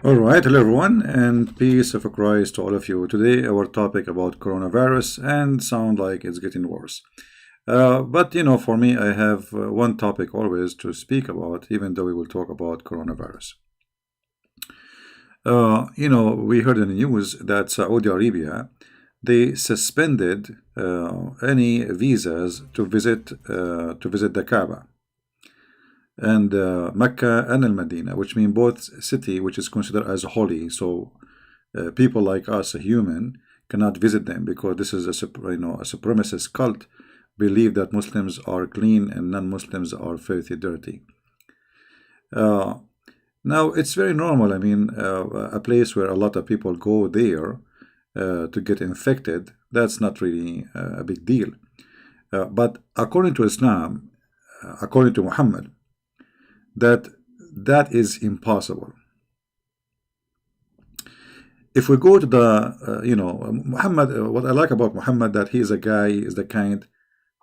All right, hello everyone, and peace of Christ to all of you. Today, our topic about coronavirus, and sound like it's getting worse. But for me, I have one topic always to speak about, even though we will talk about coronavirus. We heard in the news that Saudi Arabia they suspended any visas to visit the Kaaba and Mecca and Al Medina, which mean both city which is considered as holy. So people like us, a human, cannot visit them because this is a supremacist cult. Believe that Muslims are clean and non-Muslims are filthy, dirty. Uh, Now it's very normal. I mean, a place where a lot of people go there to get infected. That's not really a big deal. But according to Islam, according to Muhammad, that that is impossible. If we go to the Muhammad, what I like about Muhammad that he is a guy, he is the kind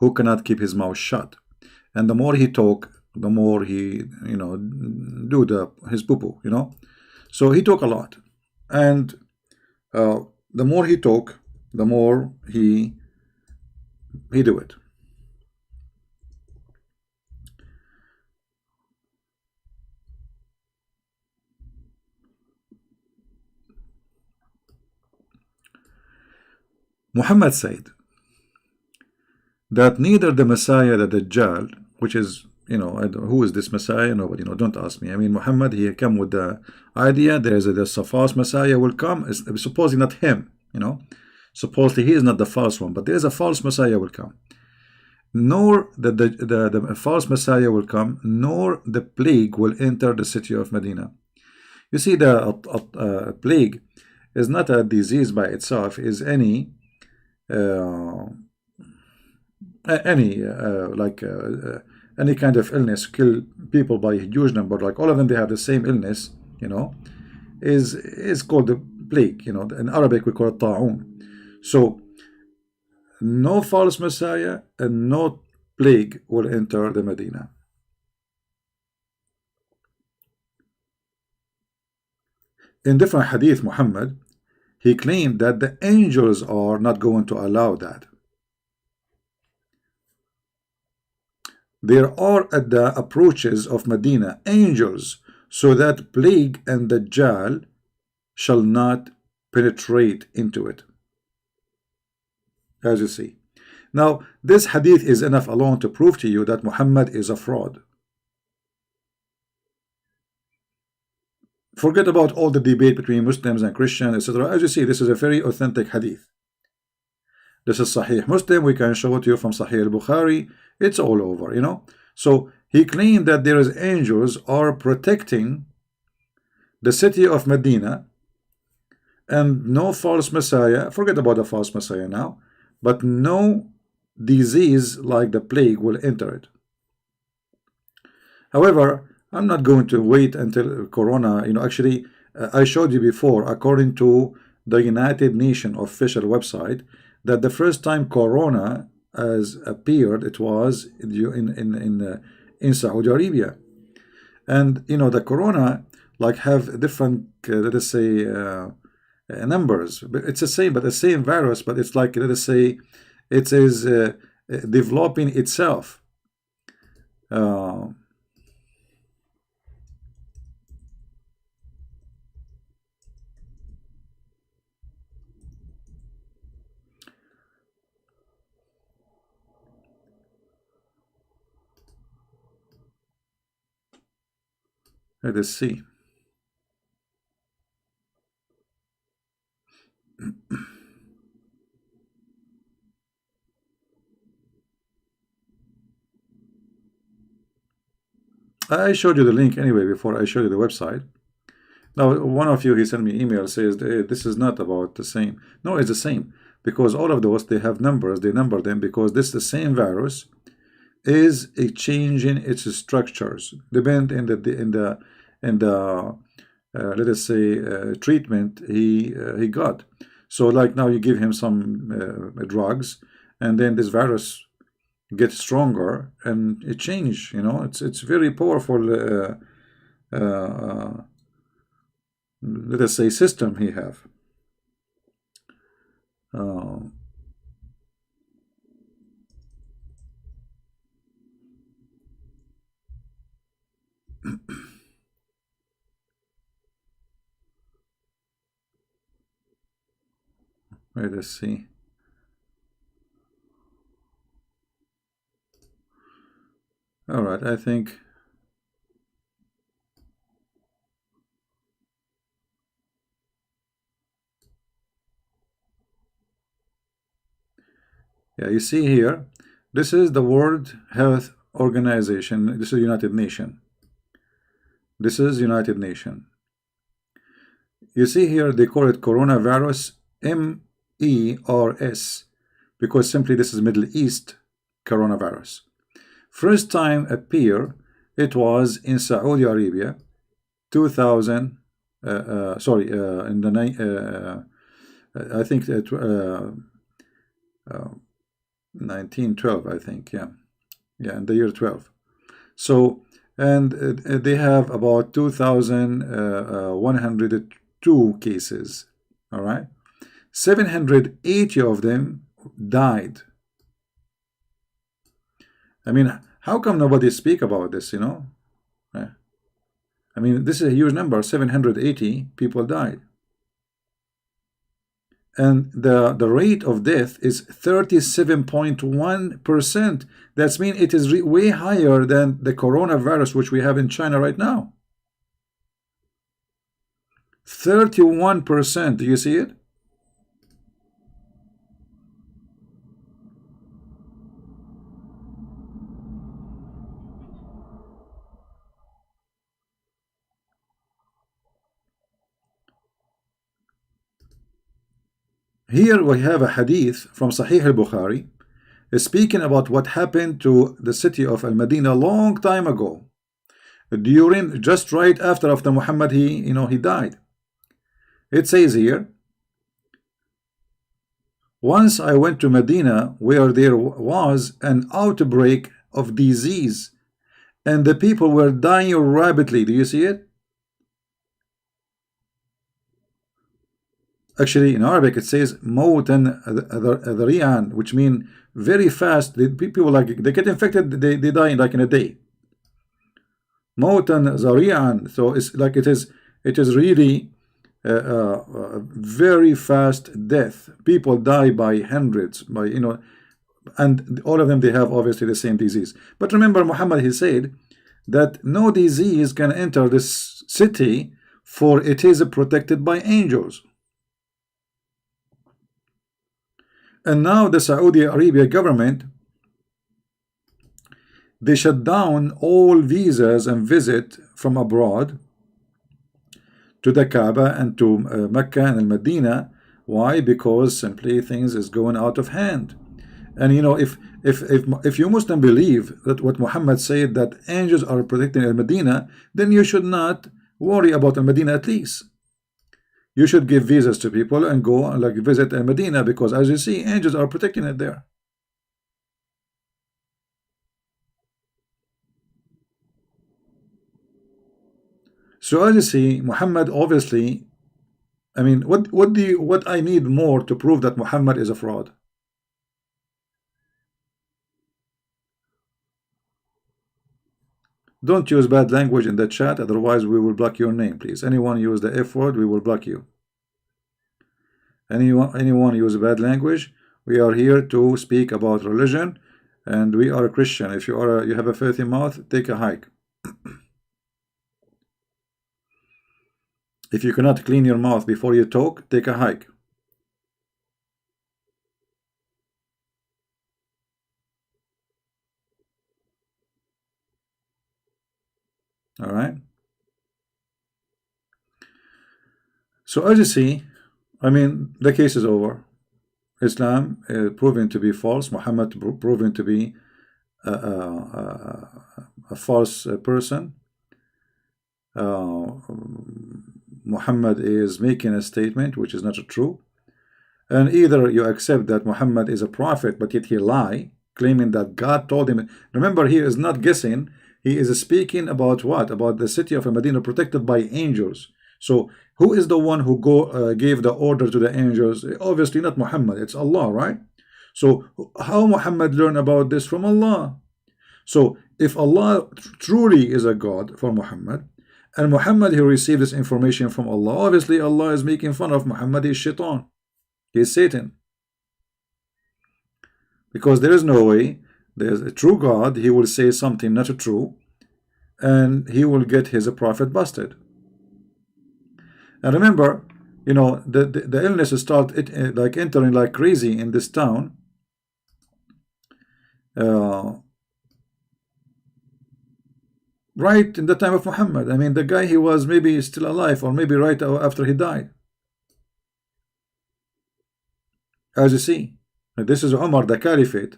who cannot keep his mouth shut, and the more he talk, the more he do the his poo poo, so he talk a lot, and uh, the more he talk, the more he do it. Muhammad said that neither the Messiah, the Dajjal, which is, who is this Messiah? Nobody, don't ask me. I mean, Muhammad, he came with the idea there's a false Messiah will come. It's supposedly not him, supposedly he is not the false one, but there's a false Messiah will come. Nor the false Messiah will come, nor the plague will enter the city of Medina. You see, the plague is not a disease by itself, is uh, any kind of illness kill people by a huge number, like all of them they have the same illness, is called the plague. In Arabic we call it ta'un. So no false messiah and no plague will enter the Medina. In different hadith, Muhammad, he claimed that the angels are not going to allow that. There are at the approaches of Medina angels, so that plague and Dajjal shall not penetrate into it. As you see. Now, this hadith is enough alone to prove to you that Muhammad is a fraud. Forget about all the debate between Muslims and Christians, etc. As you see, this is a very authentic hadith. This is Sahih Muslim. We can show it to you from Sahih al-Bukhari. It's all over, So he claimed that there is angels are protecting the city of Medina and no false messiah. Forget about the false messiah now, but no disease like the plague will enter it. However, I'm not going to wait until Corona. Actually, I showed you before, according to the United Nations official website, that the first time Corona has appeared, it was in Saudi Arabia, and the Corona like have different, let us say, numbers. But it's the same, but the same virus, but it's like, let us say, it is developing itself. Uh, Let us see. I showed you the link anyway before I showed you the website. Now, one of you, he sent me email, says this is not about the same. No, it's the same, because all of those, they have numbers, they number them, because this the same virus is a change in its structures, depend in the let us say treatment he got. So like now you give him some drugs, and then this virus gets stronger and it change. It's very powerful. Uh, let us say, system he have. Uh, let us see. All right, I think. Yeah, you see here, this is the World Health Organization. This is United Nation. This is United Nation. You see here, they call it coronavirus, MERS, because simply this is Middle East coronavirus. First time appear, it was in Saudi Arabia, 2000. In the I think 1912. I think, yeah, in the year 12. So, and they have about 2,102 cases. All right, 780 of them died. I mean, how come nobody speak about this, you know? I mean, this is a huge number. 780 people died. And the rate of death is 37.1%. That's mean it is way higher than the coronavirus which we have in China right now. 31%. Do you see it? Here we have a hadith from Sahih al-Bukhari speaking about what happened to the city of Al-Madinah a long time ago, during, just right after Muhammad he died. It says here, once I went to Medina where there was an outbreak of disease and the people were dying rapidly. Do you see it? Actually, in Arabic it says mawtan dhari'an, which means very fast. The people, like, they get infected, they die like in a day. Mawtan dhari'an. So it's like it is really very fast death. People die by hundreds, by and all of them, they have obviously the same disease. But remember, Muhammad, he said that no disease can enter this city, for it is protected by angels. And now the Saudi Arabia government, they shut down all visas and visit from abroad to the Kaaba and to Mecca and Al-Madinah. Why? Because simply things is going out of hand. And if you Muslim believe that what Muhammad said, that angels are protecting Al-Madinah, then you should not worry about Al-Madinah. At least you should give visas to people and go and visit Al-Madinah, because as you see, angels are protecting it there. So as you see, Muhammad, obviously, I mean, what I need more to prove that Muhammad is a fraud? Don't use bad language in the chat, otherwise we will block your name, please. Anyone use the F word, we will block you. Anyone use bad language, we are here to speak about religion, and we are a Christian. If you have a filthy mouth, take a hike. If you cannot clean your mouth before you talk, take a hike. All right. So as you see, I mean, the case is over. Islam proven to be false. Muhammad proven to be a false person. Muhammad is making a statement which is not true. And either you accept that Muhammad is a prophet, but yet he lie, claiming that God told him. Remember, he is not guessing. He is speaking about what? About the city of Medina protected by angels. So who is the one who gave the order to the angels? Obviously not Muhammad, it's Allah, right? So how Muhammad learned about this? From Allah. So if Allah truly is a God for Muhammad, and Muhammad he received this information from Allah, obviously Allah is making fun of Muhammad. He's shaitan, he's Satan, because there is no way there's a true God, he will say something not true, and he will get his prophet busted. And remember, you know, the illness start like entering like crazy in this town. Right in the time of Muhammad. I mean, the guy, he was maybe still alive, or maybe right after he died. As you see, this is Umar, the caliphate.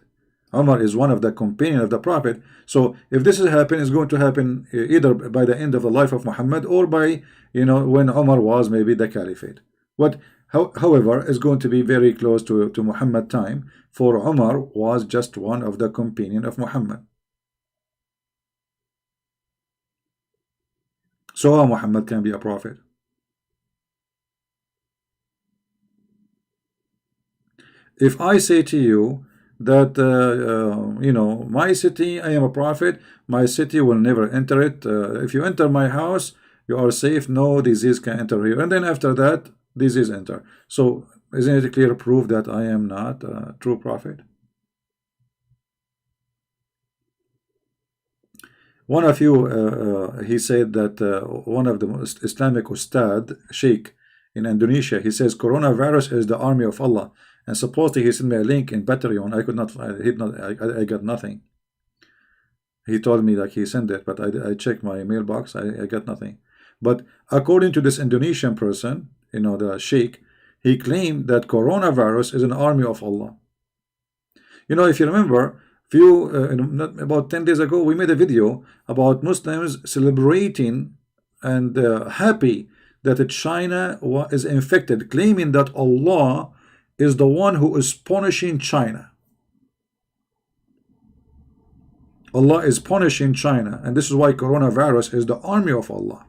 Umar is one of the companions of the Prophet. So if this is happening, it's going to happen either by the end of the life of Muhammad, or by, you know, when Umar was maybe the caliphate. However, is going to be very close to Muhammad time, for Umar was just one of the companions of Muhammad. So how Muhammad can be a prophet? If I say to you that you know, my city, I am a prophet, my city will never enter it. If you enter my house, you are safe, no disease can enter here. And then after that, disease enter. So isn't it clear proof that I am not a true prophet? One of you, he said that one of the most Islamic Ustad, Sheikh in Indonesia, he says coronavirus is the army of Allah. And supposedly he sent me a link in Patreon. I could not, I got nothing. He told me like he sent it, but I checked my mailbox, I got nothing. But according to this Indonesian person, you know, the Sheikh, he claimed that coronavirus is an army of Allah. You know, if you remember, about 10 days ago, we made a video about Muslims celebrating and happy that China is infected, claiming that Allah is the one who is punishing China. Allah is punishing China, and this is why coronavirus is the army of Allah.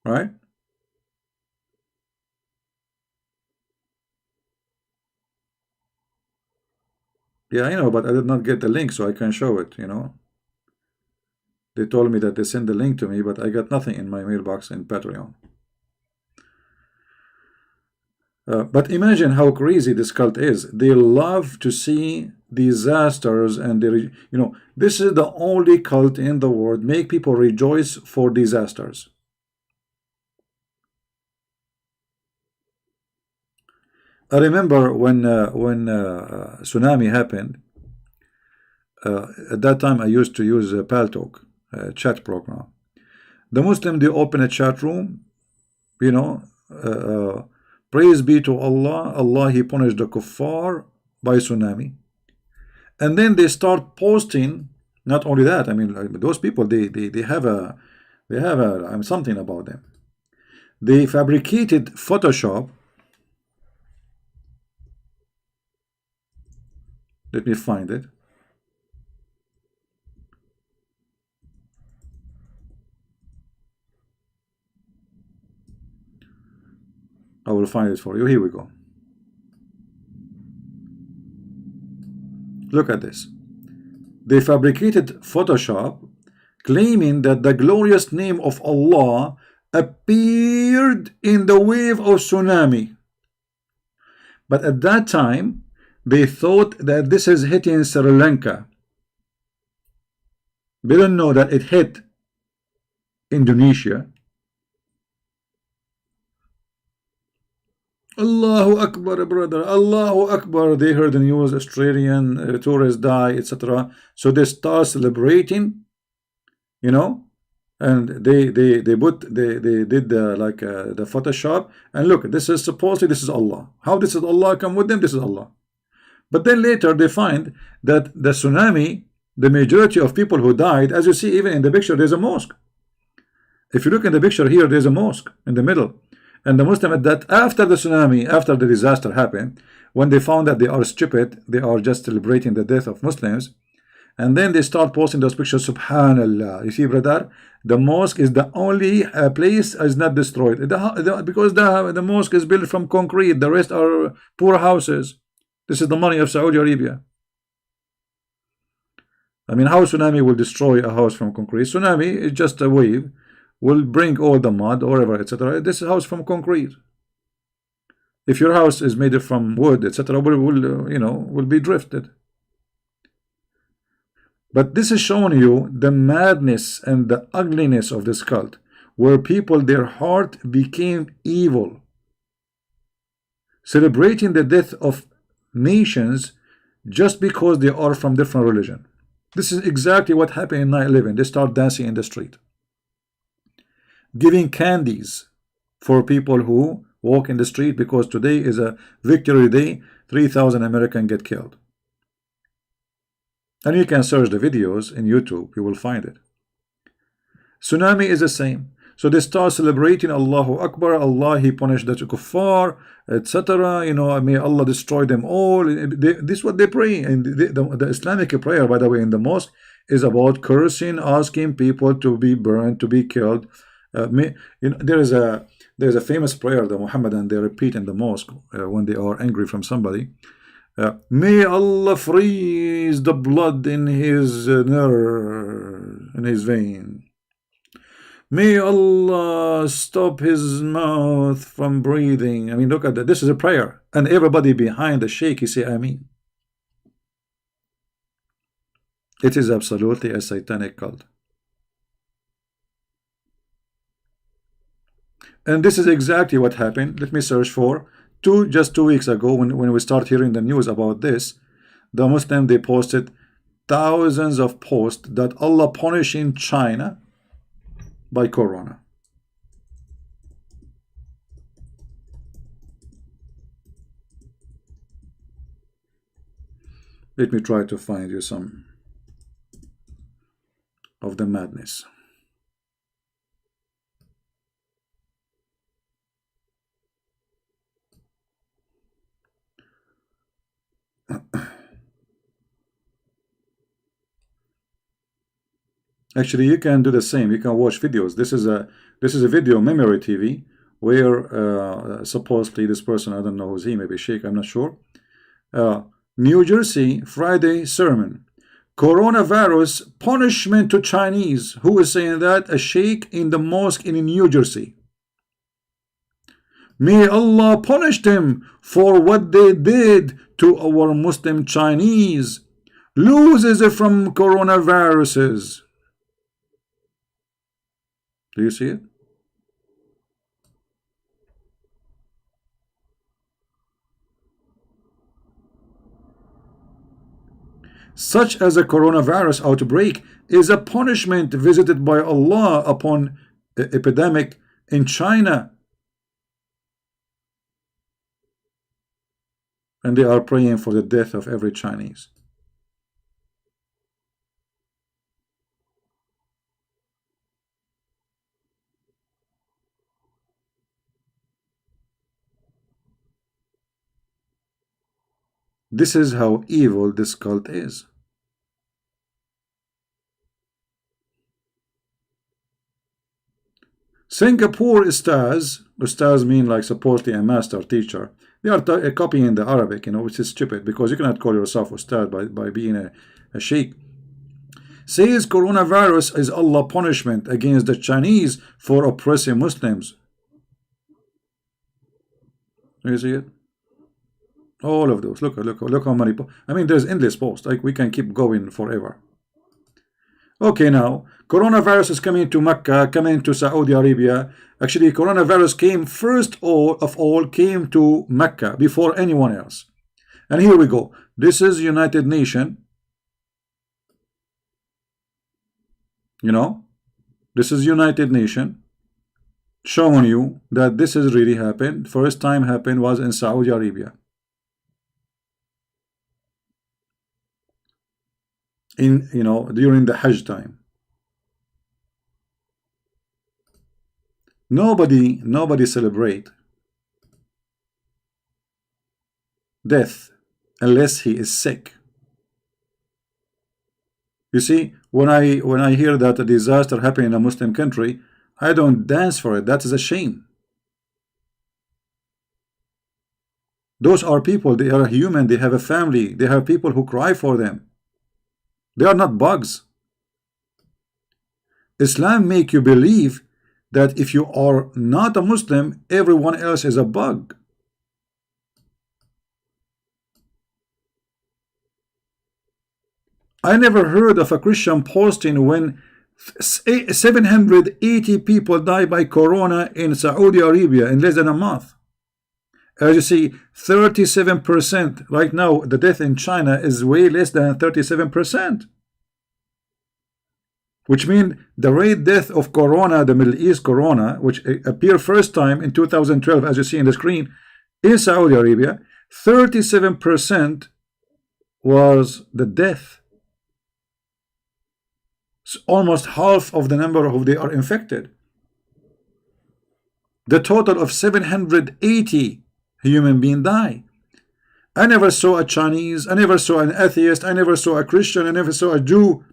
Right? Yeah, I know, but I did not get the link, so I can show it, you know. They told me that they sent the link to me, but I got nothing in my mailbox in Patreon. But imagine how crazy this cult is. They love to see disasters, and they, you know, this is the only cult in the world make people rejoice for disasters. I remember when tsunami happened. At that time, I used to use Paltalk, chat program. The Muslim, they open a chat room, you know, praise be to Allah, Allah he punished the kuffar by tsunami. And then they start posting. Not only that, I mean, like, those people, they have something about them. They fabricated Photoshop. Let me find it. I will find it for you. Here we go. Look at this. They fabricated Photoshop, claiming that the glorious name of Allah appeared in the wave of tsunami. But at that time, they thought that this is hitting Sri Lanka. They don't know that it hit Indonesia. Allahu Akbar, brother. Allahu Akbar. They heard the news, Australian tourists die, etc. So they start celebrating, you know, and they did the Photoshop, and look, this is supposedly, this is Allah. How this is Allah come with them? This is Allah. But then later they find that the tsunami, the majority of people who died, as you see even in the picture, there's a mosque. If you look in the picture here, there's a mosque in the middle. And the Muslim at that, after the tsunami, after the disaster happened, when they found that they are stupid, they are just celebrating the death of Muslims, and then they start posting those pictures. Subhanallah, you see, brother, the mosque is the only place is not destroyed, because the mosque is built from concrete, the rest are poor houses. This is the money of Saudi Arabia. I mean, how tsunami will destroy a house from concrete? Tsunami is just a wave, will bring all the mud, whatever, etc. This is a house from concrete. If your house is made from wood, etc., will be drifted. But this is showing you the madness and the ugliness of this cult, where people, their heart became evil, celebrating the death of nations just because they are from different religion. This is exactly what happened in 9/11. They start dancing in the street, giving candies for people who walk in the street, because today is a victory day. 3,000 Americans get killed. And you can search the videos in YouTube, you will find it. Tsunami is the same. So they start celebrating Allahu Akbar, Allah, He punished the kuffar, etc. May Allah destroy them all. This is what they pray. And the Islamic prayer, by the way, in the mosque is about cursing, asking people to be burned, to be killed. There's a famous prayer that Muhammadan they repeat in the mosque when they are angry from somebody. May Allah freeze the blood in his nerve, in his vein. May Allah stop his mouth from breathing. I mean, look at that. This is a prayer, and everybody behind the sheikh, you say Ameen. It is absolutely a satanic cult. And this is exactly what happened. Let me search for just 2 weeks ago, when we start hearing the news about this. The Muslim, they posted thousands of posts that Allah punishing China by corona. Let me try to find you some of the madness. Actually, you can do the same. You can watch videos. This is a video memory TV where supposedly this person, I don't know who's he, maybe Sheikh, I'm not sure. New Jersey Friday sermon. Coronavirus punishment to Chinese. Who is saying that? A sheikh in the mosque in New Jersey. May Allah punish them for what they did to our Muslim Chinese. Loses from coronaviruses. Do you see it? Such as a coronavirus outbreak is a punishment visited by Allah upon the epidemic in China. And they are praying for the death of every Chinese. This is how evil this cult is. Singapore ustaz mean like supposedly a master teacher. They are copying the Arabic, which is stupid, because you cannot call yourself ustad by being a sheikh. Says coronavirus is Allah punishment against the Chinese for oppressing Muslims. You see it? All of those. Look how many. I mean, there's endless posts. Like, we can keep going forever. Okay, now coronavirus is coming to Mecca, coming to Saudi Arabia. Actually, coronavirus came first of all came to Mecca before anyone else. And here we go. This is United Nation. This is United Nation showing you that this has really happened. First time happened was in Saudi Arabia. During the Hajj time. Nobody celebrate death unless he is sick. You see, when I hear that a disaster happened in a Muslim country, I don't dance for it. That is a shame. Those are people, they are human, they have a family, they have people who cry for them. They are not bugs. Islam make you believe that if you are not a Muslim, everyone else is a bug. I never heard of a Christian posting when 780 people die by corona in Saudi Arabia in less than a month. As you see, 37%. Right now, the death in China is way less than 37%. Which means the rate death of corona, the Middle East corona, which appeared first time in 2012, as you see in the screen, in Saudi Arabia, 37% was the death. So almost half of the number of they are infected. The total of 780 human beings die. I never saw a Chinese, I never saw an atheist, I never saw a Christian, I never saw a Jew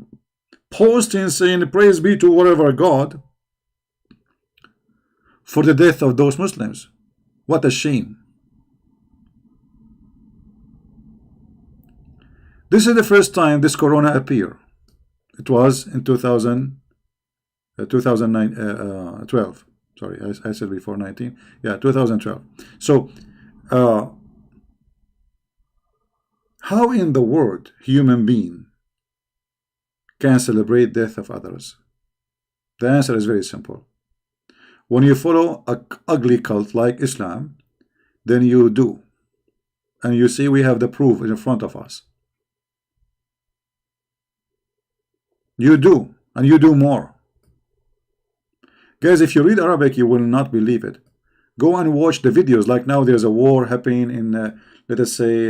posting saying praise be to whatever God for the death of those Muslims. What a shame. This is the first time this corona appeared. It was in 2012. Sorry, I said before 19. Yeah, 2012. So how in the world human being can celebrate death of others? The answer is very simple. When you follow an ugly cult like Islam, then you do. And you see we have the proof in front of us. You do, and you do more. Guys, if you read Arabic, you will not believe it. Go and watch the videos. Like now there's a war happening in, let us say,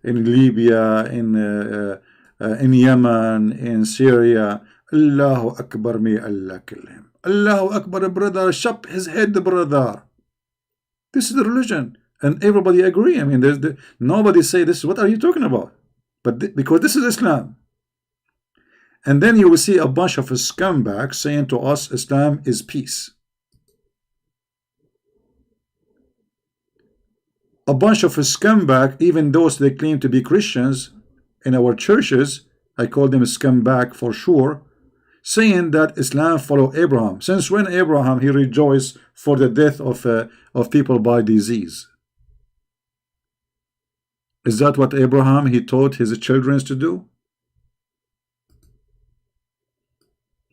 in Libya, in Yemen, in Syria. Allahu Akbar, may Allah kill him. Allahu Akbar, brother, chop his head, brother. This is the religion, and everybody agree. I mean, nobody say this. What are you talking about? But because this is Islam. And then you will see a bunch of scumbags saying to us, Islam is peace. A bunch of scumbags, even those they claim to be Christians in our churches, I call them scumbag for sure, saying that Islam follow Abraham. Since when Abraham, he rejoiced for the death of people by disease? Is that what Abraham, he taught his children to do?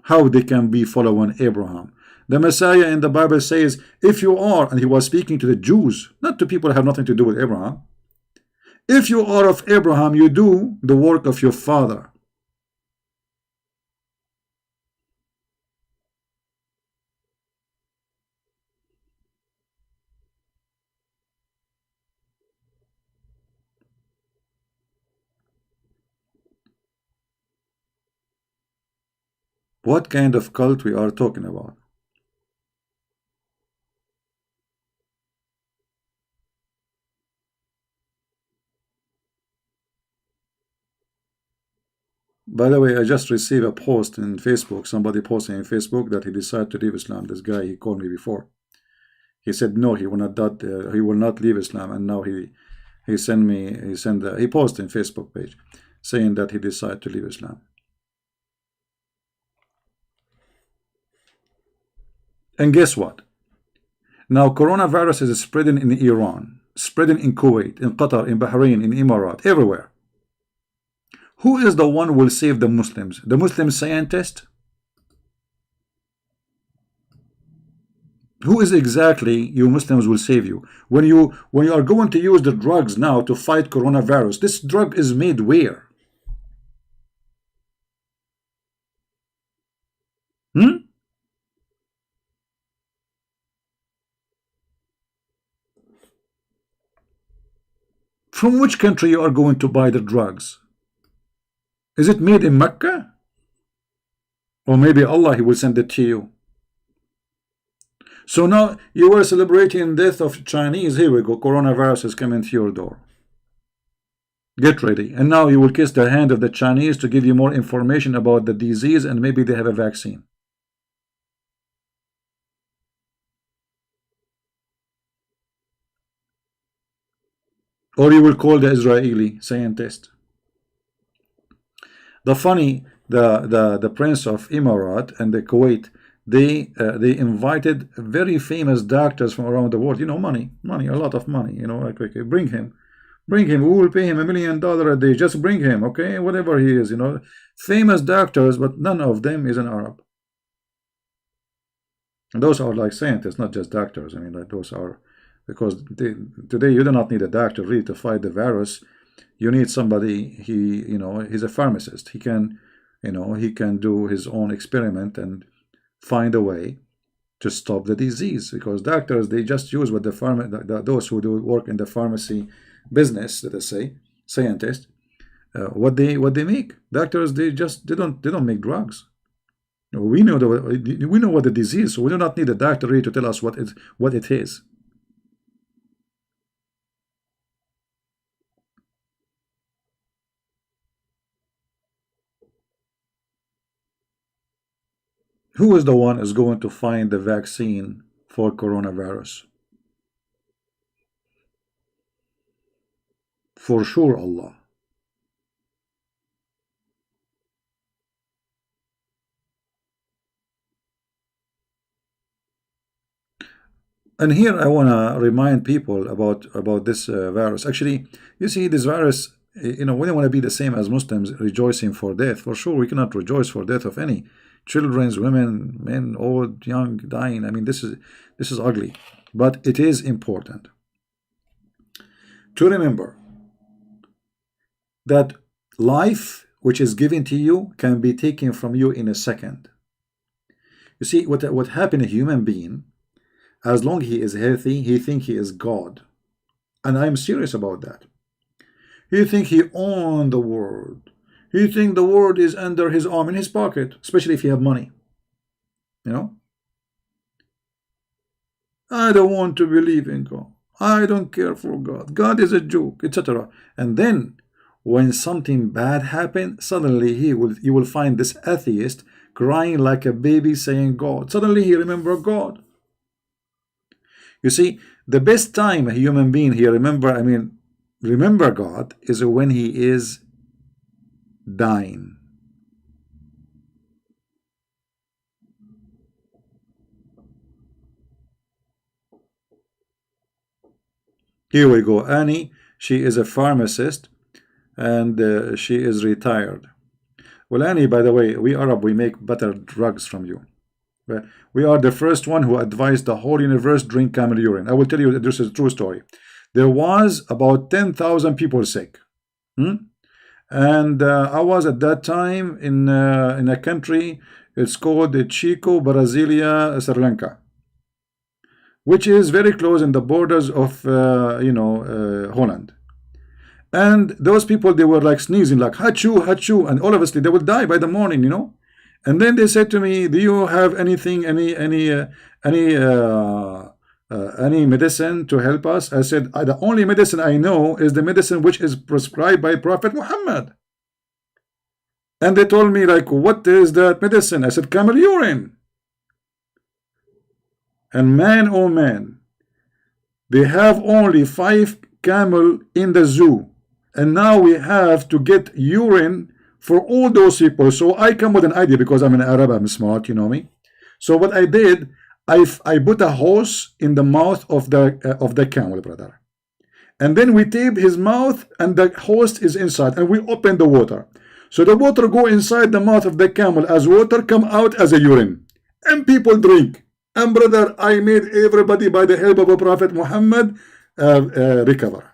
How they can be following Abraham? The Messiah in the Bible says, if you are, and he was speaking to the Jews, not to people who have nothing to do with Abraham. If you are of Abraham, you do the work of your father. What kind of cult we are talking about? By the way, I just received a post in Facebook, somebody posting in Facebook that he decided to leave Islam. This guy, he called me before. He said no, he will not leave Islam, and now he posted in Facebook page saying that he decided to leave Islam. And guess what? Now coronavirus is spreading in Iran, spreading in Kuwait, in Qatar, in Bahrain, in Emirat, everywhere. Who is the one who will save the Muslims? The Muslim scientist? Who is exactly you Muslims will save you? When you are going to use the drugs now to fight coronavirus, this drug is made where? From which country you are going to buy the drugs? Is it made in Mecca? Or maybe Allah, he will send it to you. So now you were celebrating death of Chinese. Here we go. Coronavirus is coming to your door. Get ready. And now you will kiss the hand of the Chinese to give you more information about the disease, and maybe they have a vaccine. Or you will call the Israeli scientist. The funny, the Prince of Emirat and the Kuwait, they invited very famous doctors from around the world. You know, money, a lot of money. You know, like okay, bring him. Bring him. We will pay him $1 million a day. Just bring him, okay? Whatever he is, you know. Famous doctors, but none of them is an Arab. And those are like scientists, not just doctors. I mean, like those are, because today you do not need a doctor really to fight the virus. You need somebody, you know, he's a pharmacist. He can, you know, he can do his own experiment and find a way to stop the disease. Because doctors, they just use what those who do work in the pharmacy business, let us say, scientists, what they make. Doctors, they don't make drugs. We know what the disease is, so we do not need a doctor really to tell us what it is. Who is the one is going to find the vaccine for coronavirus? For sure, Allah. And here I want to remind people about this virus. Actually, you see, this virus, you know, we don't want to be the same as Muslims rejoicing for death. For sure, we cannot rejoice for death of any children, women, men, old, young, dying. I mean, this is ugly, but it is important to remember that life which is given to you can be taken from you in a second. You see, what happened to a human being, as long as he is healthy, he think he is God. And I'm serious about that. He think he owns the world. He think the world is under his arm, in his pocket, especially if you have money. You know? I don't want to believe in God. I don't care for God. God is a joke, etc. And then when something bad happens, suddenly you will find this atheist crying like a baby saying God. Suddenly he remember God. You see, the best time a human being here remember God is when he is dying. Here we go. Annie, she is a pharmacist and she is retired. Well, Annie, by the way, we Arab, we make better drugs from you. We are the first one who advised the whole universe drink camel urine. I will tell you, this is a true story. There was about 10,000 people sick. And I was at that time in a country, it's called Chico, Brasilia, Sri Lanka, which is very close in the borders of, Holland. And those people, they were like sneezing, like hachu, hachu, and all of us, they will die by the morning, you know. And then they said to me, do you have anything, any medicine to help us? I said, the only medicine I know is the medicine which is prescribed by Prophet Muhammad. And they told me, like, what is that medicine? I said, camel urine. And man, oh man, they have only 5 camel in the zoo. And now we have to get urine for all those people. So I come with an idea, because I'm an Arab, I'm smart, you know me. So what I did, I put a hose in the mouth of the camel, brother. And then we tape his mouth, and the hose is inside, and we open the water. So the water go inside the mouth of the camel as water, come out as a urine. And people drink. And brother, I made everybody, by the help of a Prophet Muhammad, recover.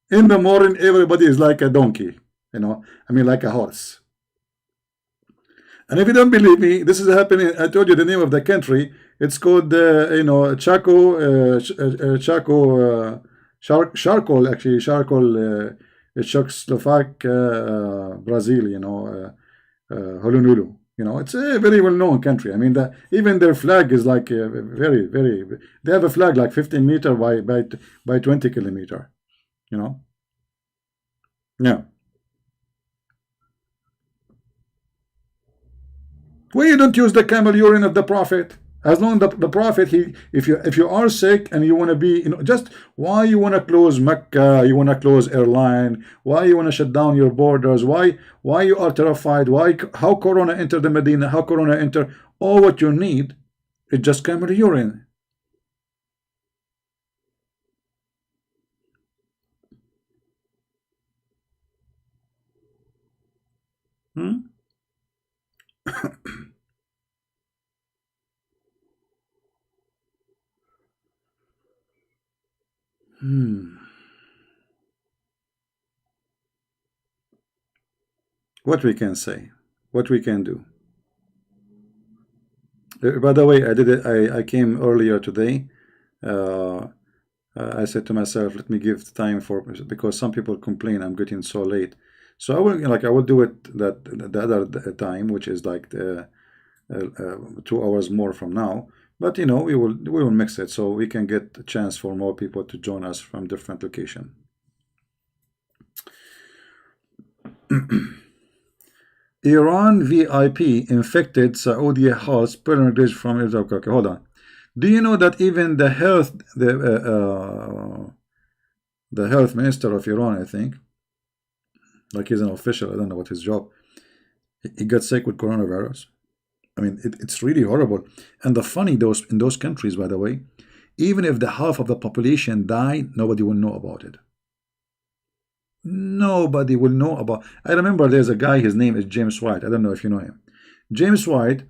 In the morning, everybody is like a donkey, you know, like a horse. And if you don't believe me, this is happening. I told you the name of the country. It's called, Chaco, charcoal, actually, charcoal, Czechoslovak, Brazil, you know, Honolulu. You know, it's a very well-known country. I mean, even their flag is like very, very. They have a flag like 15 meter by 20 kilometer. You know. Yeah. Why you don't use the camel urine of the prophet? As long as the prophet, he, if you are sick and you want to be, just why you want to close Mecca, you want to close airline, why you want to shut down your borders, why you are terrified, why, how Corona entered the Medina, how Corona entered, all what you need is just camel urine. Hmm? Hmm. What we can say, what we can do. By the way, I did it. I came earlier today. Uh, I said to myself, let me give time for, because some people complain I'm getting so late. So I will do it that the other time, which is like 2 hours more from now. But we will mix it so we can get a chance for more people to join us from different location. Iran VIP infected Saudi house pilgrimage from Israel. Okay, hold on. Do you know that even the health minister of Iran, I think, like he's an official, I don't know what his job, he got sick with coronavirus. I mean, it's really horrible. And the funny, those in those countries, by the way, even if the half of the population die, nobody will know about it. Nobody will know about. I remember there's a guy. His name is James White. I don't know if you know him. James White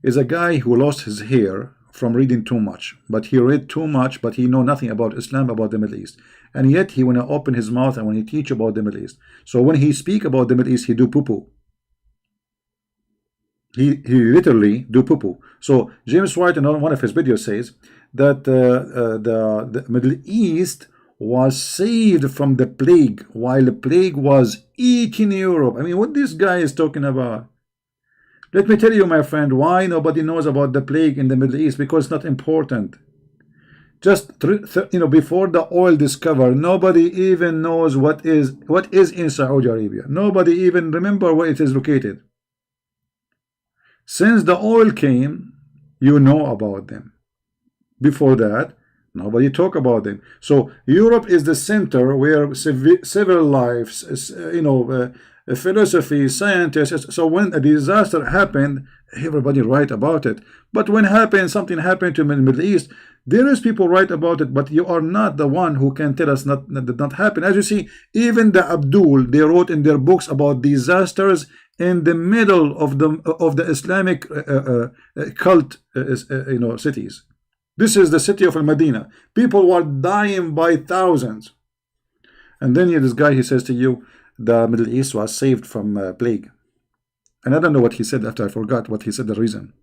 is a guy who lost his hair from reading too much. But he read too much, but he know nothing about Islam, about the Middle East. And yet he wanna open his mouth and when he teach about the Middle East. So when he speak about the Middle East, he do poo poo. He literally do poo poo. So James White in one of his videos says that the Middle East was saved from the plague while the plague was eating Europe. I mean, what this guy is talking about? Let me tell you, my friend, why nobody knows about the plague in the Middle East, because it's not important. Just before the oil discovery, nobody even knows what is in Saudi Arabia. Nobody even remember where it is located. Since the oil came, you know about them. Before that, nobody talk about them. So Europe is the center where civil lives, philosophy, scientists. So when a disaster happened, everybody write about it. But when something happened to the Middle East, there is people write about it, but you are not the one who can tell us that did not happen. As you see, even the Abdul, they wrote in their books about disasters in the middle of the Islamic cult, cities. This is the city of Al-Madinah. People were dying by thousands. And then this guy, he says to you, the Middle East was saved from plague. And I don't know what he said after. I forgot what he said, the reason.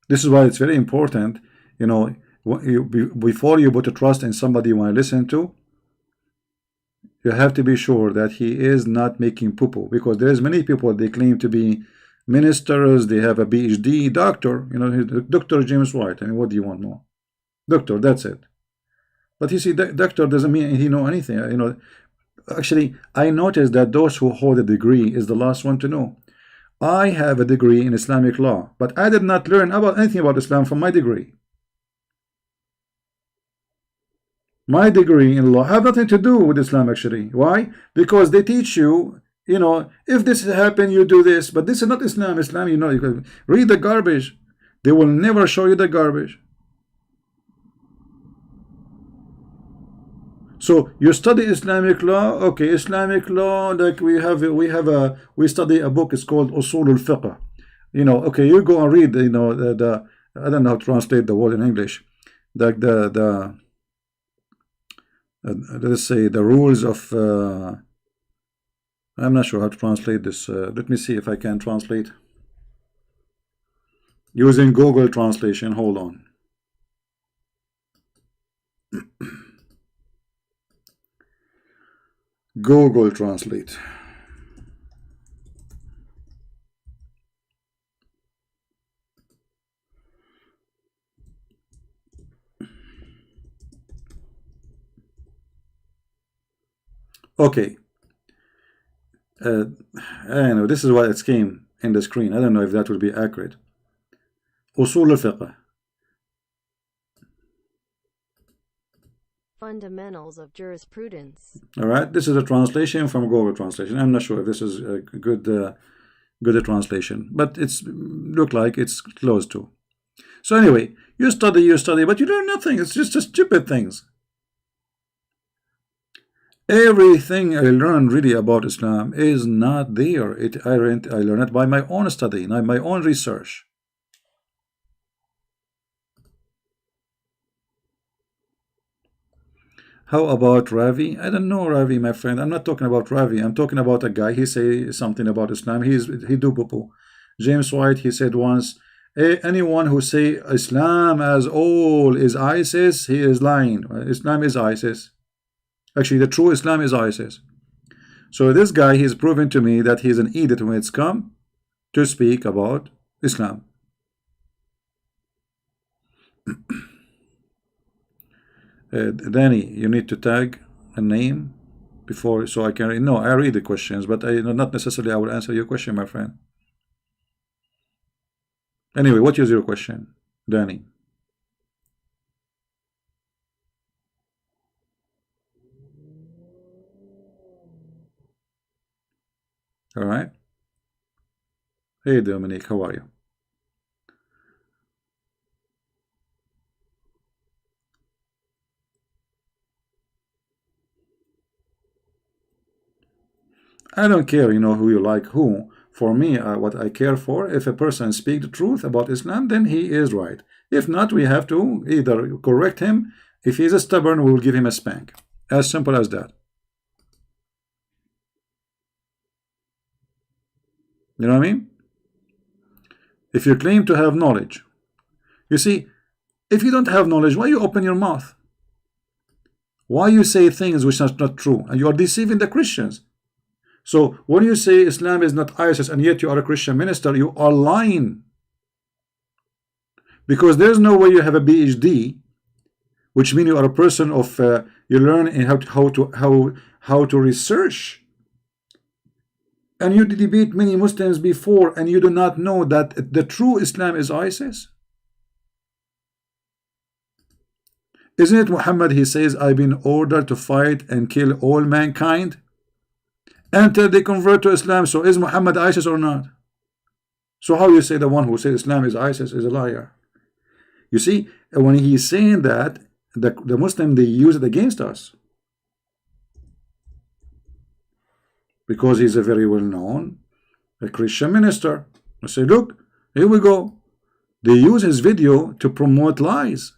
This is why it's very important, before you put a trust in somebody you want to listen to, you have to be sure that he is not making poo-poo, because there's many people, they claim to be ministers, they have a PhD, doctor, Dr. James White. I mean, what do you want more? Doctor, that's it. But you see, doctor doesn't mean he know anything. Actually, I noticed that those who hold a degree is the last one to know. I have a degree in Islamic law, but I did not learn about anything about Islam from my degree. My degree in law have nothing to do with Islam, actually. Why? Because they teach you, if this happen, you do this. But this is not Islam. Islam, you can read the garbage. They will never show you the garbage. So you study Islamic law. Okay, Islamic law, like we study a book. It's called Usul al-Fiqh. Okay, you go and read. The I don't know how to translate the word in English. Like let's say the rules of. I'm not sure how to translate this. Let me see if I can translate using Google translation. Hold on. Google Translate. Okay. I know this is what it came in the screen. I don't know if that will be accurate. أصول الفقه. Fundamentals of jurisprudence. All right, this is a translation from Google Translation. I'm not sure if this is a good translation, but it's look like it's close to. So anyway, you study, but you learn nothing. It's just stupid things. Everything I learned really about Islam is not there. I learned it by my own study, my own research. How about Ravi? I don't know Ravi, my friend. I'm not talking about Ravi. I'm talking about a guy. He say something about Islam. He do poo-poo. James White, he said once, anyone who say Islam as all is ISIS, he is lying. Islam is ISIS. Actually, the true Islam is ISIS. So this guy, he's proven to me that he's an idiot when it's come to speak about Islam. Danny, you need to tag a name before, so I can read. No, I read the questions, but not necessarily I will answer your question, my friend. Anyway, what is your question, Danny? All right. Hey, Dominique, how are you? I don't care, who you like who. For me, what I care for, if a person speaks the truth about Islam, then he is right. If not, we have to either correct him. If he's stubborn, we will give him a spank. As simple as that. You know what I mean? If you claim to have knowledge, you see, if you don't have knowledge, why you open your mouth? Why you say things which are not true? And you are deceiving the Christians. So when you say Islam is not ISIS and yet you are a Christian minister, you are lying. Because there's no way you have a PhD, which means you are a person of you learn in how to research. And you debate many Muslims before, and you do not know that the true Islam is ISIS. Isn't it Muhammad? He says, I've been ordered to fight and kill all mankind until they convert to Islam. So is Muhammad ISIS or not? So how you say the one who says Islam is ISIS is a liar? You see, when he's saying that, the Muslim, they use it against us. Because he's a very well-known Christian minister. I say, look, here we go. They use his video to promote lies.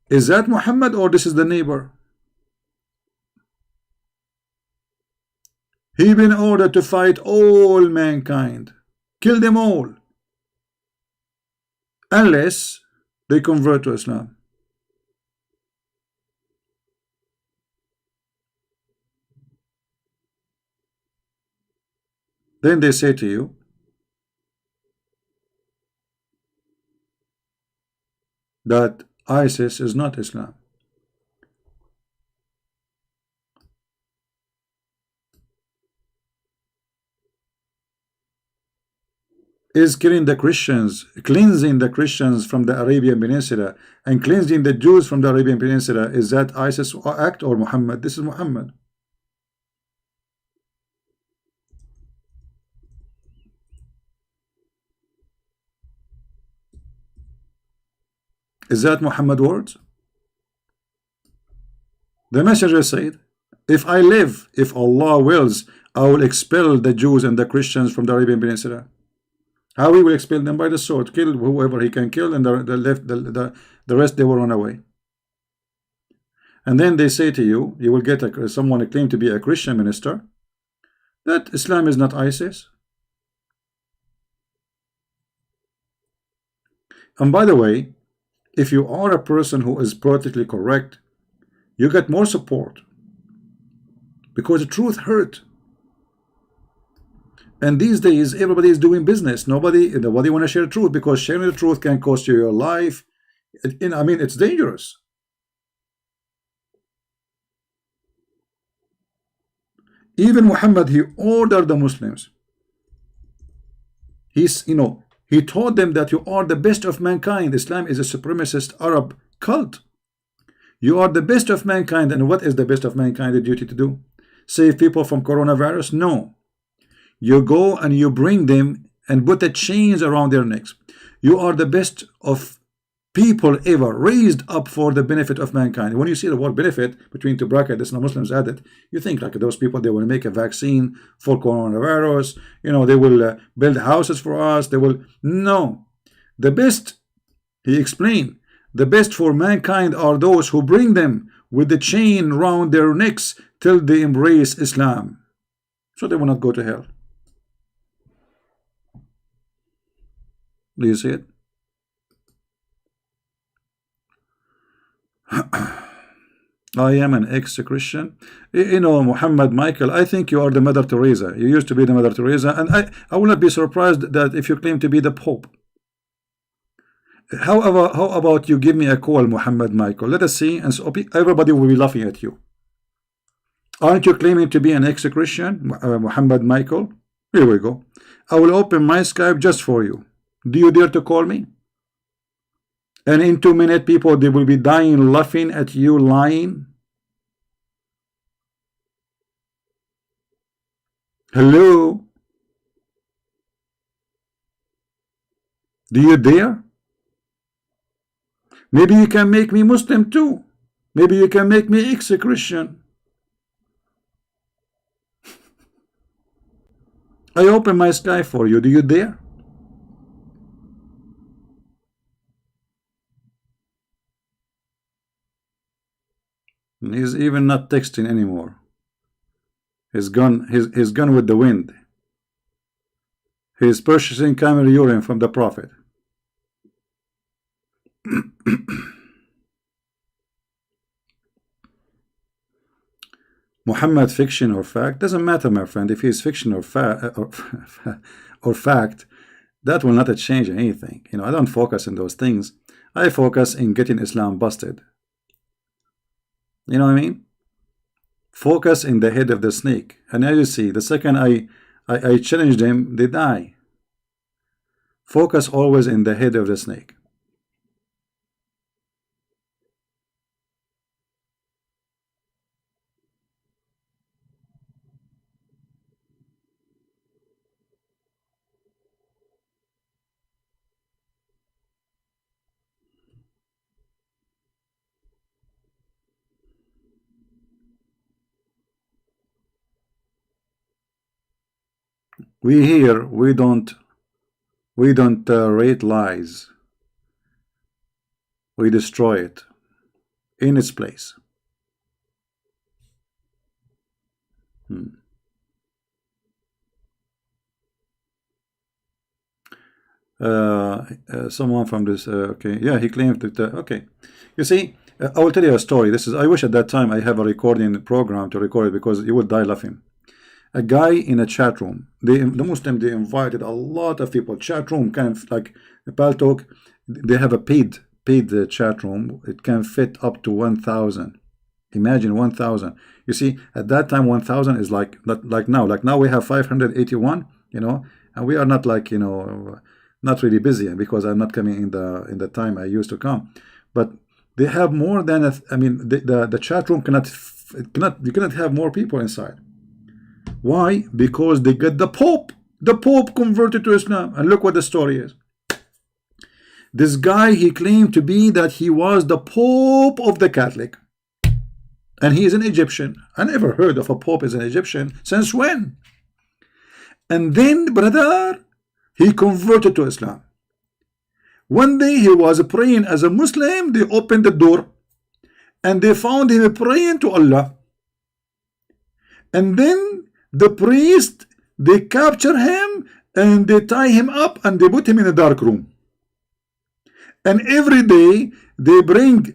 Is that Muhammad or this is the neighbor? He been ordered to fight all mankind, kill them all, unless they convert to Islam. Then they say to you that ISIS is not Islam. Is killing the Christians, cleansing the Christians from the Arabian Peninsula and cleansing the Jews from the Arabian Peninsula, is that ISIS act or Muhammad? This is Muhammad. Is that Muhammad words? The messenger said, if I live, if Allah wills, I will expel the Jews and the Christians from the Arabian Peninsula. How he will expel them? By the sword. Kill whoever he can kill, and the rest they will run away. And then they say to you, you will get someone claim to be a Christian minister, that Islam is not ISIS. And by the way, if you are a person who is politically correct, you get more support, because the truth hurt. And these days, everybody is doing business. Nobody want to share the truth, because sharing the truth can cost you your life. I mean, it's dangerous. Even Muhammad, he ordered the Muslims. He told them that you are the best of mankind. Islam is a supremacist Arab cult. You are the best of mankind. And what is the best of mankind the duty to do? Save people from coronavirus? No. You go and you bring them and put the chains around their necks. You are the best of people ever, raised up for the benefit of mankind. When you see the word benefit between two brackets, the Muslims added, you think like those people, they will make a vaccine for coronavirus, they will build houses for us, they will. No. The best, he explained, the best for mankind are those who bring them with the chain round their necks till they embrace Islam, so they will not go to hell. Do you see it? I am an ex-Christian. Muhammad Michael, I think you are the Mother Teresa. You used to be the Mother Teresa, and I will not be surprised that if you claim to be the Pope. However, how about you give me a call, Muhammad Michael? Let us see, and so everybody will be laughing at you. Aren't you claiming to be an ex-Christian, Muhammad Michael? Here we go. I will open my Skype just for you. Do you dare to call me? And in 2 minutes, people, they will be dying laughing at you lying. Hello? Do you dare? Maybe you can make me Muslim too. Maybe you can make me ex-Christian. I open my Skype for you. Do you dare? He's even not texting anymore. He's gone with the wind. He's purchasing camel urine from the Prophet. Muhammad, fiction or fact? Doesn't matter, my friend. If he's fiction or fact, that will not change anything. I don't focus on those things. I focus in getting Islam busted. You know what I mean? Focus in the head of the snake. And as you see, the second I challenge them, they die. Focus always in the head of the snake. We here, we don't rate lies. We destroy it in its place. Someone from this, okay, yeah, he claimed that, okay. You see, I will tell you a story. I wish at that time I have a recording program to record it, because you would die laughing. A guy in a chat room, the Muslim, they invited a lot of people. Chat room, kind of like Paltalk, they have a paid chat room. It can fit up to 1,000. Imagine 1,000. You see, at that time 1,000 is like now. Like now we have 581, and we are not like, not really busy, because I'm not coming in the time I used to come. But they have more than the chat room you cannot have more people inside. Why? Because they get the Pope. The Pope converted to Islam. And look what the story is. This guy, he claimed to be that he was the Pope of the Catholic. And he is an Egyptian. I never heard of a Pope as an Egyptian. Since when? And then, brother, he converted to Islam. One day he was praying as a Muslim. They opened the door and they found him praying to Allah. And then the priest, they capture him and they tie him up and they put him in a dark room. And every day they bring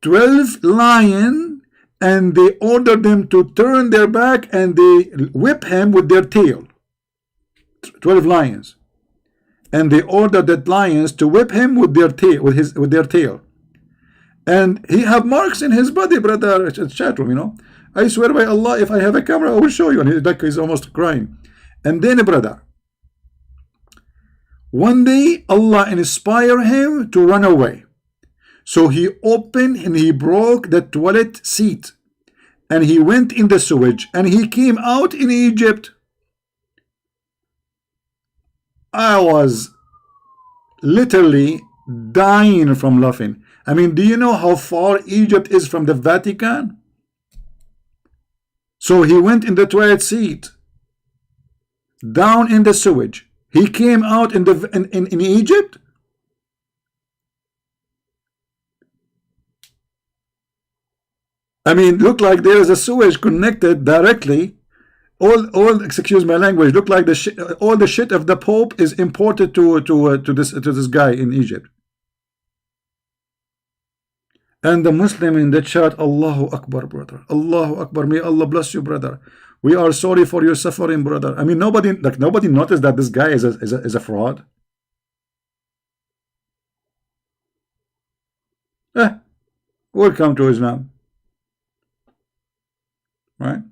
12 lions and they order them to turn their back and they whip him with their tail. 12 lions. And they order the lions to whip him with their tail, with their tail. And he have marks in his body, brother. It's a chat room, I swear by Allah, if I have a camera, I will show you. And he's almost crying. And then, brother, one day Allah inspired him to run away. So he opened and he broke the toilet seat. And he went in the sewage. And he came out in Egypt. I was literally dying from laughing. I mean, do you know how far Egypt is from the Vatican? So he went in the toilet seat, down in the sewage. He came out in Egypt. I mean, look like there is a sewage connected directly. All excuse my language, look like all the shit of the Pope is imported to this guy in Egypt. And the Muslim in the chat, Allahu Akbar, brother. Allahu Akbar. May Allah bless you, brother. We are sorry for your suffering, brother. I mean, nobody noticed that this guy is a fraud. Welcome to Islam. Right?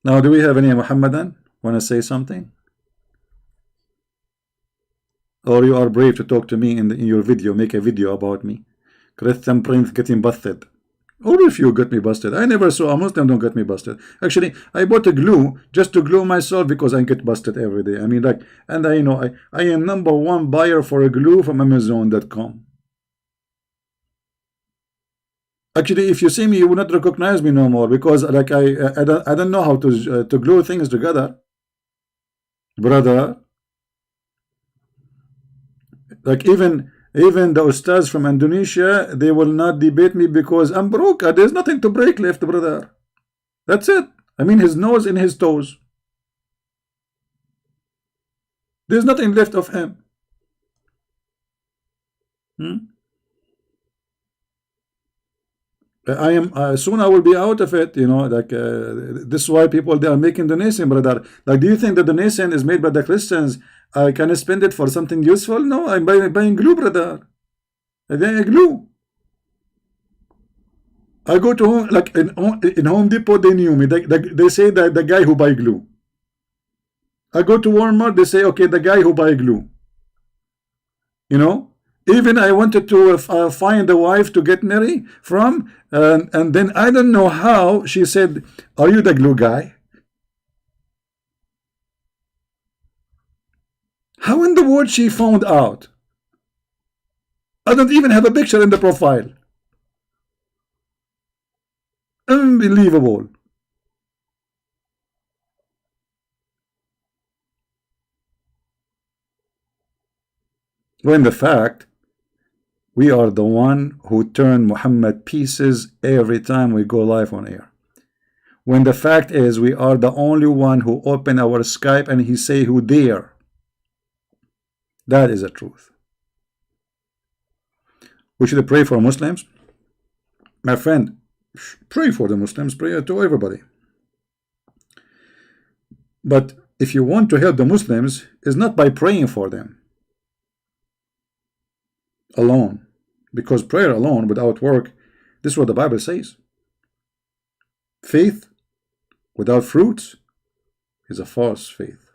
Now, do we have any Muhammadan want to say something? Or you are brave to talk to me in your video, make a video about me. Christian Prince getting busted. Or if you got me busted. I never saw a Muslim don't get me busted. Actually, I bought a glue just to glue myself because I get busted every day. I mean, like, and I know I am #1 buyer for a glue from Amazon.com. Actually, if you see me, you will not recognize me no more because, like, I don't know how to glue things together, brother. Like even the ustaz from Indonesia, they will not debate me because I'm broke. There's nothing to break left, brother. That's it. I mean, his nose in his toes. There's nothing left of him. I am soon I will be out of it, you know, like this is why people they are making donation, brother. Like, do you think the donation is made by the Christians? Can I spend it for something useful? No, I'm buying glue, brother. I buy glue. I go to home, like in Home Depot, they knew me. They say that the guy who buy glue. I go to Walmart, they say, okay, the guy who buy glue. You know. Even I wanted to find a wife to get married from, and then I don't know how she said, "Are you the glue guy?" How in the world she found out? I don't even have a picture in the profile. Unbelievable. When the fact we are the one who turn Muhammad pieces every time we go live on air. When the fact is we are the only one who open our Skype and he say who dare. That is the truth. We should pray for Muslims. My friend, pray for the Muslims, pray to everybody. But if you want to help the Muslims, it's not by praying for them alone, because prayer alone without work, this is what the Bible says. Faith without fruits is a false faith.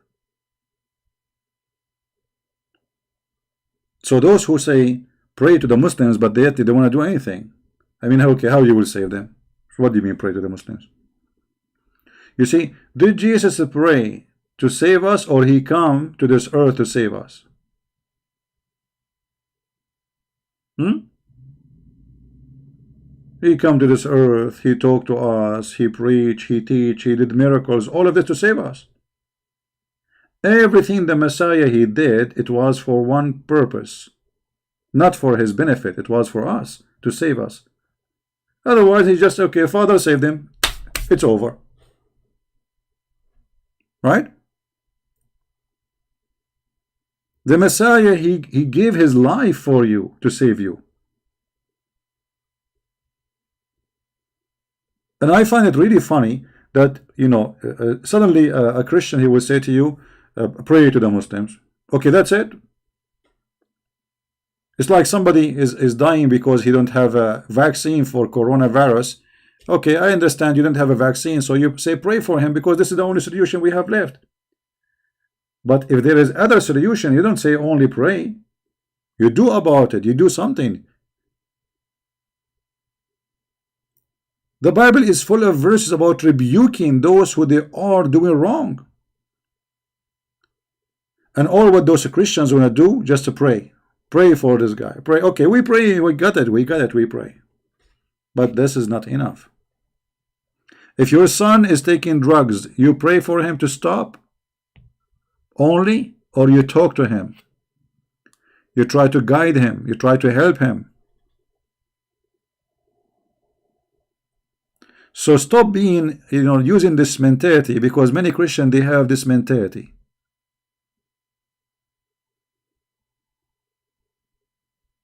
So those who say pray to the Muslims but yet they don't want to do anything, I mean, okay, how you will save them? What do you mean pray to the Muslims? You see, did Jesus pray to save us, or he come to this earth to save us? He come to this earth, he talked to us, he preached, he teach, he did miracles, all of this to save us. Everything the Messiah he did, it was for one purpose, not for his benefit. It was for us, to save us. Otherwise he just, okay, Father saved him, it's over, right? The Messiah, he gave his life for you to save you. And I find it really funny that, you know, suddenly a Christian, he will say to you, pray to the Muslims. Okay, that's it. It's like somebody is dying because he don't have a vaccine for coronavirus. Okay, I understand you don't have a vaccine, so you say pray for him because this is the only solution we have left. But if there is other solution, you don't say only pray. You do about it. You do something. The Bible is full of verses about rebuking those who they are doing wrong. And all what those Christians want to do, just to pray. Pray for this guy. Pray. Okay, we pray. We got it. We got it. We pray. But this is not enough. If your son is taking drugs, you pray for him to stop only, or you talk to him. You try to guide him. You try to help him. So stop being, using this mentality, because many Christians, they have this mentality.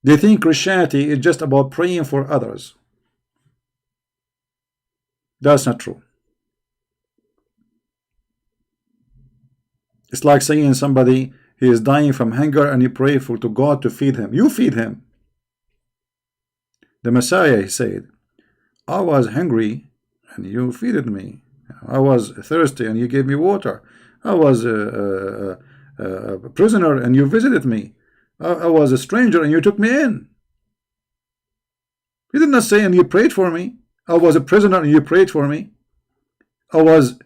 They think Christianity is just about praying for others. That's not true. It's like saying somebody, he is dying from hunger and you pray to God to feed him. You feed him. The Messiah, he said, I was hungry and you feeded me. I was thirsty and you gave me water. I was a prisoner and you visited me. I was a stranger and you took me in. He did not say and you prayed for me. I was a prisoner and you prayed for me. I was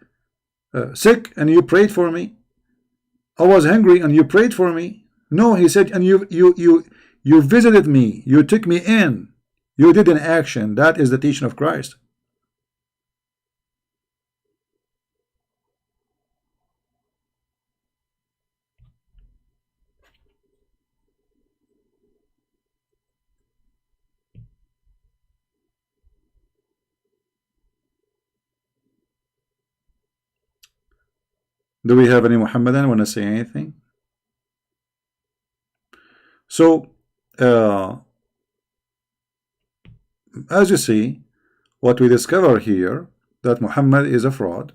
sick and you prayed for me. I was hungry and you prayed for me. No, he said, and you visited me. You took me in. You did an action. That is the teaching of Christ. Do we have any Muhammadan want to say anything? So, as you see, what we discover here, that Muhammad is a fraud.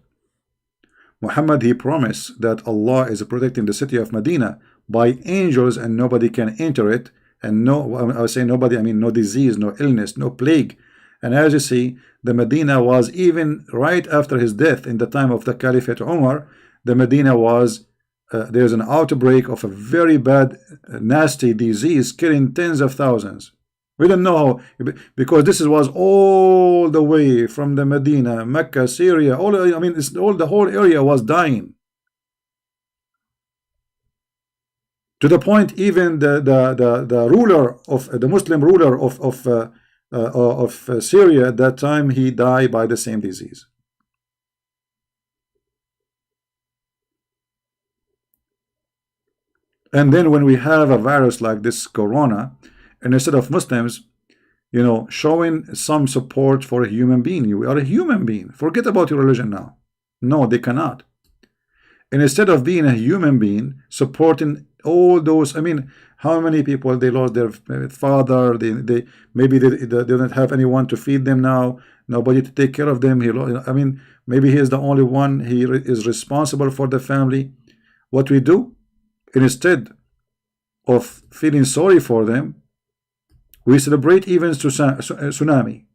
Muhammad, he promised that Allah is protecting the city of Medina by angels and nobody can enter it. And no, I say nobody, I mean no disease, no illness, no plague. And as you see, the Medina was, even right after his death in the time of the Caliphate Umar, the Medina was, there's an outbreak of a very bad, nasty disease killing tens of thousands. We don't know how, because this was all the way from the Medina, Mecca, Syria, all, I mean, the whole area was dying. To the point, even the ruler of the Muslim ruler of Syria at that time, he died by the same disease. And then when we have a virus like this corona, and instead of Muslims, showing some support for a human being, you are a human being. Forget about your religion now. No, they cannot. And instead of being a human being, supporting all those, I mean, how many people they lost their father? Maybe they don't have anyone to feed them now. Nobody to take care of them. I mean, maybe he is the only one. He is responsible for the family. What we do, instead of feeling sorry for them, we celebrate events to tsunami.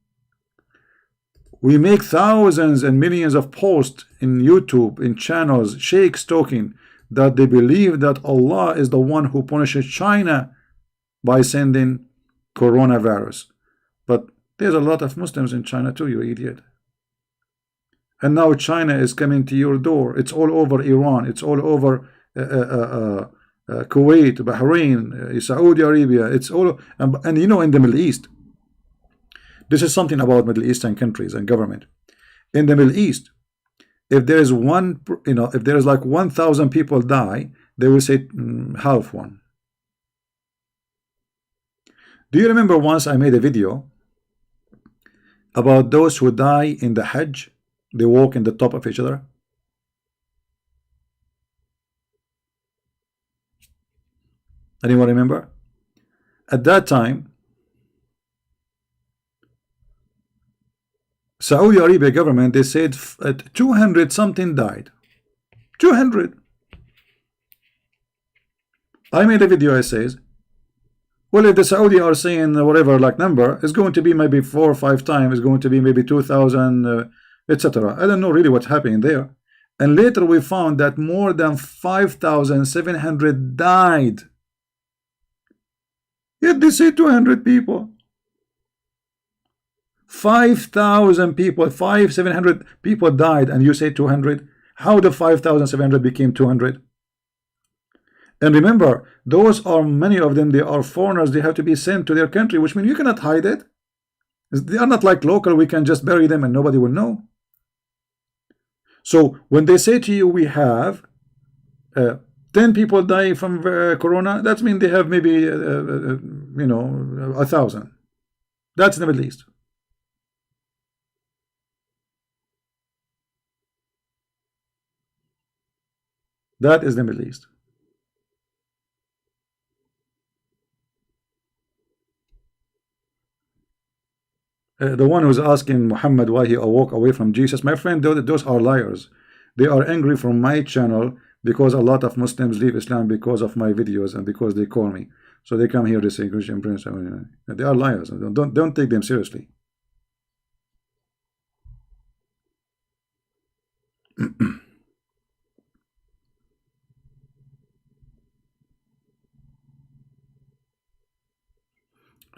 We make thousands and millions of posts in YouTube, in channels, sheikhs talking that they believe that Allah is the one who punishes China by sending coronavirus. But there's a lot of Muslims in China too, you idiot. And now China is coming to your door. It's all over Iran. It's all over Kuwait, Bahrain, Saudi Arabia. It's all, and in the Middle East. This is something about Middle Eastern countries and government. In the Middle East, if there is if there is like 1,000 people die, they will say half one. Do you remember once I made a video about those who die in the Hajj? They walk in the top of each other. Anyone remember? At that time, Saudi Arabia government, they said 200 something died. 200. I made a video, I says, Well, if the Saudi are saying whatever like number, it's going to be maybe 4 or 5 times. It's going to be maybe 2,000, etc. I don't know really what's happening there. And later we found that more than 5,700 died. Yet they say 200 people. 5,000 people, 5,700 people died, and you say 200. How the 5,700 became 200? And remember, those are many of them. They are foreigners. They have to be sent to their country, which means you cannot hide it. They are not like local. We can just bury them and nobody will know. So when they say to you, we have 10 people die from corona, that means they have maybe you know, 1,000. That's in the Middle East. That is the Middle East. The one who's asking Muhammad why he walked away from Jesus, my friend, those are liars. They are angry from my channel because a lot of Muslims leave Islam because of my videos and because they call me. So they come here, they say Christian Prince. They are liars. Don't take them seriously.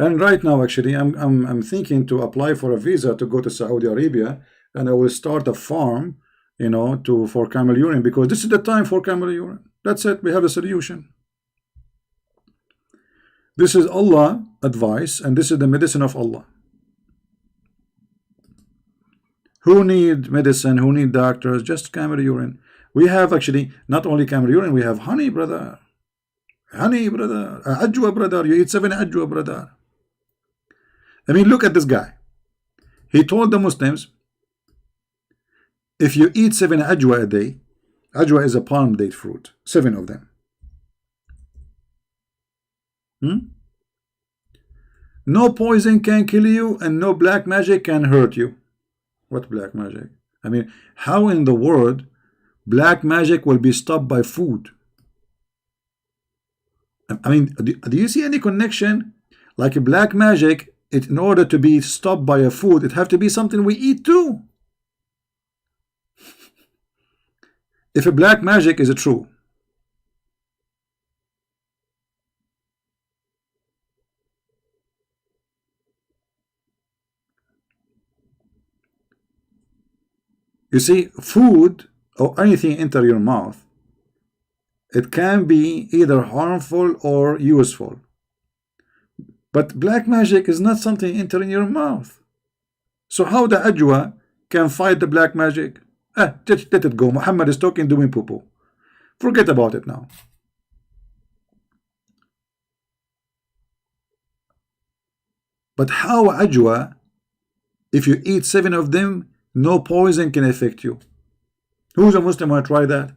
And right now, actually, I'm thinking to apply for a visa to go to Saudi Arabia, and I will start a farm, you know, for camel urine, because this is the time for camel urine. That's it. We have a solution. This is Allah advice, and this is the medicine of Allah. Who need medicine? Who need doctors? Just camel urine. We have actually not only camel urine, we have honey, brother. Honey, brother. Ajwa, brother. You eat 7 ajwa, brother. I mean, look at this guy. He told the Muslims, if you eat 7 ajwa a day, ajwa is a palm date fruit, 7 of them. No poison can kill you, and no black magic can hurt you. What black magic? I mean, how in the world black magic will be stopped by food? I mean, do you see any connection? Like a black magic, in order to be stopped by a food, it have to be something we eat too. If a black magic is true, you see, food or anything enter your mouth, it can be either harmful or useful. But black magic is not something entering your mouth. So how the ajwa can fight the black magic? Let it go. Muhammad is talking, doing poo-poo. Forget about it now. But how ajwa, if you eat 7 of them, no poison can affect you? Who's a Muslim who try that?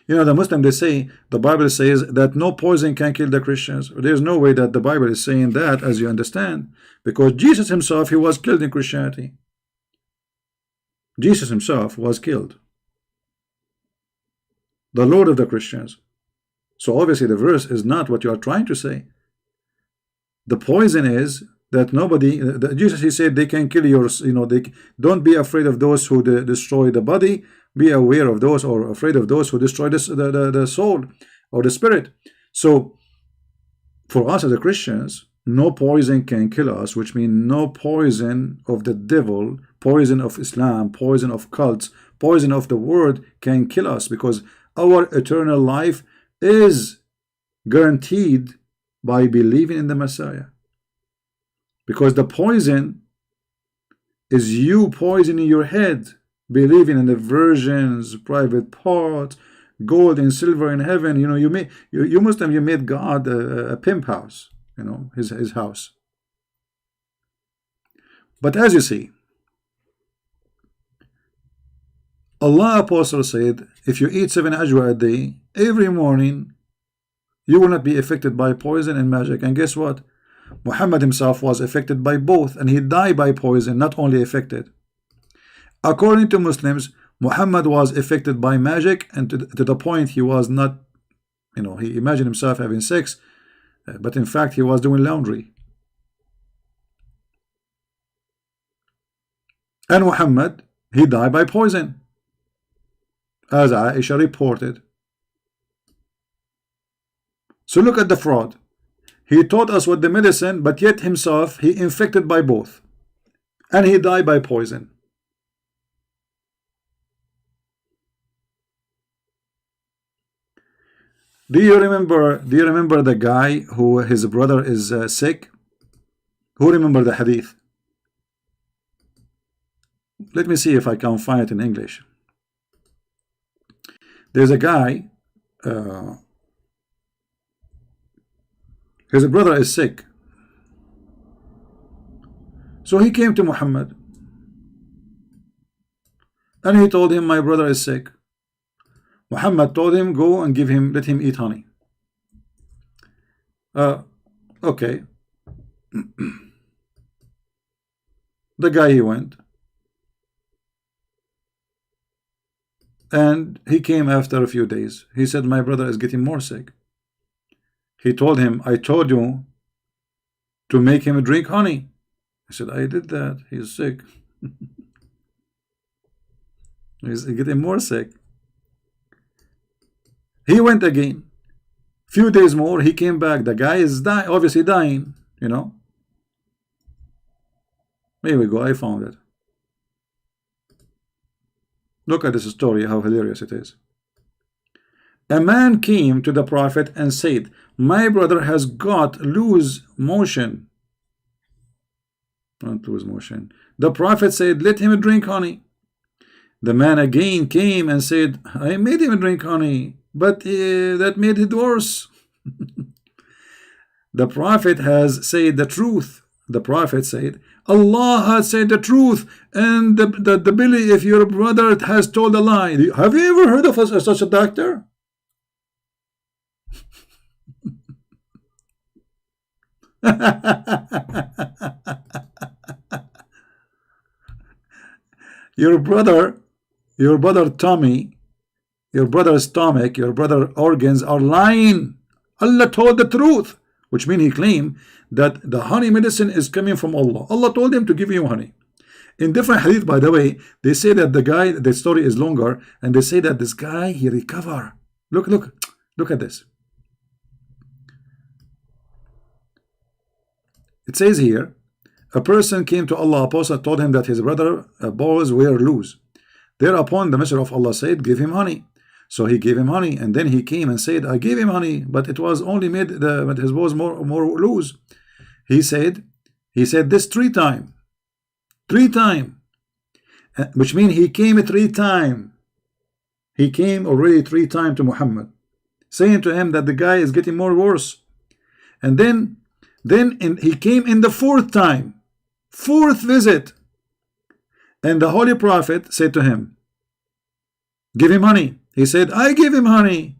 You know, the Muslim, they say, the Bible says that no poison can kill the Christians. There's no way that the Bible is saying that, as you understand, because Jesus himself, he was killed in Christianity. Jesus himself was killed, the Lord of the Christians. So obviously the verse is not what you are trying to say. The poison is that nobody, Jesus, he said, they can kill your, you know, they don't be afraid of those who destroy the body. Be aware of those, or afraid of those who destroy the soul or the spirit. So for us as Christians, no poison can kill us, which means no poison of the devil, poison of Islam, poison of cults, poison of the world can kill us, because our eternal life is guaranteed by believing in the Messiah. Because the poison is you poisoning your head, believing in the virgins, private parts, gold and silver in heaven. You know, you Muslim, you made God a pimp house, you know, his house. But as you see, Allah Apostle said, if you eat 7 ajwa a day, every morning, you will not be affected by poison and magic. And guess what? Muhammad himself was affected by both, and he died by poison, not only affected. According to Muslims, Muhammad was affected by magic, and to the point he was not, you know, he imagined himself having sex but in fact he was doing laundry. And Muhammad, he died by poison, as Aisha reported. So look at the fraud. He taught us with the medicine, but yet himself he infected by both, and he died by poison. Do you remember the guy who his brother is sick? Who remember the hadith? Let me see if I can find it in English. There's a guy, his brother is sick, so he came to Muhammad and he told him, my brother is sick. Muhammad told him, go and let him eat honey. Okay. The guy, he went, and he came after a few days. He said, my brother is getting more sick. He told him, I told you to make him drink honey. He said, I did that. He's sick. He's getting more sick. He went again. Few days more, he came back. The guy is obviously dying, you know. Here we go. I found it. Look at this story, how hilarious it is. A man came to the Prophet and said, my brother has got loose motion. Not loose motion. The Prophet said, let him drink honey. The man again came and said, I made him drink honey, but that made it worse. The Prophet has said the truth. The Prophet said, Allah has said the truth, and the belief if your brother has told a lie. Have you ever heard of such a doctor? Your brother Tommy, your brother's stomach, your brother's organs are lying. Allah told the truth, which means he claimed that the honey medicine is coming from Allah. Allah told him to give you honey. In different hadith, by the way, they say that the story is longer, and they say that this guy, he recovered. Look at this. It says here, a person came to Allah, Apostle told him that his brother balls were loose. Thereupon the Messenger of Allah said, give him honey. So he gave him honey, and then he came and said, I gave him honey, but it was only made his balls more loose. He said this 3 times. 3 times. Which means he came 3 times. He came already 3 times to Muhammad, saying to him that the guy is getting more worse. And then he came in the 4th time, 4th visit. And the Holy Prophet said to him, give him honey. He said, I gave him honey,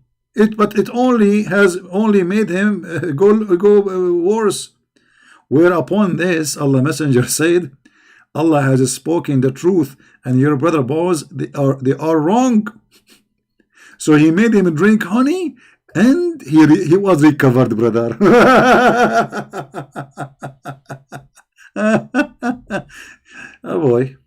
but it has only made him go worse. Whereupon this, Allah Messenger said, Allah has spoken the truth, and your brother boys, they are wrong. So he made him drink honey, and he was recovered, brother. Oh boy.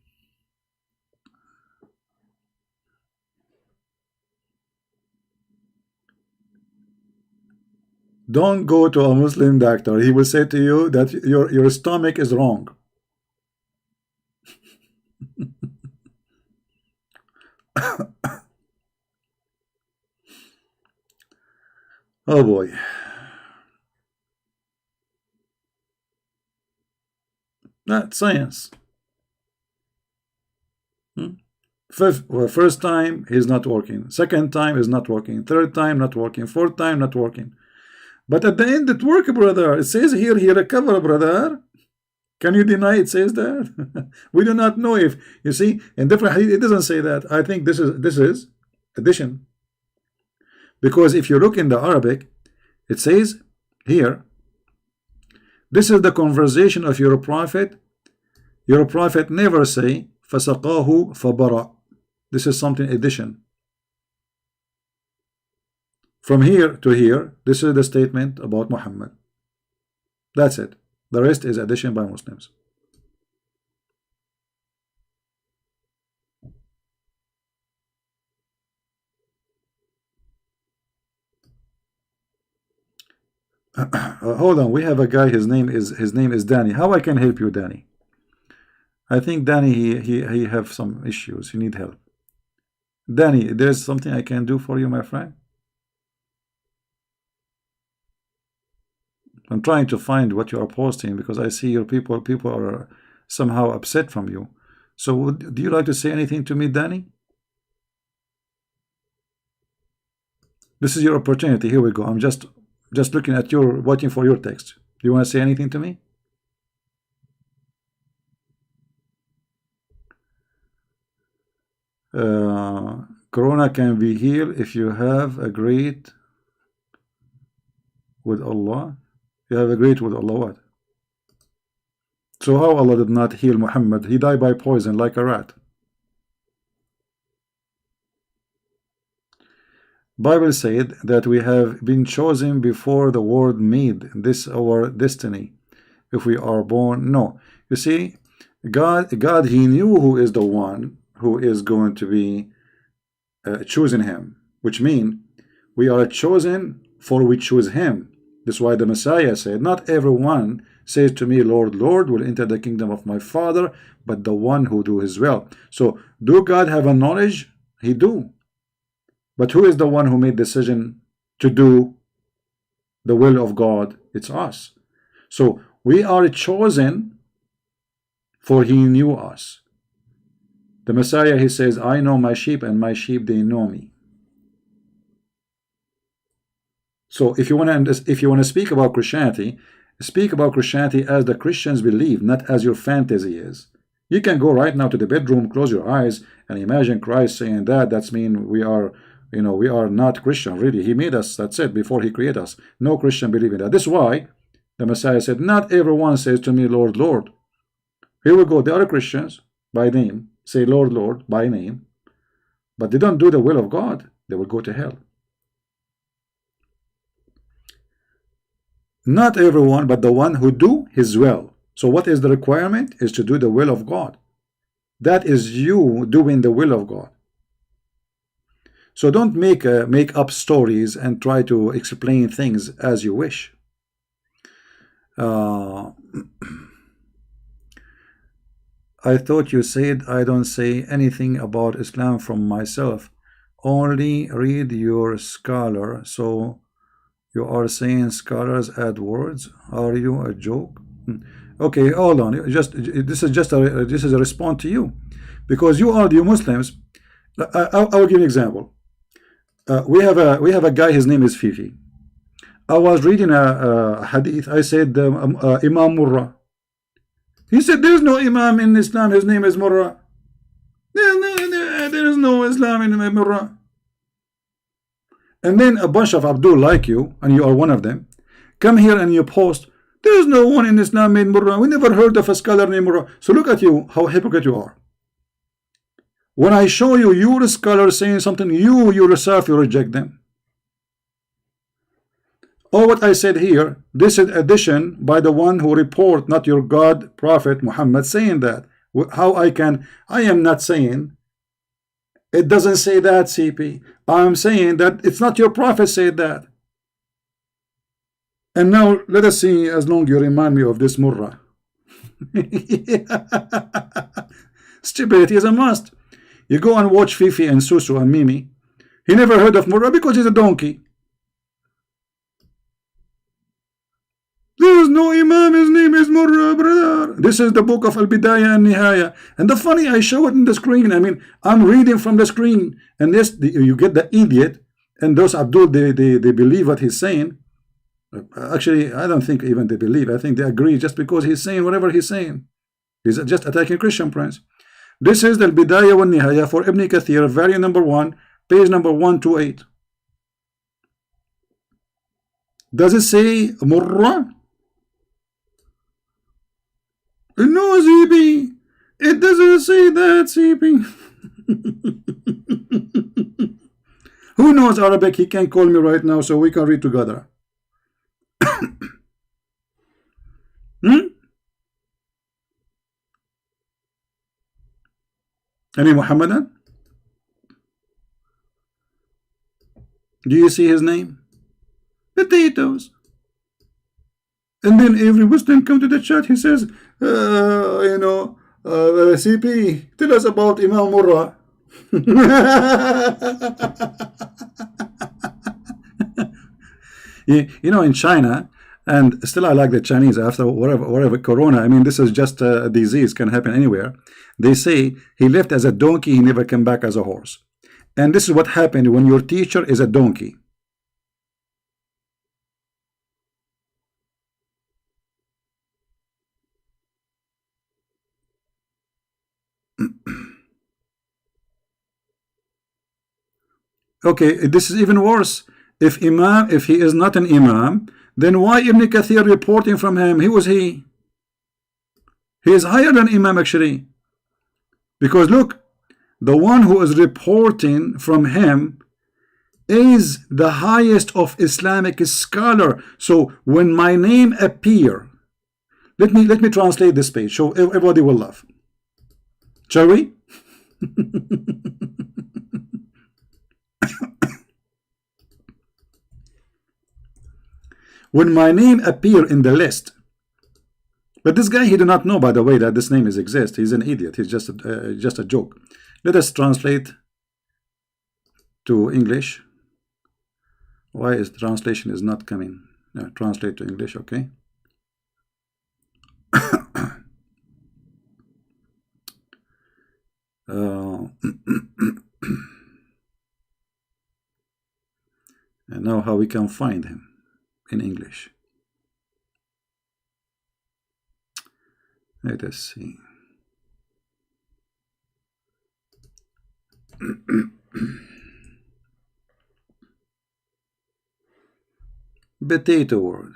Don't go to a Muslim doctor. He will say to you that your stomach is wrong. Oh boy. That's science. First time he's not working. Second time is not working. Third time not working. 4th time not working. But at the end it worked, brother. It says here he recovered, brother. Can you deny it says that? We do not know if, you see, in different hadith, it doesn't say that. I think this is addition. Because if you look in the Arabic, it says here, this is the conversation of your prophet. Your prophet never say, فَسَقَاهُ فَبَرَى. This is something addition. From here to here, this is the statement about Muhammad. That's it. The rest is addition by Muslims. Hold on, we have a guy. His name is Danny. How I can help you, Danny? I think Danny he have some issues. He need help. Danny, there's something I can do for you, my friend. I'm trying to find what you are posting because I see your people are somehow upset from you. So do you like to say anything to me, Danny? This is your opportunity. Here we go. I'm just looking at your, waiting for your text. Do you want to say anything to me? Corona can be healed if you have agreed with Allah. You have agreed with Allah what? So how Allah did not heal Muhammad? He died by poison like a rat. Bible said that we have been chosen before the world made. This our destiny. If we are born, no. You see, God, He knew who is the one who is going to be choosing Him, which means we are chosen for we choose Him. That's why the Messiah said, not everyone says to me, Lord, Lord, will enter the kingdom of my Father, but the one who do His will. So, do God have a knowledge? He do. But who is the one who made decision to do the will of God? It's us. So, we are chosen for He knew us. The Messiah, He says, I know my sheep and my sheep, they know me. So if you want to speak about Christianity as the Christians believe, not as your fantasy is. You can go right now to the bedroom, close your eyes, and imagine Christ saying that. That's mean we are, we are not Christian. Really, He made us. That's it. Before He created us, no Christian believe in that. This is why the Messiah said, "Not everyone says to me, Lord, Lord." Here we go. The other Christians by name say, Lord, Lord, by name, but they don't do the will of God. They will go to hell. Not everyone, but the one who do His will. So what is the requirement? Is to do the will of God. That is you doing the will of God. So don't make up stories and try to explain things as you wish. I thought you said I don't say anything about Islam from myself. Only read your scholar. So you are saying scholars add words? Are you a joke? Okay, hold on. This is a response to you, because you are the Muslims. I will give you an example. We have a guy. His name is Fifi. I was reading a hadith. I said Imam Murrah. He said there is no Imam in Islam. His name is Murrah. There is no Islam in Murrah. And then a bunch of Abdul like you, and you are one of them, come here and you post, there is no one in Islam named Murrah. We never heard of a scholar named Murrah. So look at you, how hypocrite you are. When I show you your scholar saying something, you yourself, you reject them. Or what I said here, this is addition by the one who report, not your God, Prophet Muhammad saying that. How I am not saying, it doesn't say that, CP. I'm saying that it's not your prophet said that. And now let us see, as long you remind me of this Murrah. Stupidity is a must. You go and watch Fifi and Susu and Mimi. He never heard of Murrah because he's a donkey. There is no Imam, his name is Murrah, brother. This is the book of Al-Bidayah and Nihaya. And the funny, I show it in the screen. I mean, I'm reading from the screen. And this, you get the idiot. And those Abdul, they believe what he's saying. Actually, I don't think even they believe. I think they agree just because he's saying whatever he's saying. He's just attacking Christian friends. This is the Al-Bidayah wa Nihaya for Ibn Kathir, volume number 1, page number 128. Does it say Murrah? No, CP. It doesn't say that, CP. Who knows Arabic? He can call me right now so we can read together. Any Muhammadan? Do you see his name? Potatoes. And then every Muslim come to the chat, he says, CP, tell us about Imam Murrah. In China, and still I like the Chinese after whatever Corona, I mean, this is just a disease, can happen anywhere. They say he left as a donkey, he never came back as a horse. And this is what happened when your teacher is a donkey. Okay, this is even worse. If he is not an Imam, then why Ibn Kathir reporting from him? Who was he? He is higher than Imam actually. Because look, the one who is reporting from him is the highest of Islamic scholar. So when my name appear, let me translate this page so everybody will laugh. Shall we? When my name appear in the list, but this guy, he do not know, by the way, that this name exists. He's an idiot. He's just a joke. Let us translate to English. Why is translation is not coming? Translate to English, okay. And now how we can find him in English. Let us see. Potato word.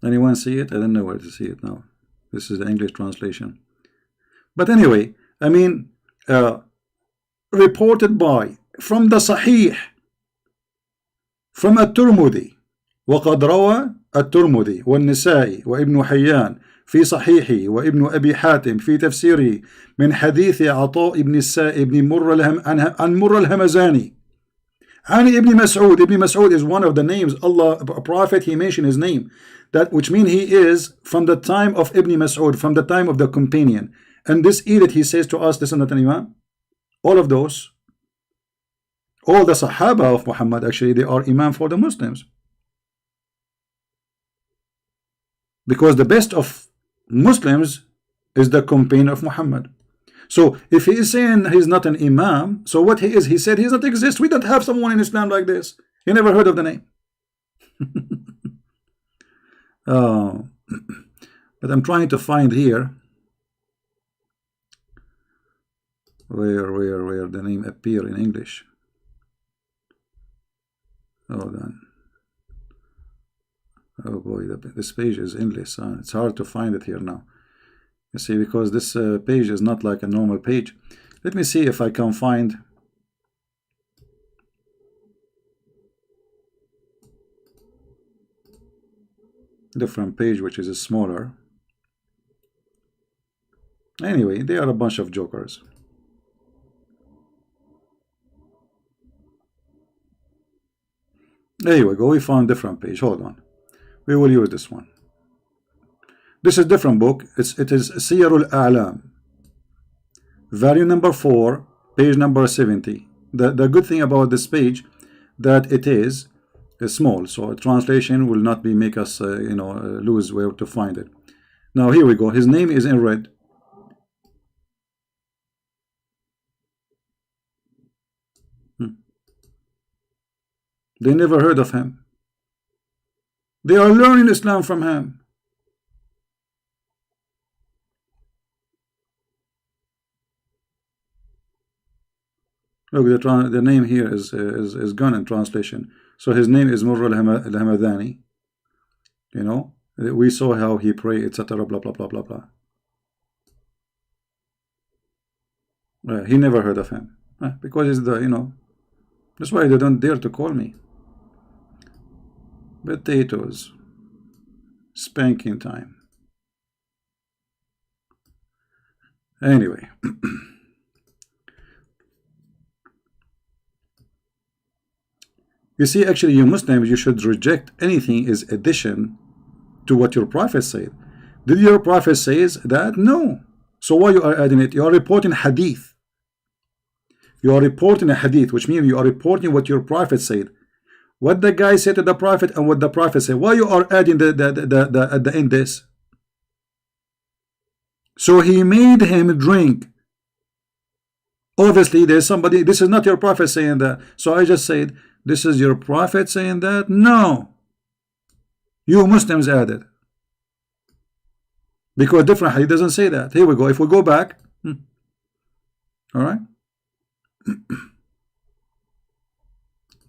Anyone see it? I don't know where to see it now. This is the English translation. But anyway, I mean, reported by, from the Sahih, from الترمذي وقد روى الترمذي والنسائي وابن حيان في صحيحه وابن أبي حاتم في تفسيره من حديث عطاء بن السائب بن مر عن مر الهمزاني عن ابن مسعود. Ibn Mas'ud is one of the names. Allah, a prophet, he mentioned his name, that which means he is from the time of Ibn Mas'ud, from the time of the companion. And this edict, he says to us, this is not an Imam. All of those, all the Sahaba of Muhammad, actually, they are Imam for the Muslims. Because the best of Muslims is the companion of Muhammad. So if he is saying he's not an Imam, so what he is, he said he does not exist. We don't have someone in Islam like this. He never heard of the name. But I'm trying to find here where the name appear in English. Hold on. Oh boy, this page is English. It's hard to find it here now. You see, because this page is not like a normal page. Let me see if I can find different page which is smaller. Anyway, they are a bunch of jokers. There you go. We found different page. Hold on. We will use this one. This is different book. It is Siyarul A'lam, volume number 4, page number 70. The good thing about this page that it is small, so a translation will not be make us lose where to find it. Now here we go. His name is in red. They never heard of him. They are learning Islam from him. Look, the name here is gone in translation. So his name is Murr al-Hamadani. You know, we saw how he prayed, etc. Blah blah blah blah blah. He never heard of him. Because it's the, that's why they don't dare to call me. Potatoes. Spanking time. Anyway. You see, actually, you Muslims, you should reject anything is addition to what your prophet said. Did your prophet says that? No. So why you are adding it? You are reporting hadith. You are reporting a hadith, which means you are reporting what your prophet said. What the guy said to the prophet and what the prophet said. Why you are adding the at the end this? So he made him drink. Obviously, there's somebody. This is not your prophet saying that. So I just said, this is your prophet saying that? No. You Muslims added. Because different hadith doesn't say that. Here we go. If we go back. All right.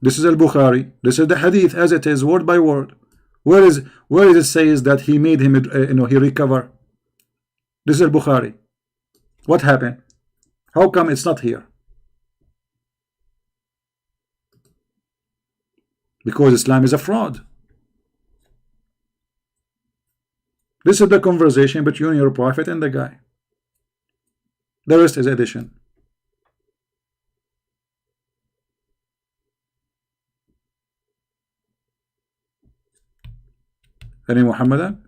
This is al-Bukhari. This is the hadith as it is, word by word. Where is it says that he made him, he recover? This is al-Bukhari. What happened? How come it's not here? Because Islam is a fraud. This is the conversation between your prophet and the guy. The rest is addition. Any Muhammadan?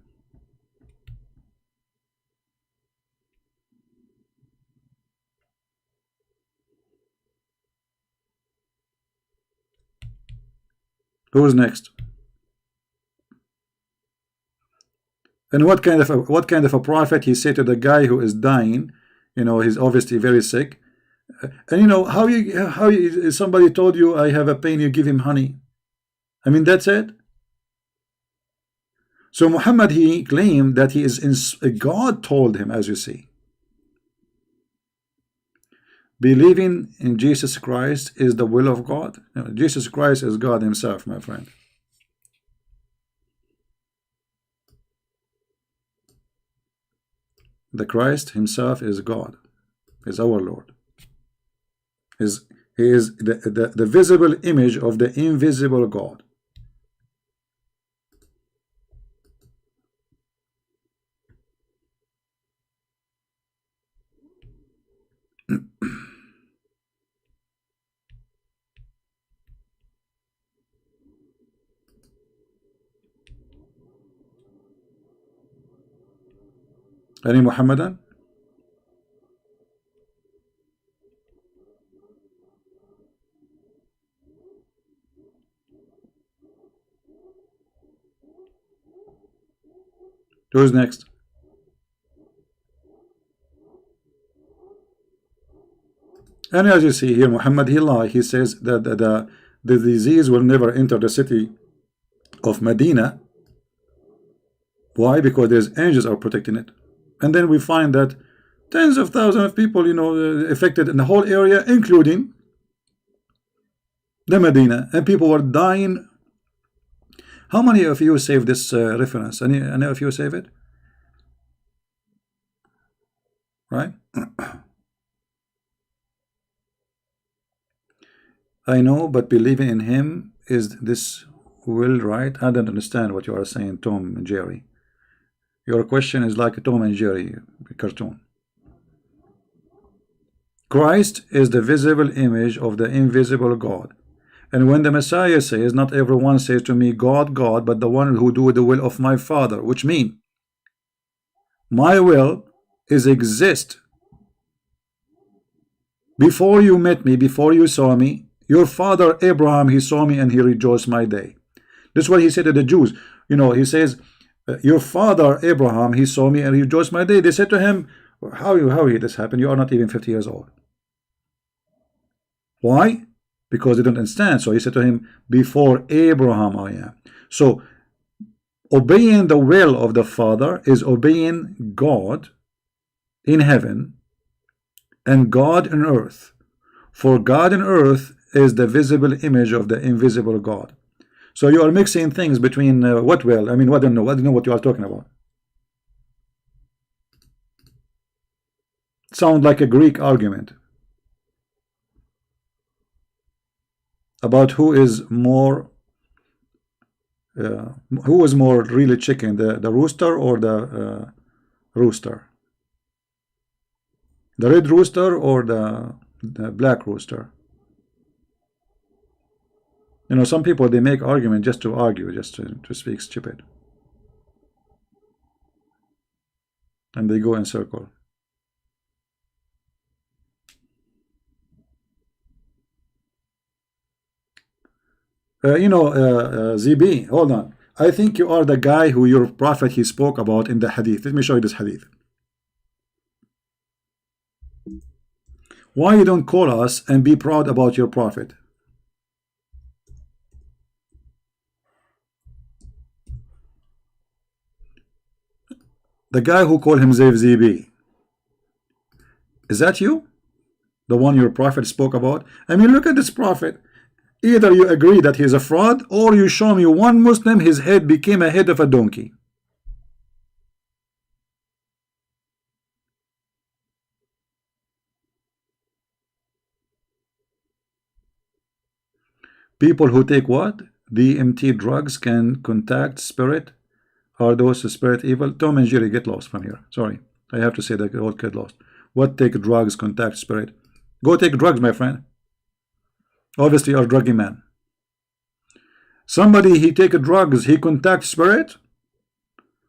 Who is next? And what kind of a prophet he said to the guy who is dying? He's obviously very sick. And how somebody told you I have a pain, you give him honey. I mean, that's it. So Muhammad, he claimed that he is God told him, as you see. Believing in Jesus Christ is the will of God. Jesus Christ is God himself, my friend. The Christ himself is God, is our Lord. He is the visible image of the invisible God. Any Muhammadan? Who's next? And as you see here, Muhammad, he lied. He says that the disease will never enter the city of Medina. Why? Because there's angels are protecting it. And then we find that tens of thousands of people, affected in the whole area, including the Medina, and people were dying. How many of you save this reference? Any of you save it? Right? I know, but believing in him is this will, right? I don't understand what you are saying, Tom and Jerry. Your question is like a Tom and Jerry cartoon. Christ is the visible image of the invisible God. And when the Messiah says, not everyone says to me, God, God, but the one who do the will of my Father, which means my will is exist. Before you met me, before you saw me, your father Abraham, he saw me and he rejoiced my day. This is what he said to the Jews. He says, your father Abraham, he saw me and rejoiced my day. They said to him, how this happened? You are not even 50 years old. Why? Because they don't understand. So he said to him, before Abraham I am. So obeying the will of the Father is obeying God in heaven and God in earth. For God in earth is the visible image of the invisible God. So you are mixing things between what will? I mean, I don't know what you are talking about. Sound like a Greek argument. about who is more really chicken, the rooster or the rooster, the red rooster or the black rooster. You know, some people, they make argument just to argue, just to speak stupid, and they go in circle. ZB, hold on. I think you are the guy who your prophet he spoke about in the hadith. Let me show you this hadith. Why you don't call us and be proud about your prophet? The guy who called himself ZB. Is that you? The one your prophet spoke about? I mean, look at this prophet. Either you agree that he's a fraud, or you show me one Muslim his head became a head of a donkey. People who take what? DMT drugs can contact spirit. Are those spirit evil? Tom and Jerry, get lost from here. Sorry, I have to say that all get lost. What take drugs contact spirit? Go take drugs, my friend. Obviously, you're a druggy man. Somebody he take drugs, he contact spirit.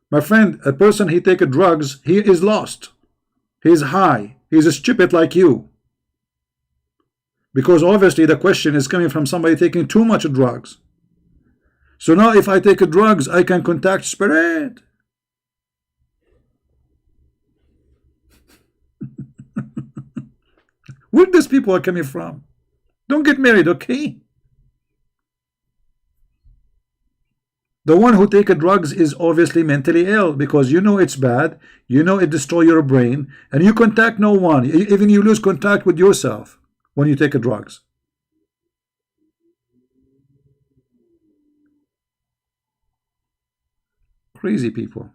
My friend, a person he take drugs, he is lost. He's high. He's stupid like you. Because obviously the question is coming from somebody taking too much drugs. So now if I take drugs, I can contact spirit. Where these people are coming from? Don't get married, okay? The one who take drugs is obviously mentally ill, because you know it's bad, you know it destroy your brain, and you contact no one. Even you lose contact with yourself when you take drugs. Crazy people.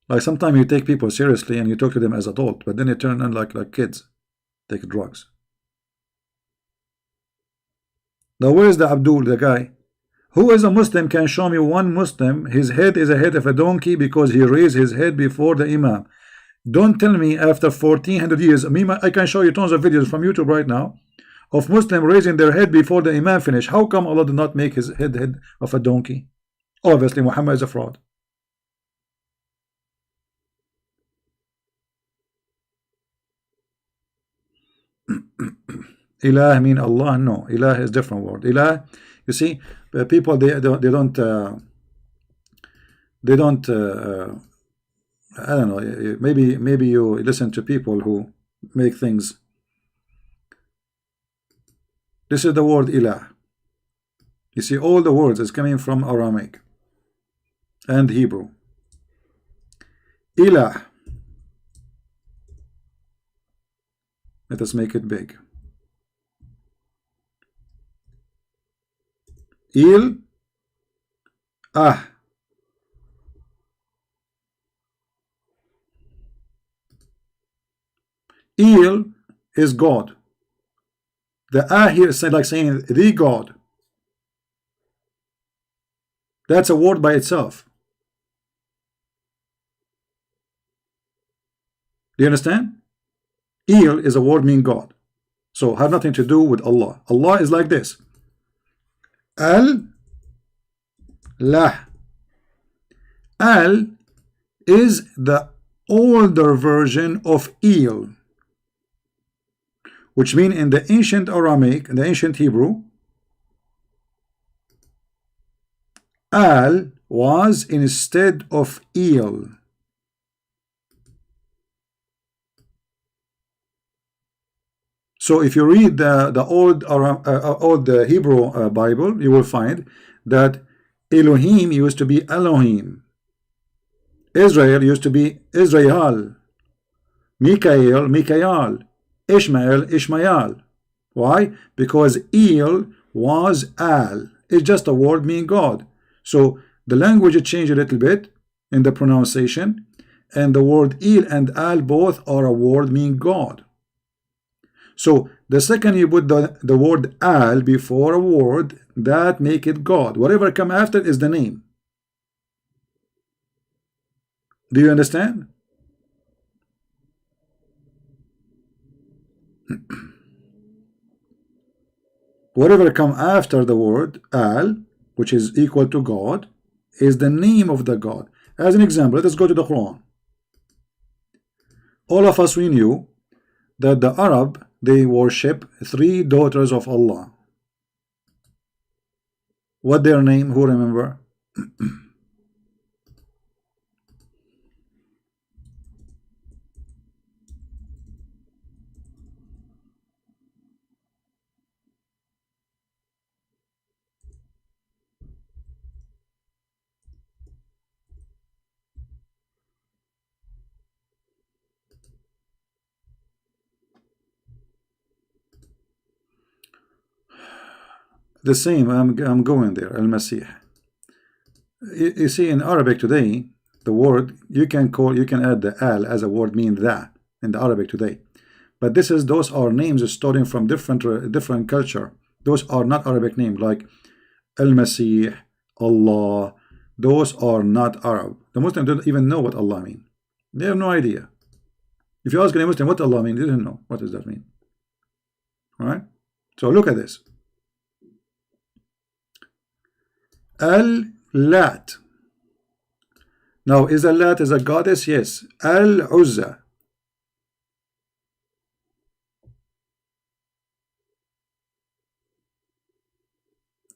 Like sometimes you take people seriously and you talk to them as adult, but then you turn on like kids take drugs. Now where is the Abdul, the guy? Who is a Muslim can show me one Muslim his head is a head of a donkey because he raised his head before the Imam? Don't tell me after 1400 years. I can show you tons of videos from YouTube right now of Muslim raising their head before the Imam finish. How come Allah did not make his head of a donkey? Obviously Muhammad is a fraud. Ilah mean Allah? No, Ilah is different word. Ilah, you see, people they don't I don't know, maybe you listen to people who make things. This is the word Ilah. You see, all the words is coming from Aramaic and Hebrew. Ilah. Let us make it big. Il Ah. Il is God. The Ah here is like saying the God. That's a word by itself. Do you understand? Il is a word meaning God. So have nothing to do with Allah. Allah is like this. Al-Lah. Al is the older version of Il, which means in the ancient Aramaic, in the ancient Hebrew, Al was instead of Il. So if you read the old Hebrew Bible, you will find that Elohim used to be Elohim. Israel used to be Israel. Mikael, Mikael. Ishmael, Ishmael. Why? Because Il was Al. It's just a word meaning God. So the language changed a little bit in the pronunciation, and the word Il and Al both are a word mean God. So the second you put the word Al before a word, that make it God. Whatever come after is the name. Do you understand? Whatever come after the word Al, which is equal to God, is the name of the God. As an example, let us go to the Quran. All of us, we knew that the Arab, they worship 3 daughters of Allah. What their name? Who remember? The same, I'm going there, Al-Masih. You see, in Arabic today, the word, you can add the Al as a word mean that in the Arabic today. But those are names starting from different culture. Those are not Arabic names, like Al-Masih, Allah. Those are not Arab. The Muslims don't even know what Allah means. They have no idea. If you ask any Muslim what Allah means, they don't know. What does that mean? All right? So look at this. Al-Lat. Now, is Al-Lat is a goddess? Yes. Al-Uzza.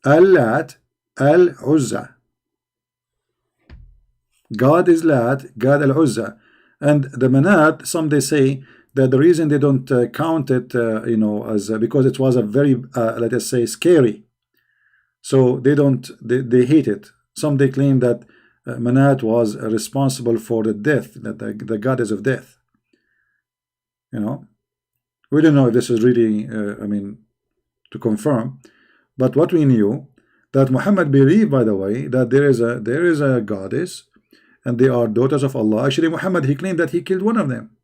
Al-Lat, Al-Uzza. God is Lat, God Al-Uzza. And the Manat, some they say that the reason they don't count it, as because it was a very, let us say, scary. So they hate it. Some they claim that Manat was responsible for the death, that the goddess of death. We don't know if this is really, to confirm. But what we knew, that Muhammad believed, by the way, that there is a goddess, and they are daughters of Allah. Actually, Muhammad, he claimed that he killed one of them.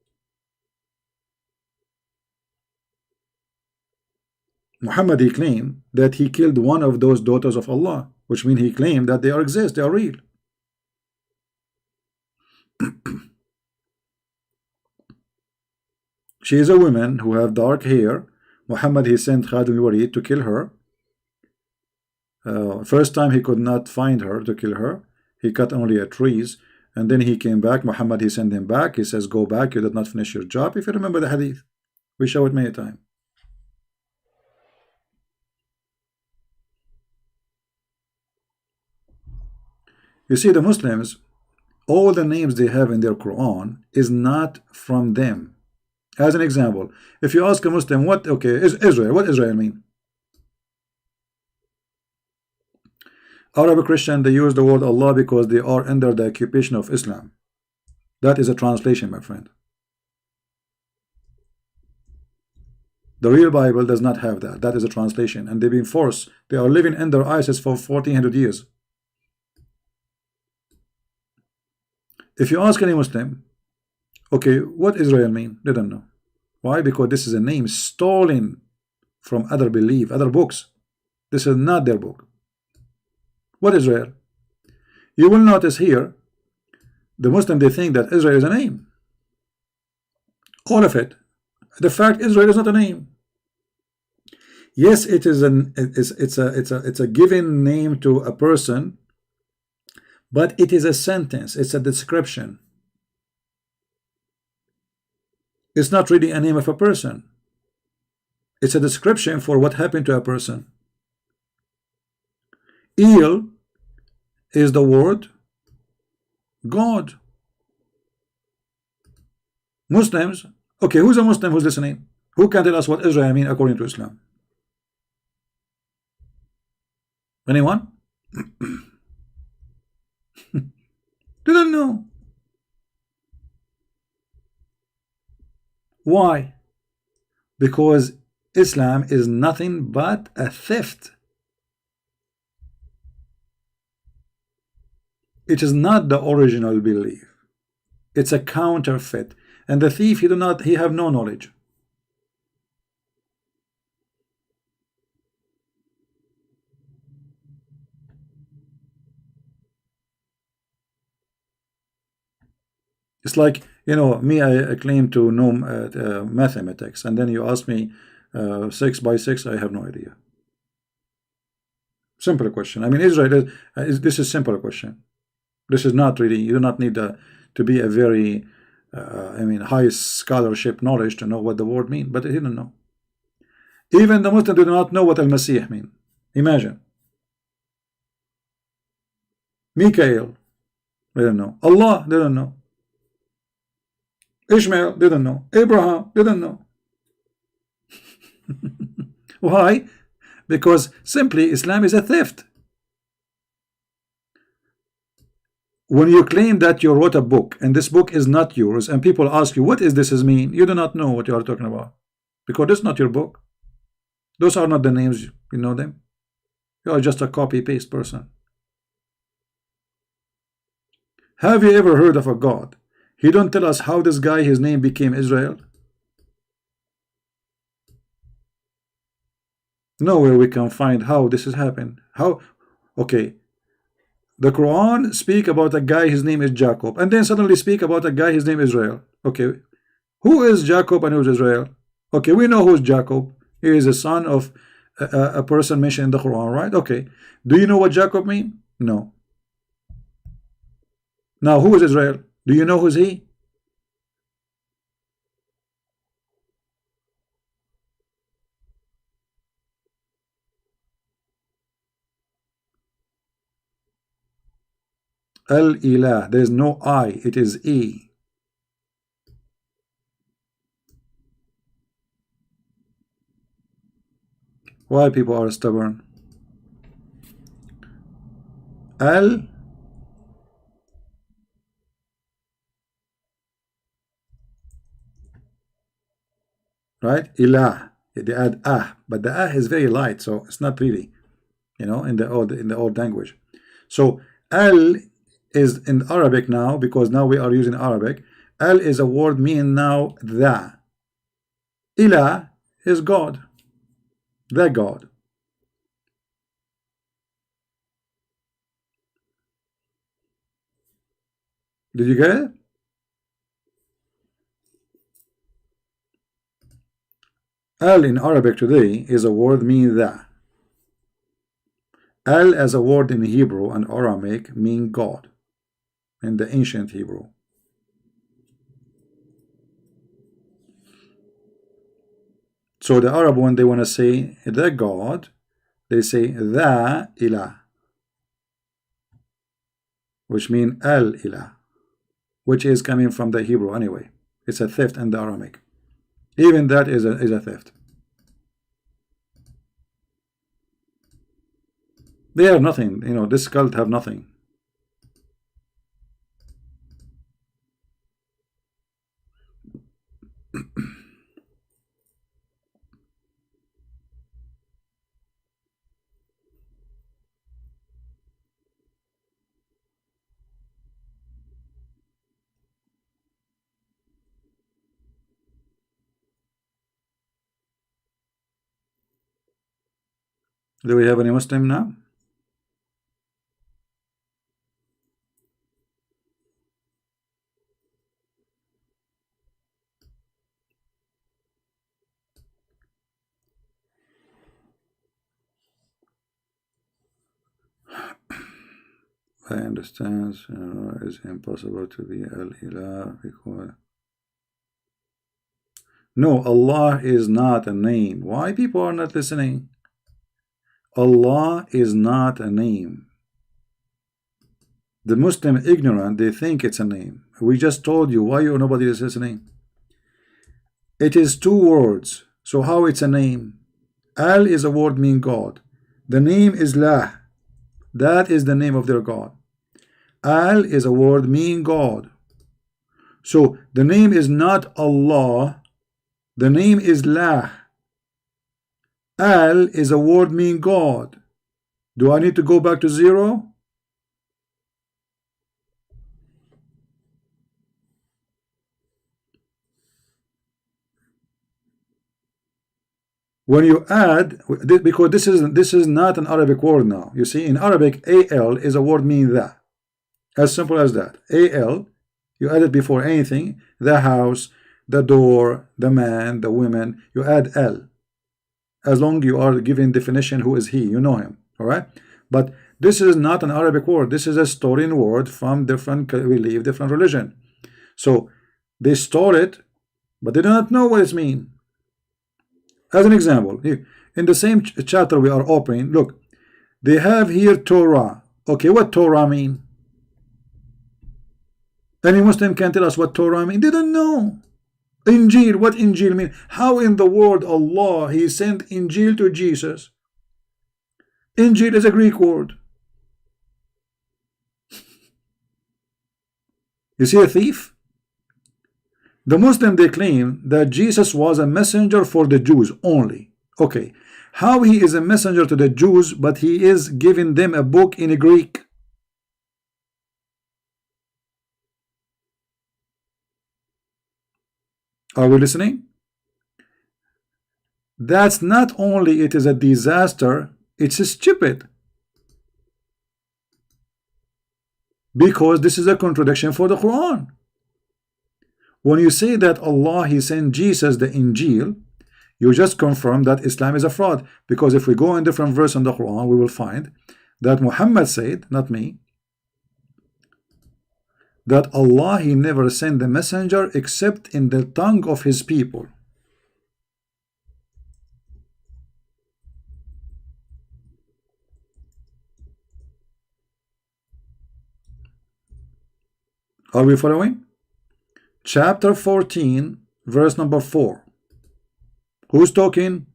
Muhammad, he claimed that he killed one of those daughters of Allah, which means he claimed that they exist, they are real. She is a woman who have dark hair. Muhammad, he sent Khalid al-Walid to kill her. First time he could not find her to kill her. He cut only at trees, and then he came back. Muhammad, he sent him back. He says, go back, you did not finish your job. If you remember the hadith, we show it many times. You see, the Muslims, all the names they have in their Quran is not from them. As an example, if you ask a Muslim, is Israel, what Israel mean? Arab Christian, they use the word Allah because they are under the occupation of Islam. That is a translation, my friend. The real Bible does not have that. That is a translation, and they've been forced. They are living under ISIS for 1400 years. If you ask any Muslim, what Israel mean? They don't know. Why? Because this is a name stolen from other belief, other books. This is not their book. What Israel? You will notice here, the Muslim, they think that Israel is a name. All of it. The fact Israel is not a name. Yes, it is it's a given name to a person, but it is a sentence. It's a description. It's not really a name of a person. It's a description for what happened to a person. Il is the word God. Muslims, who's a Muslim who's listening? Who can tell us what Israel mean according to Islam? Anyone? They don't know. Why? Because Islam is nothing but a theft. It is not the original belief. It's a counterfeit. And the thief, he have no knowledge. It's like, me, I claim to know mathematics, and then you ask me 6 by 6, I have no idea. Simple question. I mean, Israel, this is simple question. This is not really, you do not need to be a very, high scholarship knowledge to know what the word means, but he didn't know. Even the Muslims do not know what Al-Masih mean. Imagine. Mikael, they don't know. Allah didn't know. Ishmael didn't know. Abraham didn't know. Why? Because simply Islam is a theft. When you claim that you wrote a book and this book is not yours, and people ask you what is this mean, you do not know what you are talking about, because it's not your book. Those are not the names, you know them. You are just a copy paste person. Have you ever heard of a God? He don't tell us how this guy, his name became Israel. Nowhere we can find how this has happened. How? Okay, the Quran speak about a guy, his name is Jacob, and then suddenly speak about a guy, his name is Israel. Okay, who is Jacob and who is Israel? Okay, we know who's Jacob. He is a son of a person mentioned in the Quran, right? Okay, do you know what Jacob means? No. Now, who is Israel? Do you know who's he? Al-Ilah. There is no I, it is E. Why people are stubborn? Al, right? Ilah. They add ah, but the ah is very light, so it's not really, in the old language. So al is in Arabic now, because now we are using Arabic. Al is a word meaning now the. Ilah is God, the God. Did you get it? Al in Arabic today is a word meaning the. Al as a word in Hebrew and Aramaic mean God in the ancient Hebrew. So the Arab, when they want to say the God, they say the ilah, which mean al ilah, which is coming from the Hebrew anyway. It's a theft in the Aramaic. Even that is a theft. They have nothing, this cult have nothing. Do we have any Muslim now? I understand it's impossible to be al-ilah because no, Allah is not a name. Why people are not listening? Allah is not a name. The Muslim ignorant, they think it's a name. We just told you. Why nobody is listening? It is two words. So how it's a name? Al is a word mean God. The name is Lah. That is the name of their God. Al is a word mean God. So the name is not Allah. The name is Lah. Al is a word mean God. Do I need to go back to zero? When you add, because this is not an Arabic word now. You see, in Arabic, al is a word meaning the. As simple as that. Al, you add it before anything. The house, the door, the man, the women. You add l. As long you are giving definition, who is he? You know him. All right. But this is not an Arabic word. This is a stolen word from different belief, different religion. So they stole it, but they do not know what it means. As an example, in the same chapter we are opening, look, they have here Torah. Okay, what Torah mean? Any Muslim can tell us what Torah mean? They don't know. Injil, what Injil mean? How in the world Allah He sent Injil to Jesus? Injil is a Greek word. You see a thief? The Muslim, they claim that Jesus was a messenger for the Jews only. Okay, how he is a messenger to the Jews, but he is giving them a book in Greek? Are we listening? That's not only it is a disaster, it's stupid. Because this is a contradiction for the Quran. When you say that Allah He sent Jesus the Injil, you just confirm that Islam is a fraud. Because if we go in different verse in the Quran, we will find that Muhammad said, not me, that Allah He never sent the messenger except in the tongue of His people. Are we following? Chapter 14, verse number 4. Who's talking?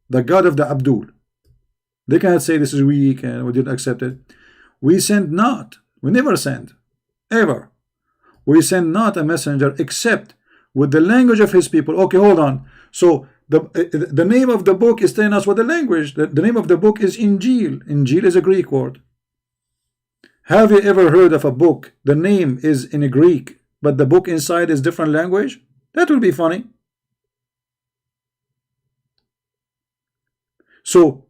The God of the Abdul. They cannot say this is weak and we didn't accept it. We send not, we never send, ever. We send not a messenger except with the language of his people. Okay, hold on. So the name of the book is telling us what the language. The name of the book is Injil. Injil is a Greek word. Have you ever heard of a book? The name is in Greek, but the book inside is different language? That will be funny. So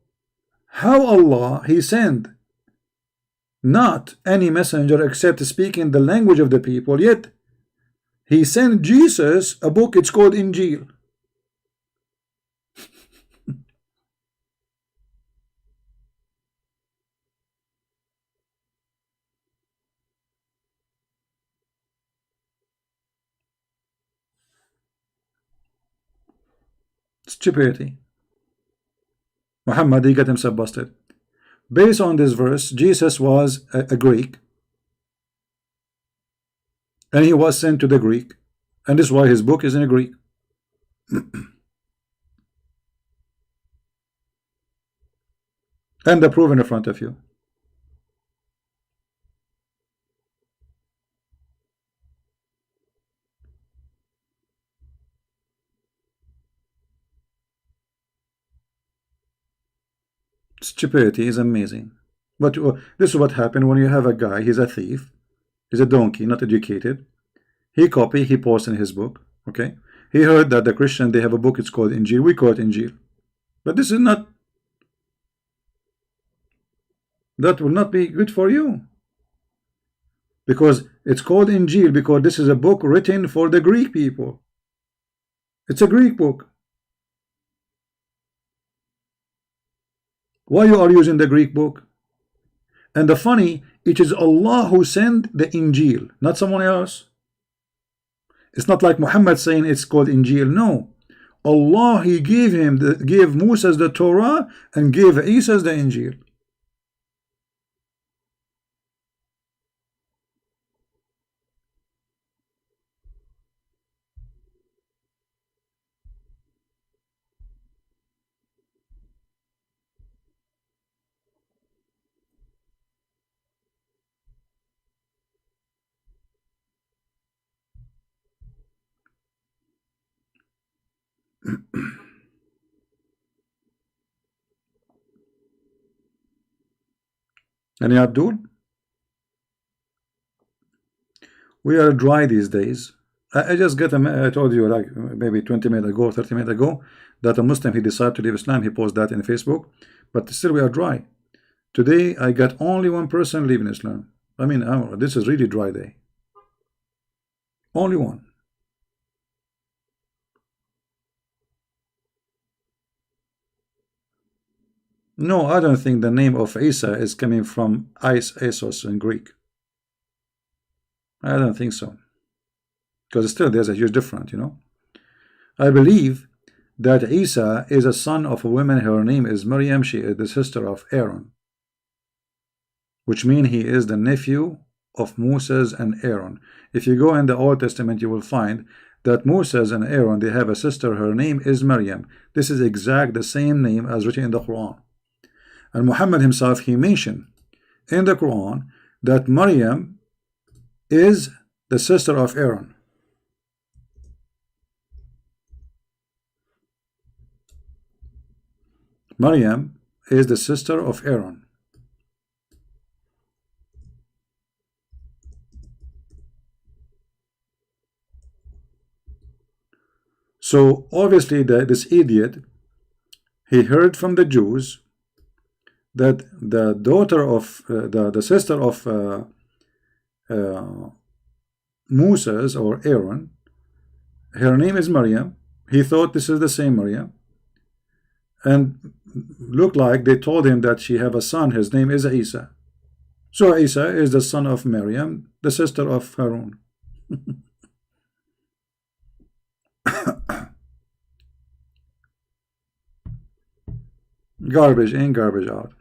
how Allah He sent not any messenger except speaking the language of the people, yet He sent Jesus a book, it's called Injil. Stupidity. Muhammad, he got himself busted. Based on this verse, Jesus was a Greek, and he was sent to the Greek, and this is why his book is in Greek. And the proof in front of you. Stupidity is amazing. But this is what happened when you have a guy, he's a thief, he's a donkey, not educated. He copy, he posts in his book. Okay, he heard that the Christian, they have a book, it's called Injil. We call it Injil, but this is not, that will not be good for you, because it's called Injil because this is a book written for the Greek people. It's a Greek book. Why you are using the Greek book? And the funny, it is Allah who sent the Injil, not someone else. It's not like Muhammad saying it's called Injil. No, Allah He gave Moses the Torah and gave Isa the Injil. And Abdul, we are dry these days. I just get I told you like maybe 20 minutes ago, 30 minutes ago, that a Muslim, he decided to leave Islam. He posted that in Facebook, but still we are dry. Today I got only one person leaving Islam. I mean, this is really dry day. Only one. No, I don't think the name of Isa is coming from Isos in Greek. I don't think so. Because still there's a huge difference, you know. I believe that Isa is a son of a woman. Her name is Maryam. She is the sister of Aaron, which means he is the nephew of Moses and Aaron. If you go in the Old Testament, you will find that Moses and Aaron, they have a sister. Her name is Maryam. This is exact the same name as written in the Quran. And Muhammad himself, he mentioned in the Quran that Maryam is the sister of Aaron. Maryam is the sister of Aaron. So obviously this idiot, he heard from the Jews that the daughter of the sister of Moses or Aaron, her name is Maryam. He thought this is the same Maryam, and looked like they told him that she have a son. His name is Isa. So Isa is the son of Maryam, the sister of Harun. Garbage in, garbage out.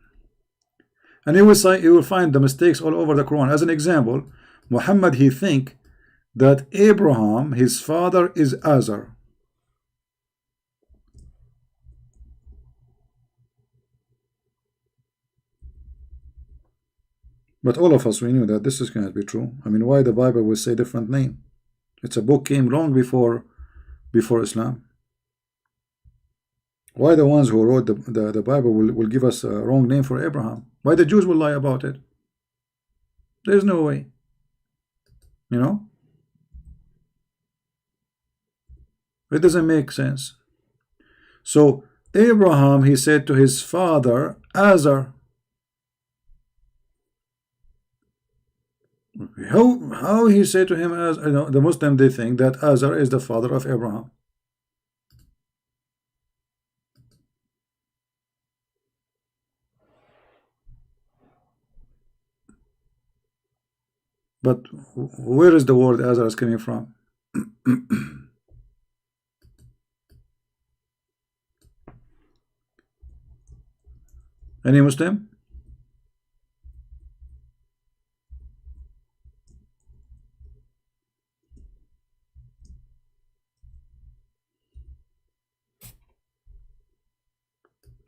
And you will find the mistakes all over the Quran. As an example, Muhammad, he think that Abraham, his father, is Azar. But all of us, we knew that this is going to be true. I mean, why the Bible will say different name? It's a book came long before Islam. Why the ones who wrote the Bible will give us a wrong name for Abraham? Why the Jews will lie about it? There's no way. You know? It doesn't make sense. So Abraham, he said to his father, Azar. How he said to him, as you know, the Muslim, they think that Azar is the father of Abraham. But where is the word Azar is coming from? Any Muslim?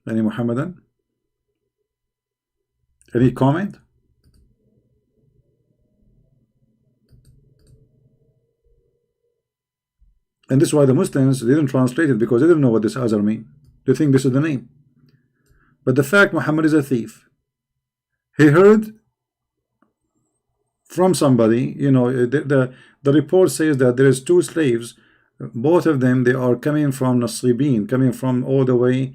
Any Muhammadan? Any comment? And this is why the Muslims didn't translate it, because they didn't know what this Azar mean. They think this is the name. But the fact Muhammad is a thief. He heard from somebody, you know, the report says that there is two slaves. Both of them, they are coming from Nasribin, coming from all the way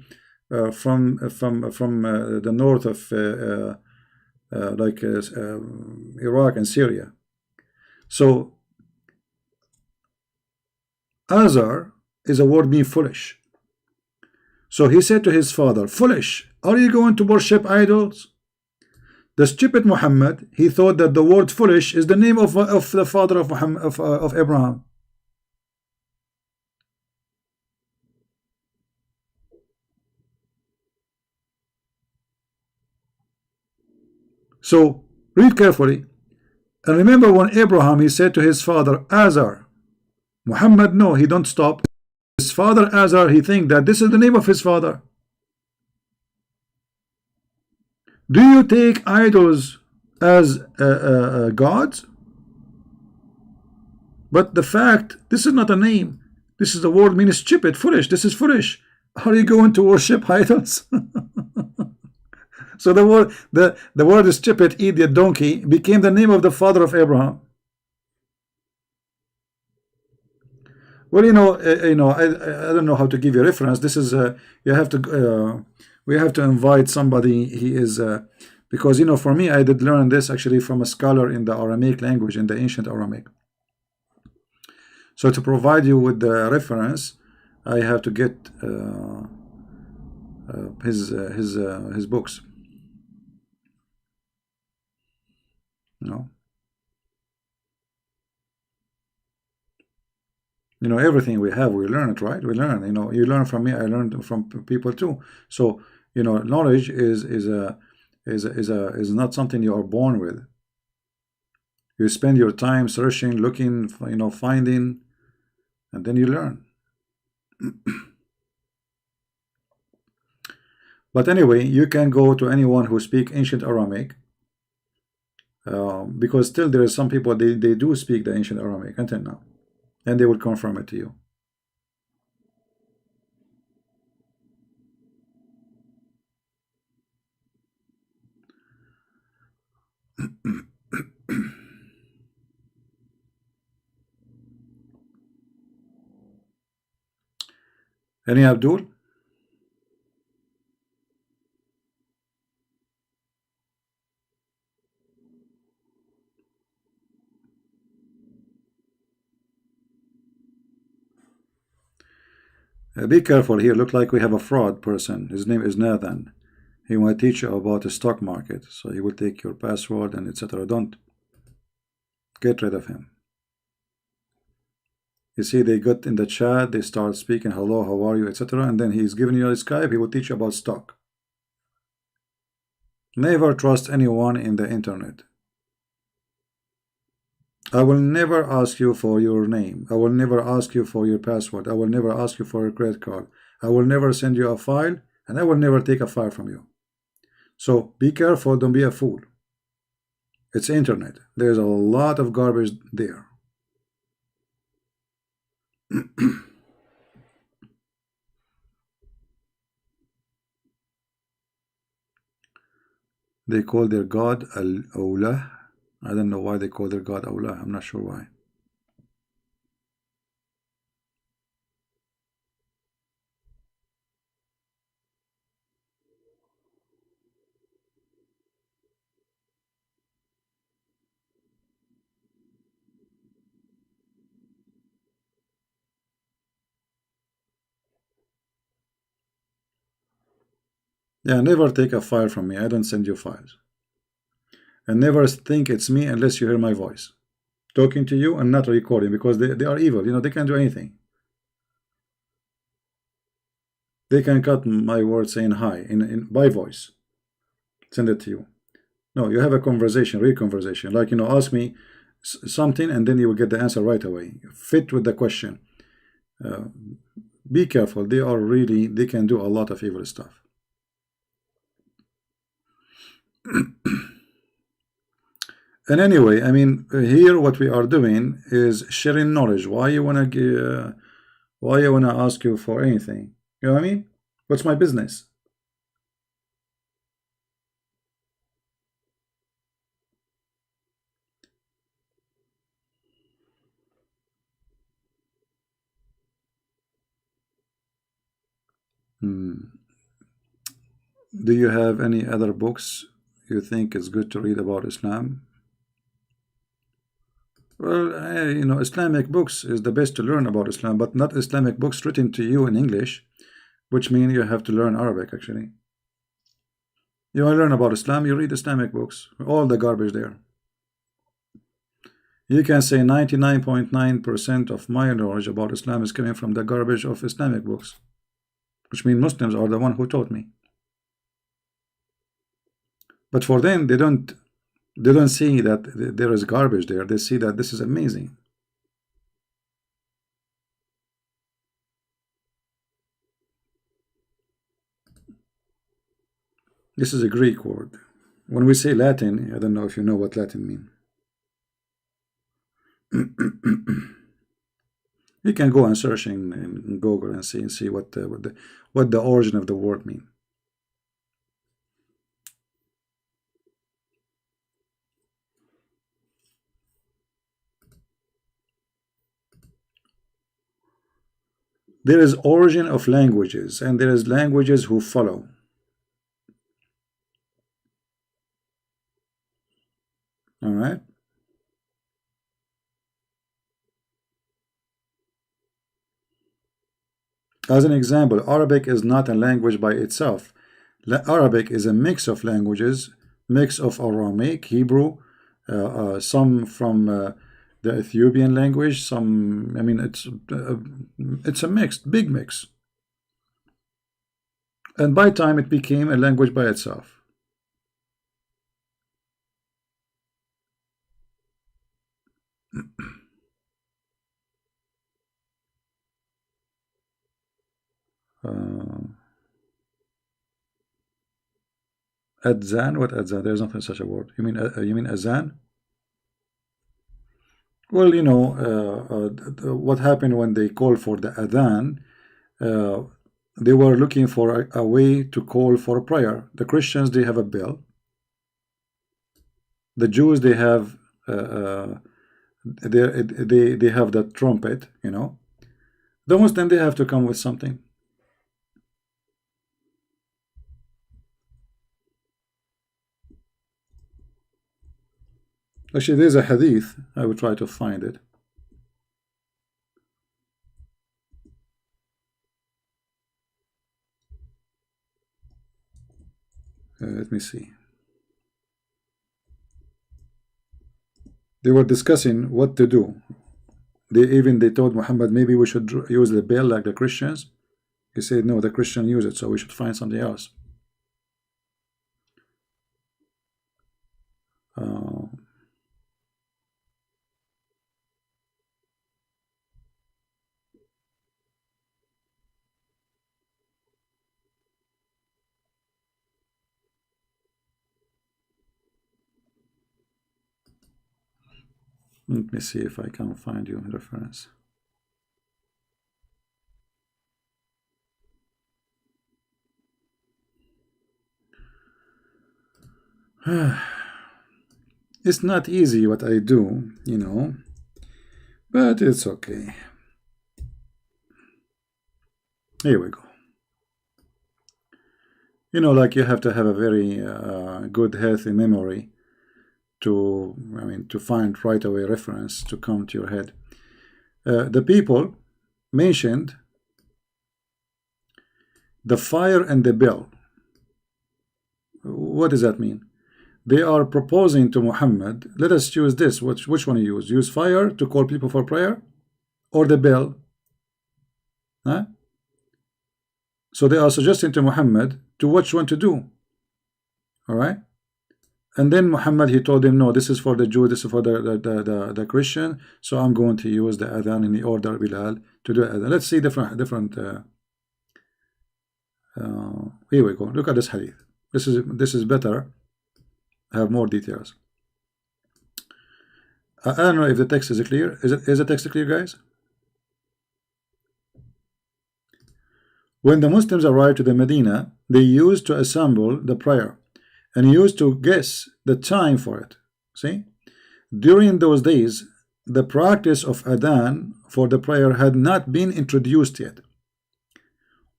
from the north of Iraq and Syria. So Azar is a word mean foolish. So he said to his father, foolish, are you going to worship idols? The stupid Muhammad, he thought that the word foolish is the name of the father of Muhammad, of Abraham. So read carefully and remember when Abraham, he said to his father Azar. Muhammad, no, he don't stop. His father Azar, he think that this is the name of his father. Do you take idols as gods? But the fact, this is not a name. This is the word means stupid, foolish. This is foolish. Are you going to worship idols? So the word stupid, idiot, donkey became the name of the father of Abraham. Well, I don't know how to give you a reference. This is you have to we have to invite somebody. He is because for me, I did learn this actually from a scholar in the Aramaic language, in the ancient Aramaic. So to provide you with the reference, I have to get his books. No. Everything we have, we learn it, right? We learn. You learn from me, I learned from people too. So knowledge is not something you are born with. You spend your time searching, looking, finding, and then you learn. But anyway, you can go to anyone who speak ancient Aramaic, because still there is some people they do speak the ancient Aramaic until now, and they will confirm it to you. Any Abdul? Be careful here. Look like we have a fraud person. His name is Nathan. He might teach you about the stock market. So he will take your password and etc. Don't get rid of him. You see, they got in the chat, they start speaking, hello, how are you, etc. And then he's giving you a Skype, he will teach you about stock. Never trust anyone in the internet. I will never ask you for your name. I will never ask you for your password. I will never ask you for your credit card. I will never send you a file, and I will never take a file from you. So be careful, don't be a fool. It's internet. There's a lot of garbage there. They call their god Al-Awlah. I don't know why they call their god Allah. I'm not sure why. Yeah, never take a file from me. I don't send you files. And never think it's me unless you hear my voice talking to you and not recording, because they are evil. They can't do anything. They can cut my word saying hi in by voice. Send it to you. No, you have a conversation, real conversation. Like, ask me something and then you will get the answer right away. Fit with the question. Be careful. They can do a lot of evil stuff. And anyway, I mean, here what we are doing is sharing knowledge. Why you wanna ask you for anything? You know what I mean? What's my business? Do you have any other books you think is good to read about Islam? Well, Islamic books is the best to learn about Islam, but not Islamic books written to you in English, which means you have to learn Arabic, actually. You want to learn about Islam, you read Islamic books. All the garbage there. You can say 99.9% of my knowledge about Islam is coming from the garbage of Islamic books, which means Muslims are the one who taught me. But for them, they don't see that there is garbage there. They see that this is amazing. This is a Greek word. When we say Latin, I don't know if you know what Latin means. You can go and search in Google and see what the origin of the word means. There is origin of languages, and there is languages who follow. All right. As an example, Arabic is not a language by itself. Arabic is a mix of languages, mix of Aramaic, Hebrew, some from the Ethiopian language, some, I mean, it's a mixed, big mix. And by time it became a language by itself. Adzan? What adzan? There's nothing such a word. You mean azan? Well, you know, what happened when they called for the adhan, they were looking for a way to call for a prayer. The Christians, they have a bell. The Jews, they have they have that trumpet, you know. The Muslim, they have to come with something. Actually, there's a hadith. I will try to find it. Let me see. They were discussing what to do. They told Muhammad, maybe we should use the bell like the Christians. He said, no, the Christians use it, so we should find something else. Let me see if I can find you a reference. It's not easy what I do, you know, but it's okay. Here we go. You know, like you have to have a very good, healthy memory to, I mean, to find right away reference to come to your head. The people mentioned the fire and the bell. What does that mean? They are proposing to Muhammad, let us choose this. Which one you use? Use fire to call people for prayer, or the bell? Huh? So they are suggesting to Muhammad to which one to do. All right. And then Muhammad, he told them, no, this is for the Jew, this is for the Christian, so I'm going to use the adhan in the order Bilal to do adhan. Let's see different here we go. Look at this hadith. This is better. I have more details. I don't know if the text is clear. Is the text clear, guys? When the Muslims arrived to the Medina, they used to assemble the prayer and used to guess the time for it. See, during those days, the practice of adhan for the prayer had not been introduced yet.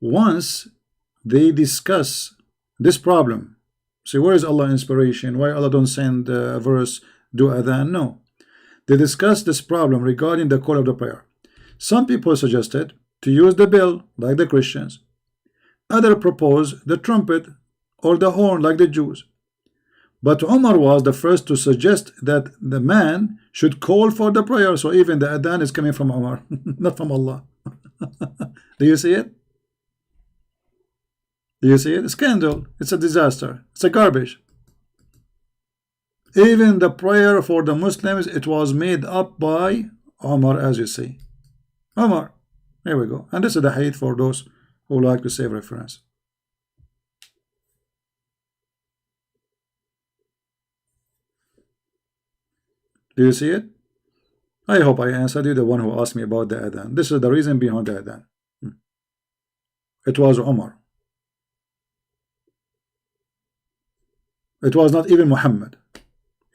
Once they discuss this problem, see, where is Allah inspiration? Why Allah don't send a verse, do adhan? No, they discussed this problem regarding the call of the prayer. Some people suggested to use the bell like the Christians. Others proposed the trumpet or the horn like the Jews. But Umar was the first to suggest that the man should call for the prayer. So even the adhan is coming from Umar, not from Allah. Do you see it? Do you see it? A scandal. It's a disaster. It's a garbage. Even the prayer for the Muslims, it was made up by Umar, as you see. Umar. Here we go. And this is the hadith for those who like to save reference. Do you see it? I hope I answered you, the one who asked me about the adhan. This is the reason behind the adhan. It was Umar. It was not even Muhammad.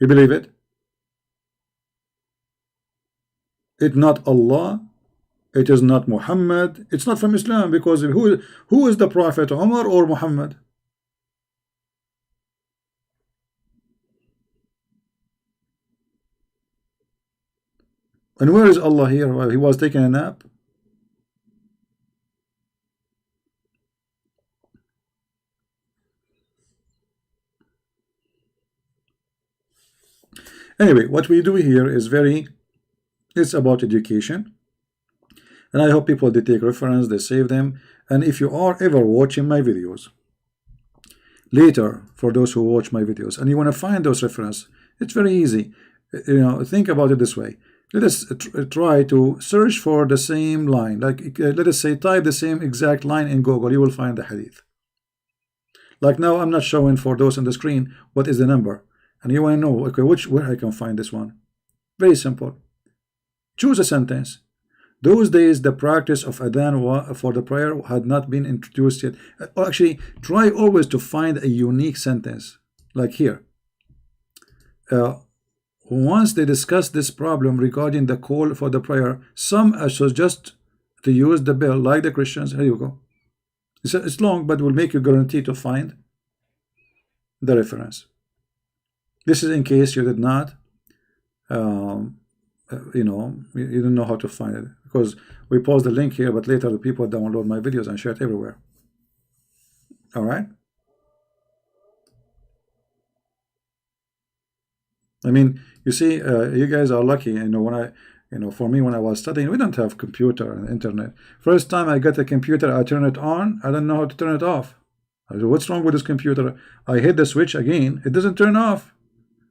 You believe it? It's not Allah. It is not Muhammad. It's not from Islam, because who is the Prophet, Umar or Muhammad? And where is Allah here? Well, he was taking a nap. Anyway, what we do here is it's about education. And I hope people, they take reference, they save them. And if you are ever watching my videos later, for those who watch my videos, and you want to find those references, it's very easy. You know, think about it this way. Let us try to search for the same line. Like, let us say, type the same exact line in Google. You will find the hadith. Like now, I'm not showing for those on the screen what is the number. And you want to know, okay, where I can find this one. Very simple. Choose a sentence. Those days, the practice of adhan for the prayer had not been introduced yet. Actually, try always to find a unique sentence. Like here. Once they discussed this problem regarding the call for the prayer, some suggest to use the bell like the Christians. Here you go. It's long, but will make you guarantee to find the reference. This is in case you did not, you know, you don't know how to find it, because we post the link here, but later the people download my videos and share it everywhere. All right. I mean, you see, you guys are lucky. You know, for me, when I was studying, we don't have computer and internet. First time I got a computer, I turn it on. I don't know how to turn it off. I said, what's wrong with this computer? I hit the switch again. It doesn't turn off.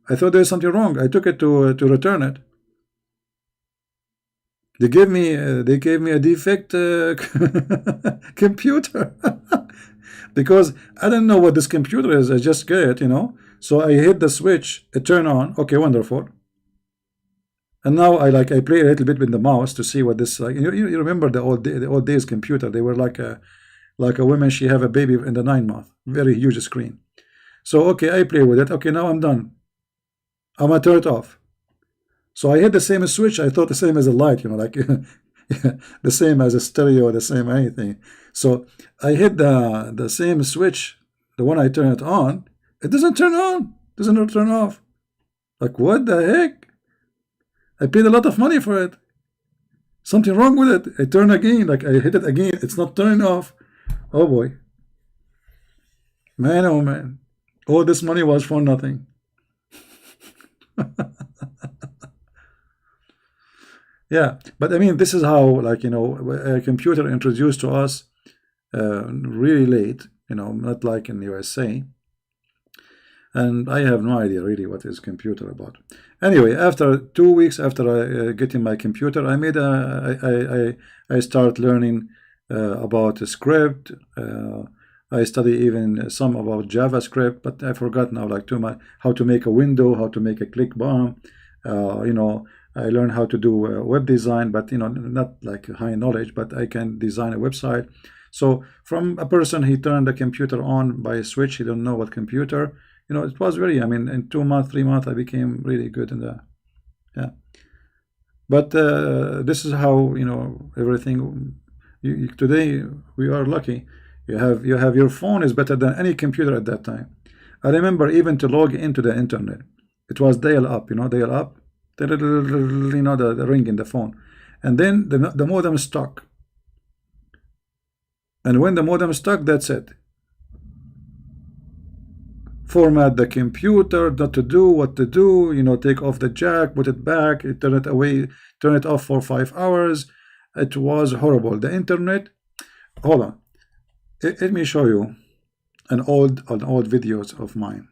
I thought there's something wrong. I took it to return it. They gave me a defect computer because I don't know what this computer is. I just get it, you know. So I hit the switch. It turned on. Okay, wonderful. And now I play a little bit with the mouse to see what this like. You remember the old days computer? They were like a woman. She have a baby in the 9 month. Very huge screen. So okay, I play with it. Okay, now I'm done. I'm gonna turn it off. So I hit the same switch. I thought the same as a light, you know, like the same as a stereo, the same anything. So I hit the same switch. The one I turn it on, it doesn't turn on. Doesn't turn off. Like, what the heck? I paid a lot of money for it. Something wrong with it. I turn again. Like, I hit it again. It's not turning off. Oh boy. Man, oh man. All this money was for nothing. Yeah, but I mean, this is how, like, you know, a computer introduced to us really late, you know, not like in the USA. And I have no idea really what is computer about. Anyway, after 2 weeks after getting my computer, I made I start learning about a script. I study even some about JavaScript, but I forgot now, like, too much, how to make a window, how to make a click bomb. You know, I learned how to do web design, but, you know, not like high knowledge, but I can design a website. So from a person, he turned the computer on by a switch. He don't know what computer. You know, it was very, I mean, in 2 months, 3 months, I became really good in that. Yeah. But this is how, you know, everything. Today we are lucky. You have your phone is better than any computer at that time. I remember even to log into the internet, it was dial up. You know, dial up. You know, the ring in the phone, and then the modem stuck. And when the modem stuck, that's it. Format the computer, not to do what to do, you know, take off the jack, put it back, turn it away, turn it off for 5 hours. It was horrible. The internet, hold on, let me show you an old videos of mine.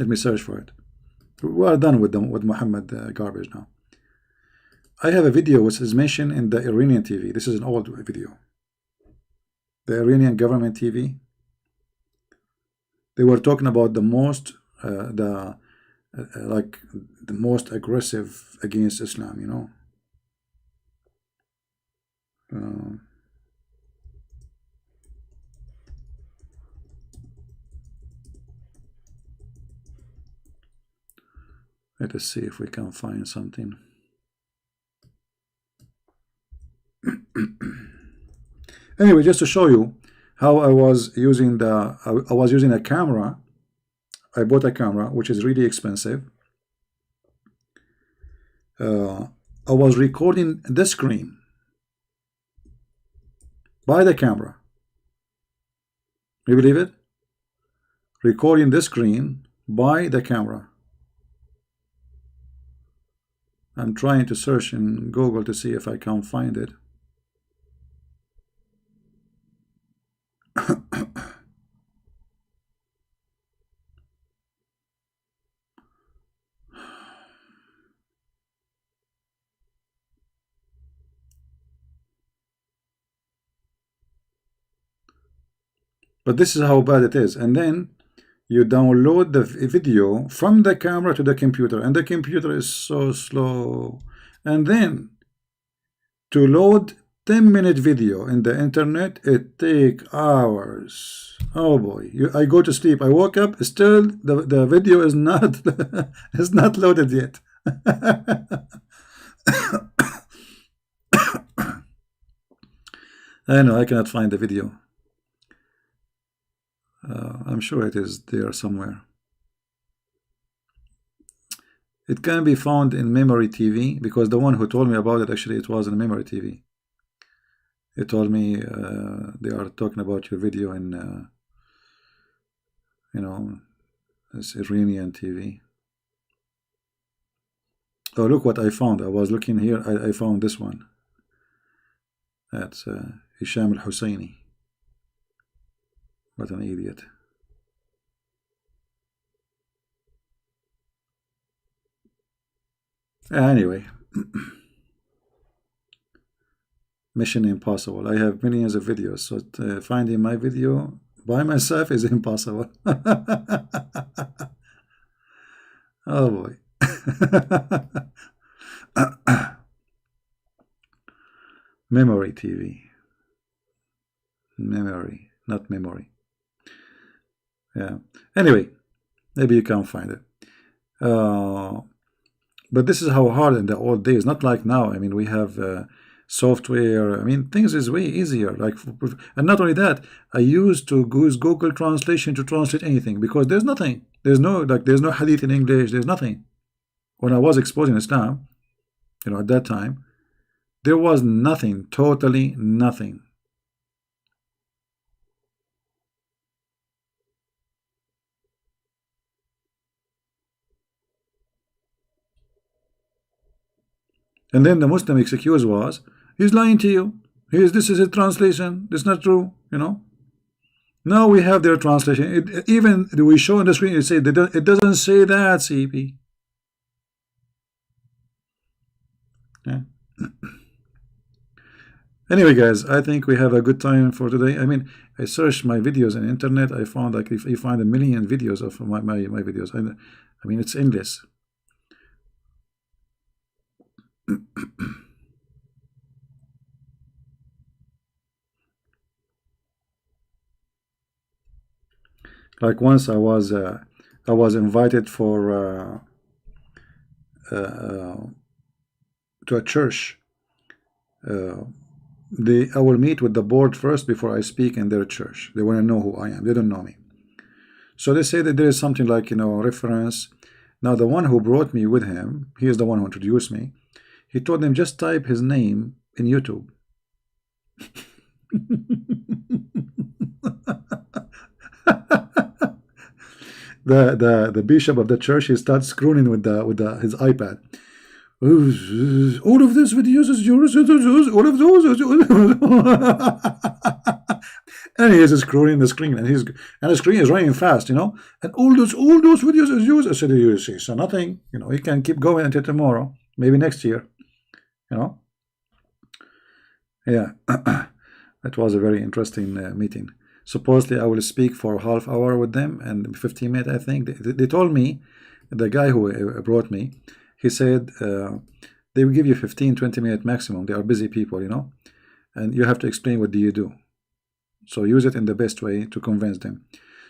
Let me search for it. We are done with Muhammad garbage now. I have a video which is mentioned in the Iranian TV. This is an old video. The Iranian government TV. They were talking about the most, like the most aggressive against Islam. You know. Let us see if we can find something. Anyway, just to show you how I was using I was using a camera. I bought a camera which is really expensive. I was recording the screen by the camera. You believe it? Recording the screen by the camera. I'm trying to search in Google to see if I can find it. But this is how bad it is. And then you download the video from the camera to the computer, and the computer is so slow. And then to load 10-minute video in the internet, it takes hours. Oh boy, I go to sleep, I woke up, still the video is not is not loaded yet. I know I cannot find the video. I'm sure it is there somewhere. It can be found in Memory TV, because the one who told me about it, actually it was in Memory TV. He told me they are talking about your video in you know, it's Iranian TV. Oh, look what I found. I was looking here, I found this one. That's Hisham al-Husseini. What an idiot. Anyway, Mission Impossible. I have millions of videos, so finding my video by myself is impossible. Oh boy. Memory TV. Memory, not memory. Yeah. Anyway, maybe you can find it. But this is how hard in the old days. Not like now. I mean, we have software. I mean, things is way easier. Like, and not only that, I used to use Google Translation to translate anything, because there's nothing. There's no hadith in English. There's nothing. When I was exposing Islam, you know, at that time, there was nothing. Totally nothing. And then the Muslim excuse was, he's lying to you. This is a translation. It's not true, you know. Now we have their translation. Even we show on the screen, it doesn't say that, CP. Yeah. Anyway, guys, I think we have a good time for today. I mean, I searched my videos on the internet. I found, like, if you find a million videos of my videos. I mean, it's endless. Like, once I was invited for to a church. I will meet with the board first before I speak in their church. They want to know who I am. They don't know me. So they say that there is something like, you know, reference. Now the one who brought me with him, he is the one who introduced me. He told them, just type his name in YouTube. The bishop of the church, he starts scrolling with his iPad. All of these videos is yours. All of those. And he is scrolling the screen, and the screen is running fast, you know. And all those videos is yours. I said, you see, so nothing, you know. He can keep going until tomorrow, maybe next year, you know. Yeah, that was a very interesting meeting. Supposedly, I will speak for a half hour with them and 15 minutes. I think they told me, the guy who brought me, he said they will give you 15-20 minutes maximum. They are busy people, you know, and you have to explain what do you do. So use it in the best way to convince them.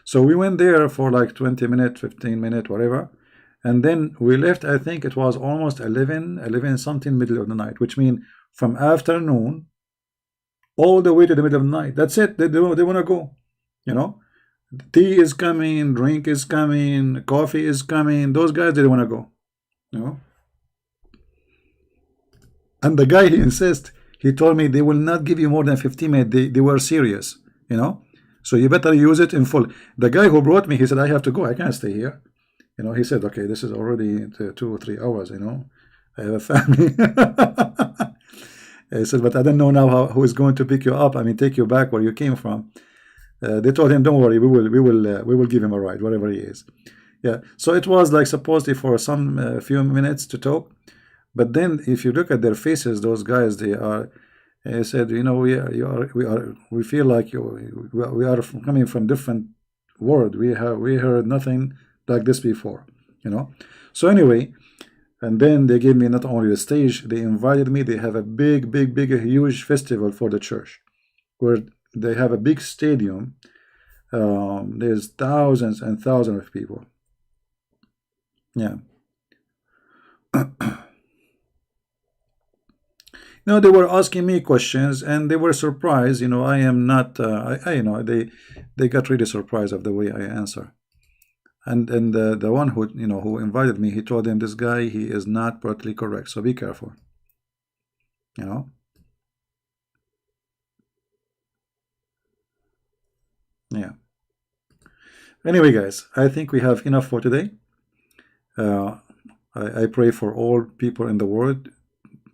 So we went there for like 20 minutes, 15 minutes, whatever. And then we left, I think it was almost 11 something, middle of the night, which means from afternoon all the way to the middle of the night. That's it. They want to go. You know, tea is coming, drink is coming, coffee is coming. Those guys, they don't want to go. You know. And the guy, he insists. He told me they will not give you more than 15 minutes. They were serious. You know. So you better use it in full. The guy who brought me, he said, I have to go. I can't stay here. You know, he said, okay, this is already 2 or 3 hours, you know. I have a family. He said, but I don't know now who is going to pick you up. I mean, take you back where you came from. They told him, don't worry, we will give him a ride, wherever he is. Yeah. So it was like supposedly for some few minutes to talk. But then if you look at their faces, those guys, they are, he said, you know, we feel like we are coming from different world. We heard nothing like this before, you know. So anyway, and then they gave me not only the stage, they invited me. They have a big, huge festival for the church, where they have a big stadium. There's thousands and thousands of people. Yeah. No, they were asking me questions, and they were surprised. You know, I am not. You know, they got really surprised of the way I answer. And the one who, you know, who invited me, he told them, this guy, he is not politically correct, so be careful. You know. Yeah. Anyway, guys, I think we have enough for today. I pray for all people in the world,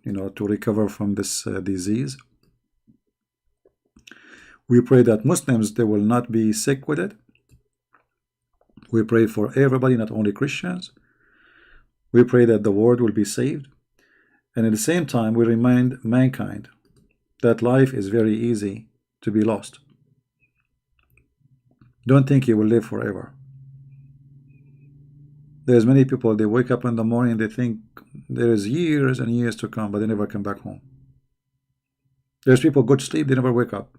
you know, to recover from this disease. We pray that Muslims, they will not be sick with it. We pray for everybody, not only Christians. We pray that the world will be saved. And at the same time, we remind mankind that life is very easy to be lost. Don't think you will live forever. There's many people, they wake up in the morning, they think there is years and years to come, but they never come back home. There's people go to sleep, they never wake up.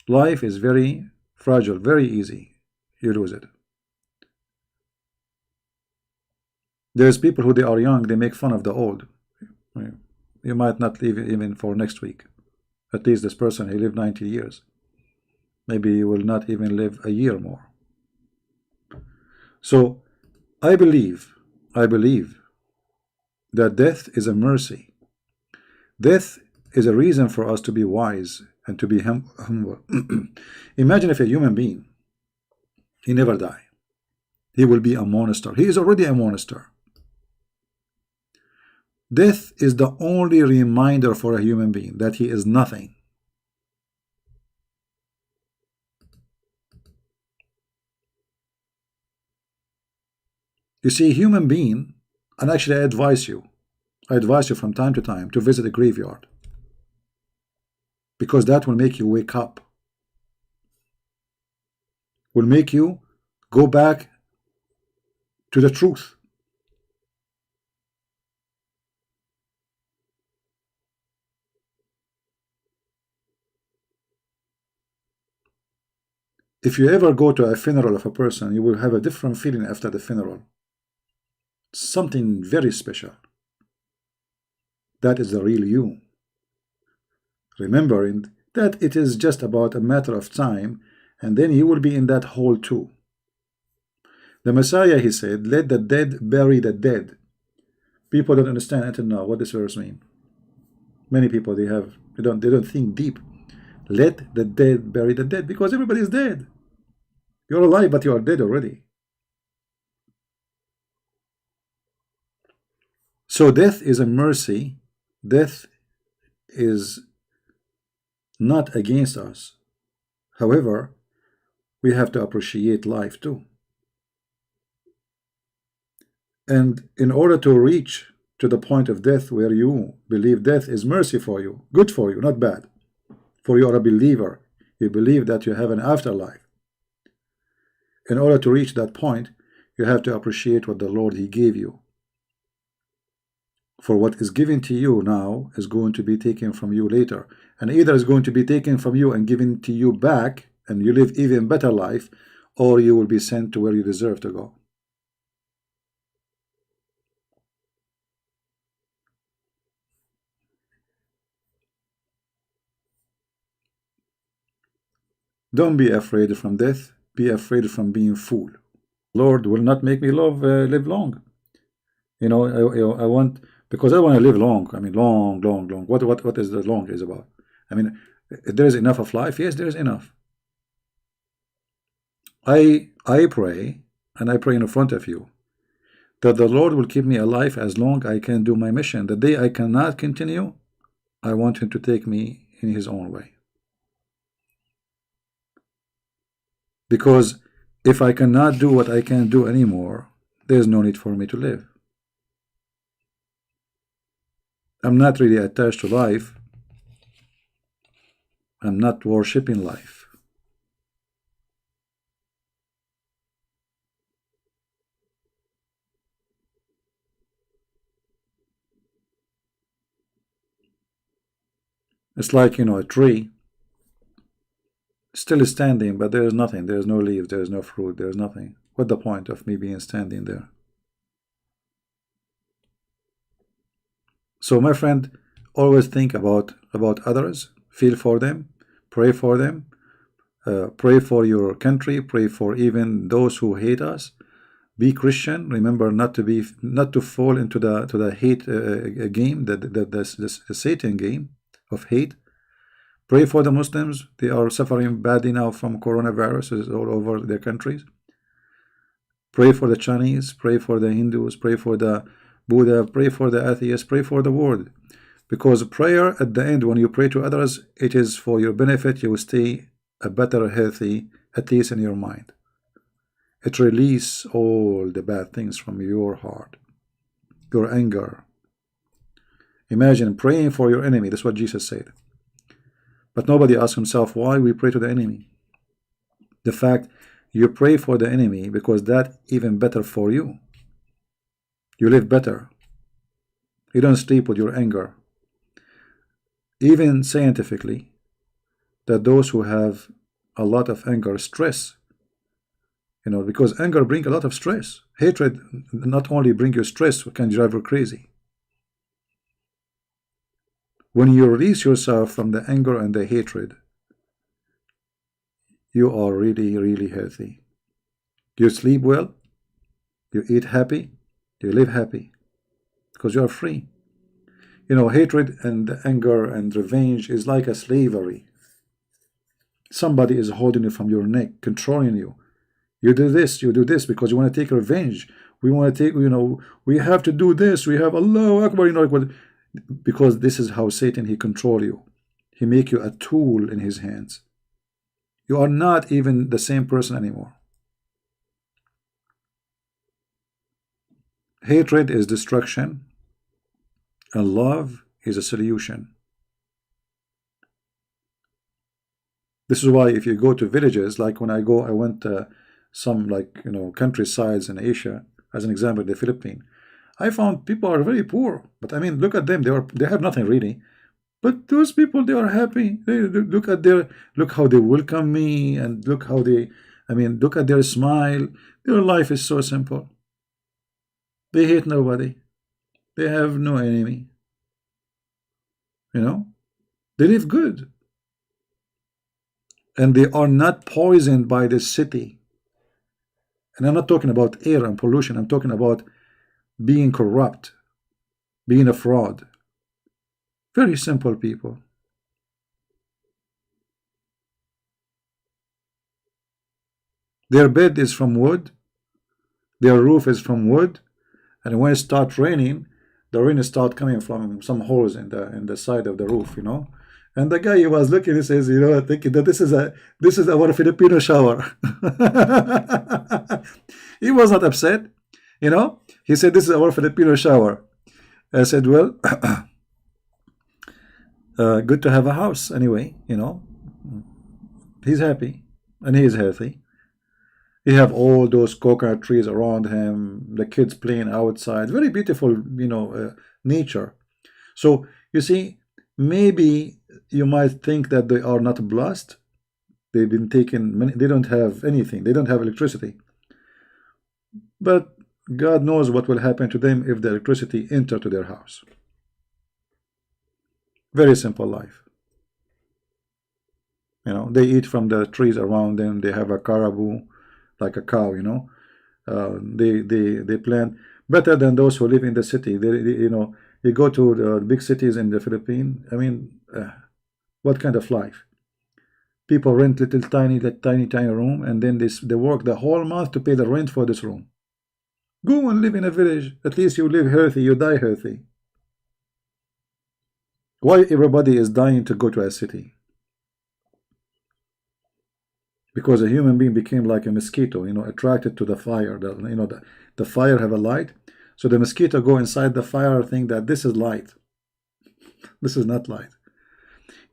Life is very fragile, very easy. You lose it. There's people who they are young, they make fun of the old. You might not live even for next week. At least this person, he lived 90 years. Maybe you will not even live a year more. So I believe that death is a mercy. Death is a reason for us to be wise and to be humble. Imagine if a human being, he never die. He will be a monster. He is already a monster. Death is the only reminder for a human being that he is nothing. You see, human being, and actually I advise you from time to time to visit a graveyard, because that will make you wake up, will make you go back to the truth. If you ever go to a funeral of a person, you will have a different feeling after the funeral. Something very special. That is the real you. Remembering that it is just about a matter of time, and then you will be in that hole too. The Messiah, he said, let the dead bury the dead. People don't understand until now what this verse means. Many people, they don't think deep. Let the dead bury the dead, because everybody is dead. You're alive, but you are dead already. So death is a mercy. Death is not against us. However, we have to appreciate life too. And in order to reach to the point of death where you believe death is mercy for you, good for you, not bad, for you are a believer, you believe that you have an afterlife. In order to reach that point, you have to appreciate what the Lord, he gave you. For what is given to you now is going to be taken from you later. And either is going to be taken from you and given to you back, and you live even better life, or you will be sent to where you deserve to go. Don't be afraid from death. Be afraid from being fool. Lord will not make me live long. I want, because I want to live long. I mean, long, long, long. What is the long is about? I mean, there is enough of life. Yes, there is enough. I pray, and I pray in front of you, that the Lord will keep me alive as long I can do my mission. The day I cannot continue, I want Him to take me in His own way. Because if I cannot do what I can't do anymore, there's no need for me to live. I'm not really attached to life. I'm not worshipping life. It's like, a tree still standing, but there's nothing. There's no leaves, there's no fruit, there's nothing. What's the point of me being standing there? So my friend, always think about others, feel for them, pray for them, pray for your country, pray for even those who hate us. Be Christian. Remember not to fall into the hate game, the Satan game of hate. Pray for the Muslims. They are suffering badly now from coronavirus all over their countries. Pray for the Chinese. Pray for the Hindus. Pray for the Buddha. Pray for the atheists. Pray for the world. Because prayer at the end, when you pray to others, it is for your benefit. You will stay a better, healthy, at least in your mind. It releases all the bad things from your heart, your anger. Imagine praying for your enemy. That's what Jesus said. But nobody asks himself why we pray to the enemy. The fact you pray for the enemy because that's even better for you. You live better. You don't sleep with your anger. Even scientifically, that those who have a lot of anger, stress, because anger brings a lot of stress. Hatred not only brings you stress, it can drive you crazy. When you release yourself from the anger and the hatred, you are really, really healthy. You sleep well, you eat happy, you live happy, because you are free. Hatred and anger and revenge is like a slavery. Somebody is holding you from your neck, controlling you. You do this because you want to take revenge. We want to take, we have to do this. We have Allahu Akbar, because this is how Satan, he control you. He make you a tool in his hands. You are not even the same person anymore. Hatred is destruction, and love is a solution. This is why if you go to villages, like when I went some countrysides in Asia, as an example, the Philippines, I found people are very poor, but I mean, look at them. They have nothing really, but those people, they are happy. Look how they welcome me, and look at their smile. Their life is so simple. They hate nobody. They have no enemy. They live good, and they are not poisoned by the city. And I'm not talking about air and pollution. I'm talking about being corrupt, being a fraud. Very simple people. Their bed is from wood, their roof is from wood, and when it starts raining, the rain starts coming from some holes in the side of the roof, And the guy, he was looking, he says, thinking that this is our Filipino shower. He was not upset, He said, this is our Filipino shower. I said, well, good to have a house anyway, He's happy, and he is healthy. He have all those coconut trees around him, the kids playing outside, very beautiful, nature. So you see, maybe you might think that they are not blessed. They've been taken, they don't have anything, they don't have electricity. But God knows what will happen to them if the electricity enter to their house. Very simple life. You know, they eat from the trees around them. They have a caribou, like a cow. You know, they plant better than those who live in the city. You know, you go to the big cities in the Philippines. I mean, what kind of life? People rent little tiny room, and then they work the whole month to pay the rent for this room. Go and live in a village. At least you live healthy. You die healthy. Why everybody is dying to go to a city? Because a human being became like a mosquito, you know, attracted to the fire. You know, the fire have a light, so the mosquito go inside the fire, think that this is light. This is not light.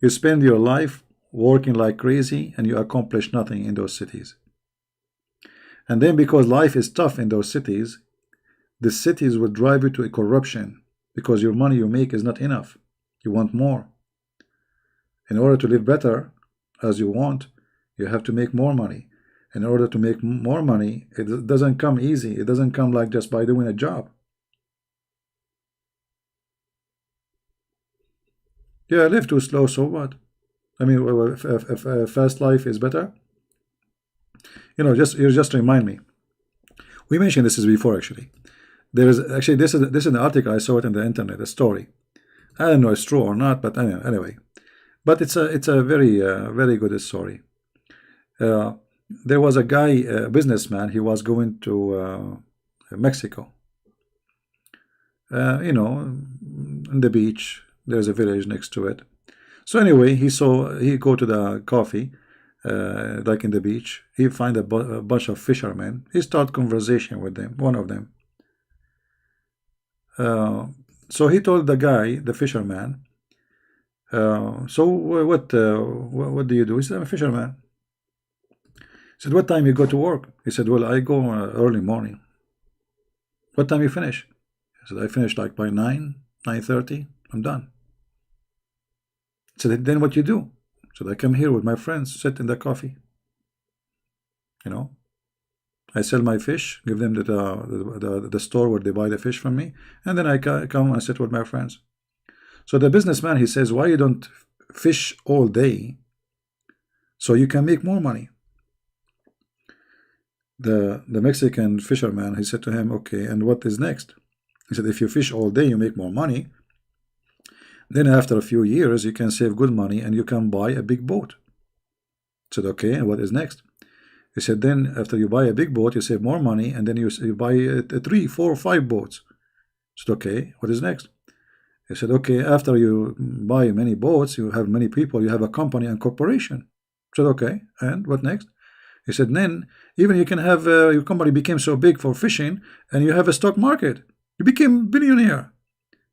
You spend your life working like crazy, and you accomplish nothing in those cities. And then because life is tough in those cities, the cities will drive you to a corruption, because your money you make is not enough. You want more. In order to live better as you want, you have to make more money. In order to make more money, it doesn't come easy. It doesn't come like just by doing a job. Yeah, I live too slow, so what? I mean, if a fast life is better, you know, you just remind me. We mentioned this before, actually. There is actually this is an article, I saw it in the internet, a story. I don't know if it's true or not, but anyway. But it's a very good story. Uh, there was a guy, a businessman. He was going to Mexico. You know, in the beach. There's a village next to it. So anyway, he go to the coffee, like in the beach. He find a bunch of fishermen. He start conversation with them. One of them. So he told the guy, the fisherman. So what do you do? He said, I'm a fisherman. He said, what time you go to work? He said, well, I go early morning. What time you finish? He said, I finish like by 9:30. I'm done. He said, then what you do? So I come here with my friends, sit in the coffee. You know, I sell my fish, give them the store where they buy the fish from me, and then I come and sit with my friends. So the businessman, he says, why you don't fish all day so you can make more money? The Mexican fisherman, he said to him, okay, and what is next? He said, if you fish all day, you make more money. Then after a few years, you can save good money and you can buy a big boat. I said, okay, and what is next? He said, then after you buy a big boat, you save more money, and then you buy 3, 4, 5 boats. I said, okay, what is next? He said, okay, after you buy many boats, you have many people, you have a company and corporation. I said, okay, and what next? He said, then even you can have your company became so big for fishing, and you have a stock market. You became billionaire.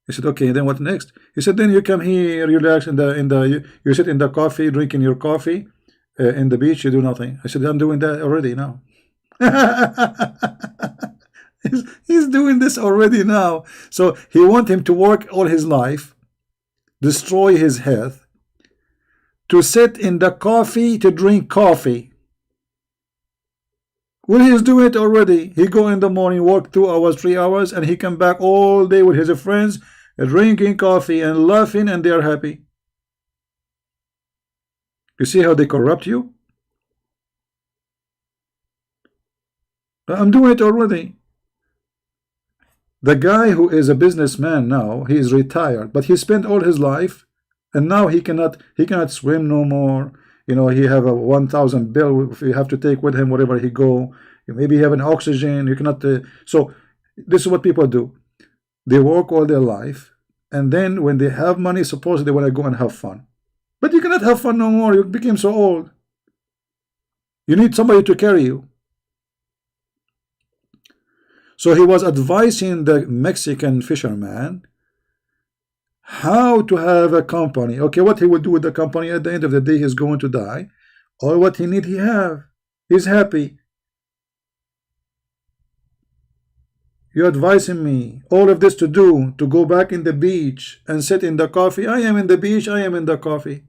He said, okay, then what next? He said, then you come here, relax you sit in the coffee, drinking your coffee in the beach, you do nothing. I said, I'm doing that already now. He's doing this already now. So he want him to work all his life, destroy his health, to sit in the coffee, to drink coffee. Well, he's doing it already. He go in the morning, work 2 hours, 3 hours, and he come back all day with his friends, drinking coffee and laughing, and they are happy. You see how they corrupt you? I'm doing it already. The guy who is a businessman now, he is retired, but he spent all his life, and now he cannot swim no more. You know, he have a 1,000 bill if you have to take with him wherever he go. Maybe you have an oxygen. You cannot. So this is what people do. They work all their life, and then when they have money, supposedly they want to go and have fun. But you cannot have fun no more. You became so old. You need somebody to carry you. So he was advising the Mexican fisherman how to have a company. Okay, what he will do with the company at the end of the day, he's going to die. All what he need, he have. He's happy. You're advising me all of this to do, to go back in the beach and sit in the coffee. I am in the beach, I am in the coffee.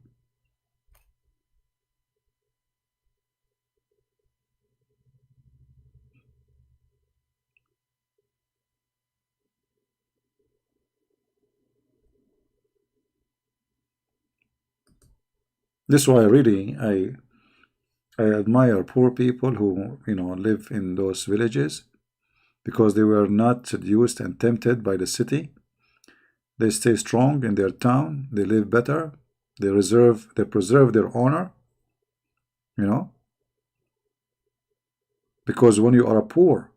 This is why really I admire poor people who live in those villages, because they were not seduced and tempted by the city. They stay strong in their town. They live better. They preserve their honor. You know, because when you are poor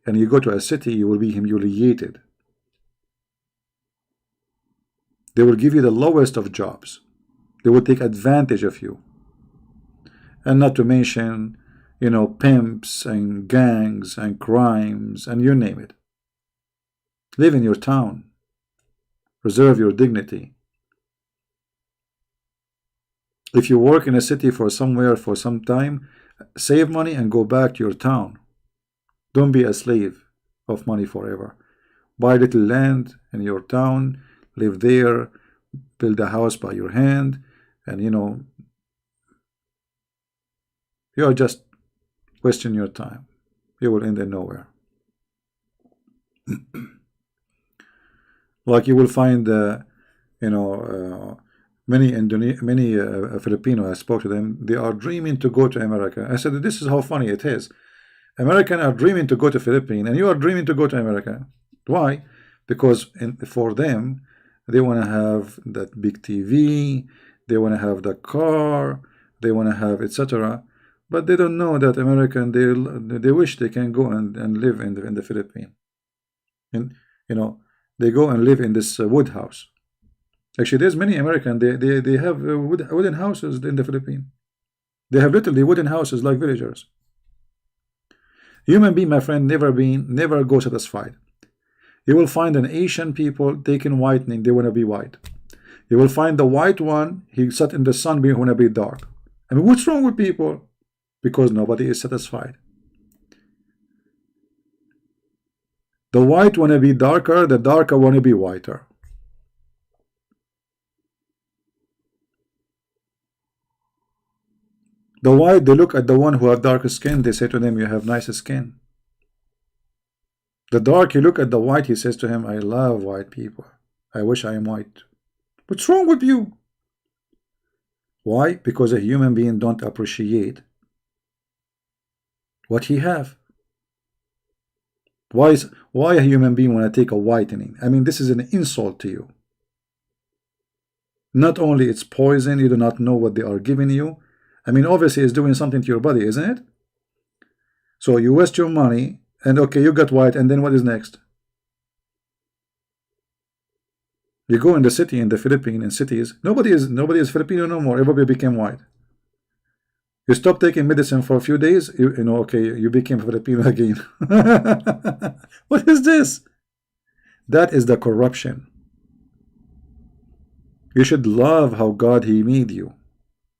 and you go to a city, you will be humiliated. They will give you the lowest of jobs. They will take advantage of you. And not to mention, pimps and gangs and crimes and you name it. Live in your town. Preserve your dignity. If you work in a city for somewhere for some time, save money and go back to your town. Don't be a slave of money forever. Buy little land in your town, live there, build a house by your hand, and you are just wasting your time. You will end in nowhere. Like you will find, many Filipino. I spoke to them. They are dreaming to go to America. I said, this is how funny it is. Americans are dreaming to go to Philippines, and you are dreaming to go to America. Why? Because for them, they want to have that big TV, they want to have the car, they want to have etc. But they don't know that American, they wish they can go and live in the Philippines. And they go and live in this wood house. Actually, there's many American. They have wooden houses in the Philippines. They have literally wooden houses like villagers. Human being, my friend, never go satisfied. You will find an Asian people taking whitening. They want to be white. You will find the white one. He sat in the sun. He want to be dark. I mean, what's wrong with people? Because nobody is satisfied. The white want to be darker. The darker want to be whiter. The white, they look at the one who have darker skin. They say to them, you have nicer skin. The dark, you look at the white. He says to him, I love white people. I wish I am white. What's wrong with you? Why? Because a human being don't appreciate what he have. Why a human being want to take a whitening? I mean, this is an insult to you. Not only it's poison, you do not know what they are giving you. I mean, obviously it's doing something to your body, isn't it? So you waste your money, and okay, you got white, and then what is next? You go in the city, in the Philippines, in cities, nobody is Filipino no more. Everybody became white. You stop taking medicine for a few days, okay, you became Filipino again. What is this? That is the corruption. You should love how God He made you.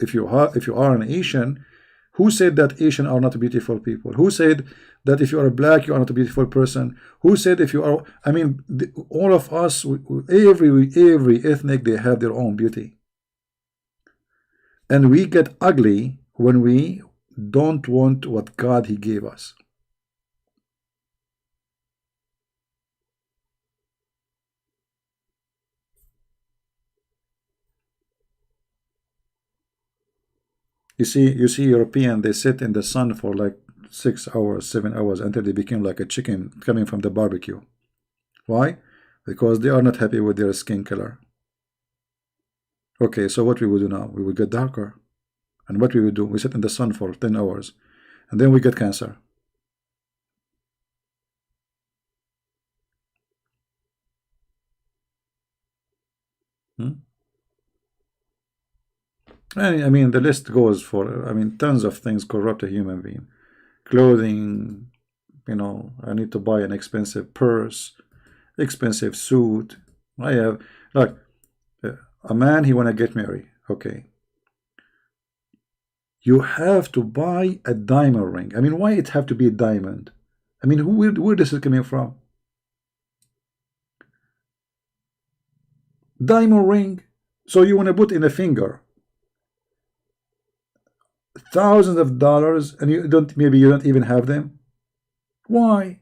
If you are an Asian, who said that Asian are not beautiful people? Who said that if you are black, you are not a beautiful person? Who said if you are? I mean, all of us, every ethnic, they have their own beauty, and we get ugly when we don't want what God He gave us. You see European, they sit in the sun for like 6 hours, 7 hours until they become like a chicken coming from the barbecue. Why? Because they are not happy with their skin color. Okay, so what we will do now? We will get darker. And what we will do? We sit in the sun for 10 hours. And then we get cancer. I mean, the list goes for, tons of things corrupt a human being. Clothing, I need to buy an expensive purse, expensive suit. I have, like, a man, he want to get married. Okay. You have to buy a diamond ring. I mean, why it have to be a diamond? I mean, where this is coming from? Diamond ring. So you want to put in a finger thousands of dollars, and maybe you don't even have them. Why?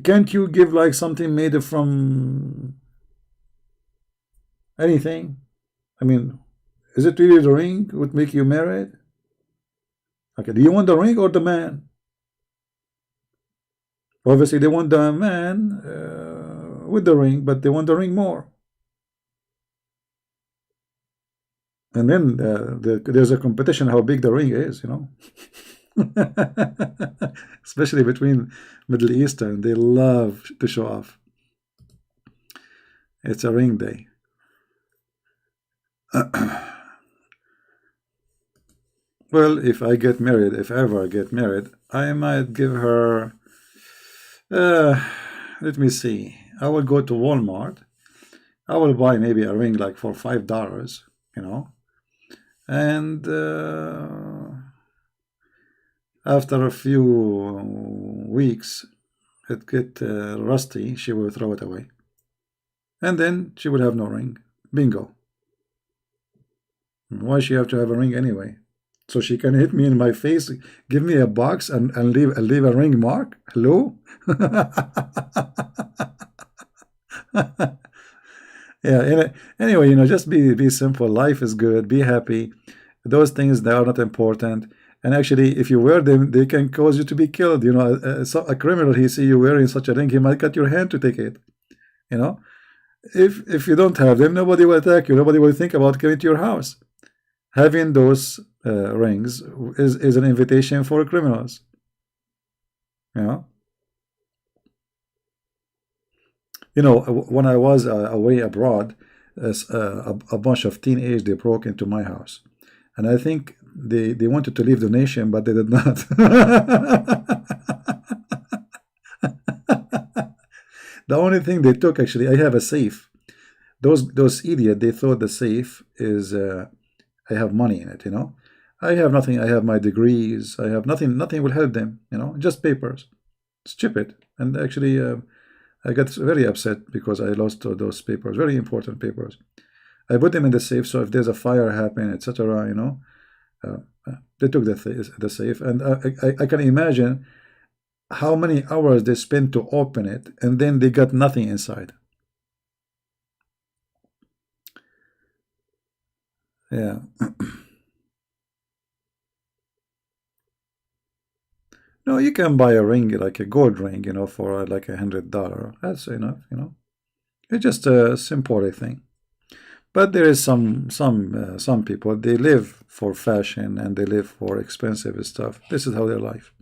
Can't you give like something made from, Anything? I mean, is it really the ring would make you married? Okay, do you want the ring or the man? Obviously, they want the man with the ring, but they want the ring more. And then there's a competition how big the ring is, you know. Especially between Middle Eastern, they love to show off. It's a ring day. Well, if I get married, if ever I get married, I might give her, let me see, I will go to Walmart. I will buy maybe a ring like for $5, you know, and after a few weeks, it get rusty, she will throw it away. And then she will have no ring. Bingo. Why she have to have a ring anyway? So she can hit me in my face, give me a box, and leave a ring mark? Hello? Yeah, anyway, you know, just be simple. Life is good. Be happy. Those things, they are not important. And actually, if you wear them, they can cause you to be killed. You know, a criminal, he see you wearing such a ring, he might cut your hand to take it. You know, if you don't have them, nobody will attack you. Nobody will think about coming to your house. Having those rings is an invitation for criminals. You know, when I was away abroad, a bunch of teenagers, they broke into my house, and I think they wanted to leave the nation, but they did not. The only thing they took, actually, I have a safe. Those idiots, they thought the safe is I have money in it, you know. I have nothing. I have my degrees. I have nothing. Nothing will help them, you know. Just papers. Stupid. And actually, I got very upset because I lost those papers, very important papers. I put them in the safe, so if there's a fire happen, etc., you know, they took the safe, and I can imagine how many hours they spent to open it, and then they got nothing inside. Yeah. No, you can buy a ring, like a gold ring, you know, for like $100. That's enough, you know. It's just a simple thing. But there is some people, they live for fashion and they live for expensive stuff. This is how their life.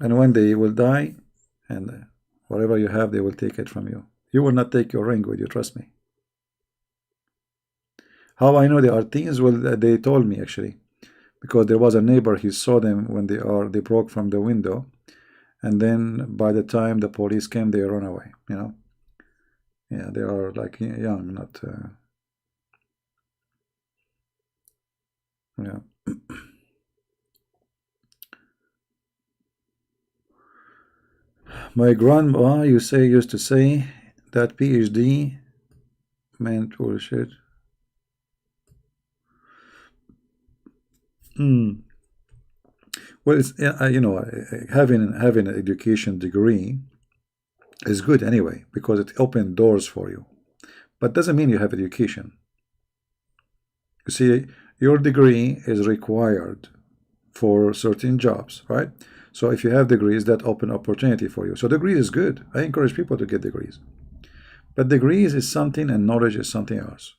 And when they will die, and whatever you have, they will take it from you. You will not take your ring with you, trust me. How I know they are teens? Well, they told me actually, because there was a neighbor, he saw them when they broke from the window, and then by the time the police came, they run away, you know. Yeah, they are like young, not yeah. My grandma, used to say that PhD meant bullshit. Well, it's you know, having an education degree is good anyway because it opens doors for you, but doesn't mean you have education. You see, your degree is required for certain jobs, right? So if you have degrees, that open opportunity for you. So degree is good. I encourage people to get degrees, but degrees is something and knowledge is something else.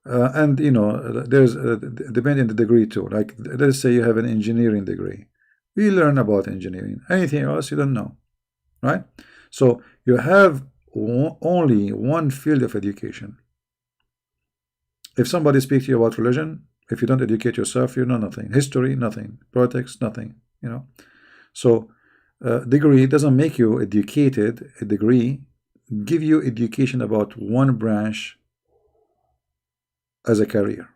And you know, there's depending on the degree too. Like let's say you have an engineering degree, we learn about engineering. Anything else you don't know, right? So you have only one field of education. If somebody speaks to you about religion, if you don't educate yourself, you know nothing. History, nothing. Politics, nothing. You know. So degree doesn't make you educated. A degree give you education about one branch as a career,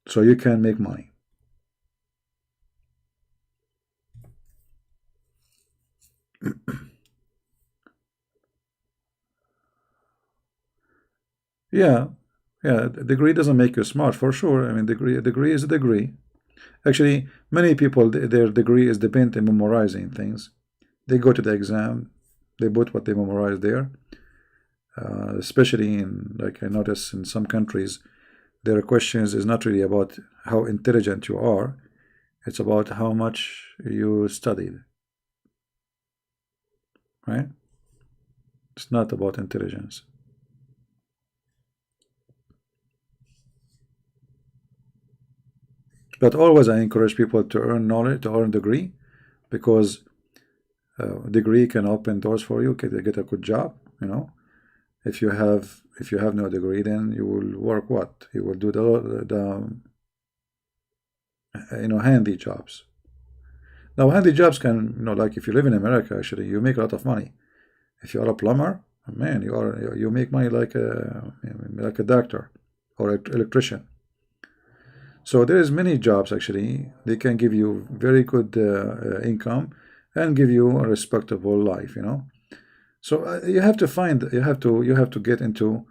so you can make money. Yeah, yeah. A degree doesn't make you smart for sure. I mean, a degree is a degree. Actually, many people their degree is dependent on memorizing things. They go to the exam, They put what they memorized there. Especially in, like I notice in some countries, their questions is not really about how intelligent you are. It's about how much you studied, right? It's not about intelligence. But always I encourage people to earn knowledge, to earn degree, because degree can open doors for you, get a good job, you know. If you have no degree, then you will work what? You will do the handy jobs. Now handy jobs can, like if you live in America, actually you make a lot of money. If you are a plumber, man, you make money like a doctor or electrician. So there is many jobs actually. They can give you very good income and give you a respectable life, So you have to get into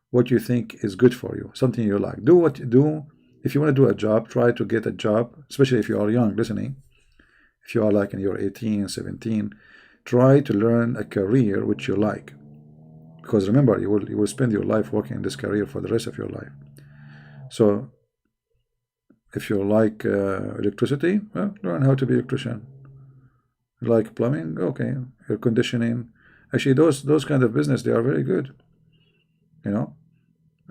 what you think is good for you, something you like. Do. If you want to do a job, try to get a job, especially if you are young listening. If you are like in your 18, 17, try to learn a career which you like. Because remember, you will spend your life working in this career for the rest of your life. So if you like electricity, well, learn how to be an electrician. You like plumbing, okay, air conditioning. Actually, those kind of business, they are very good.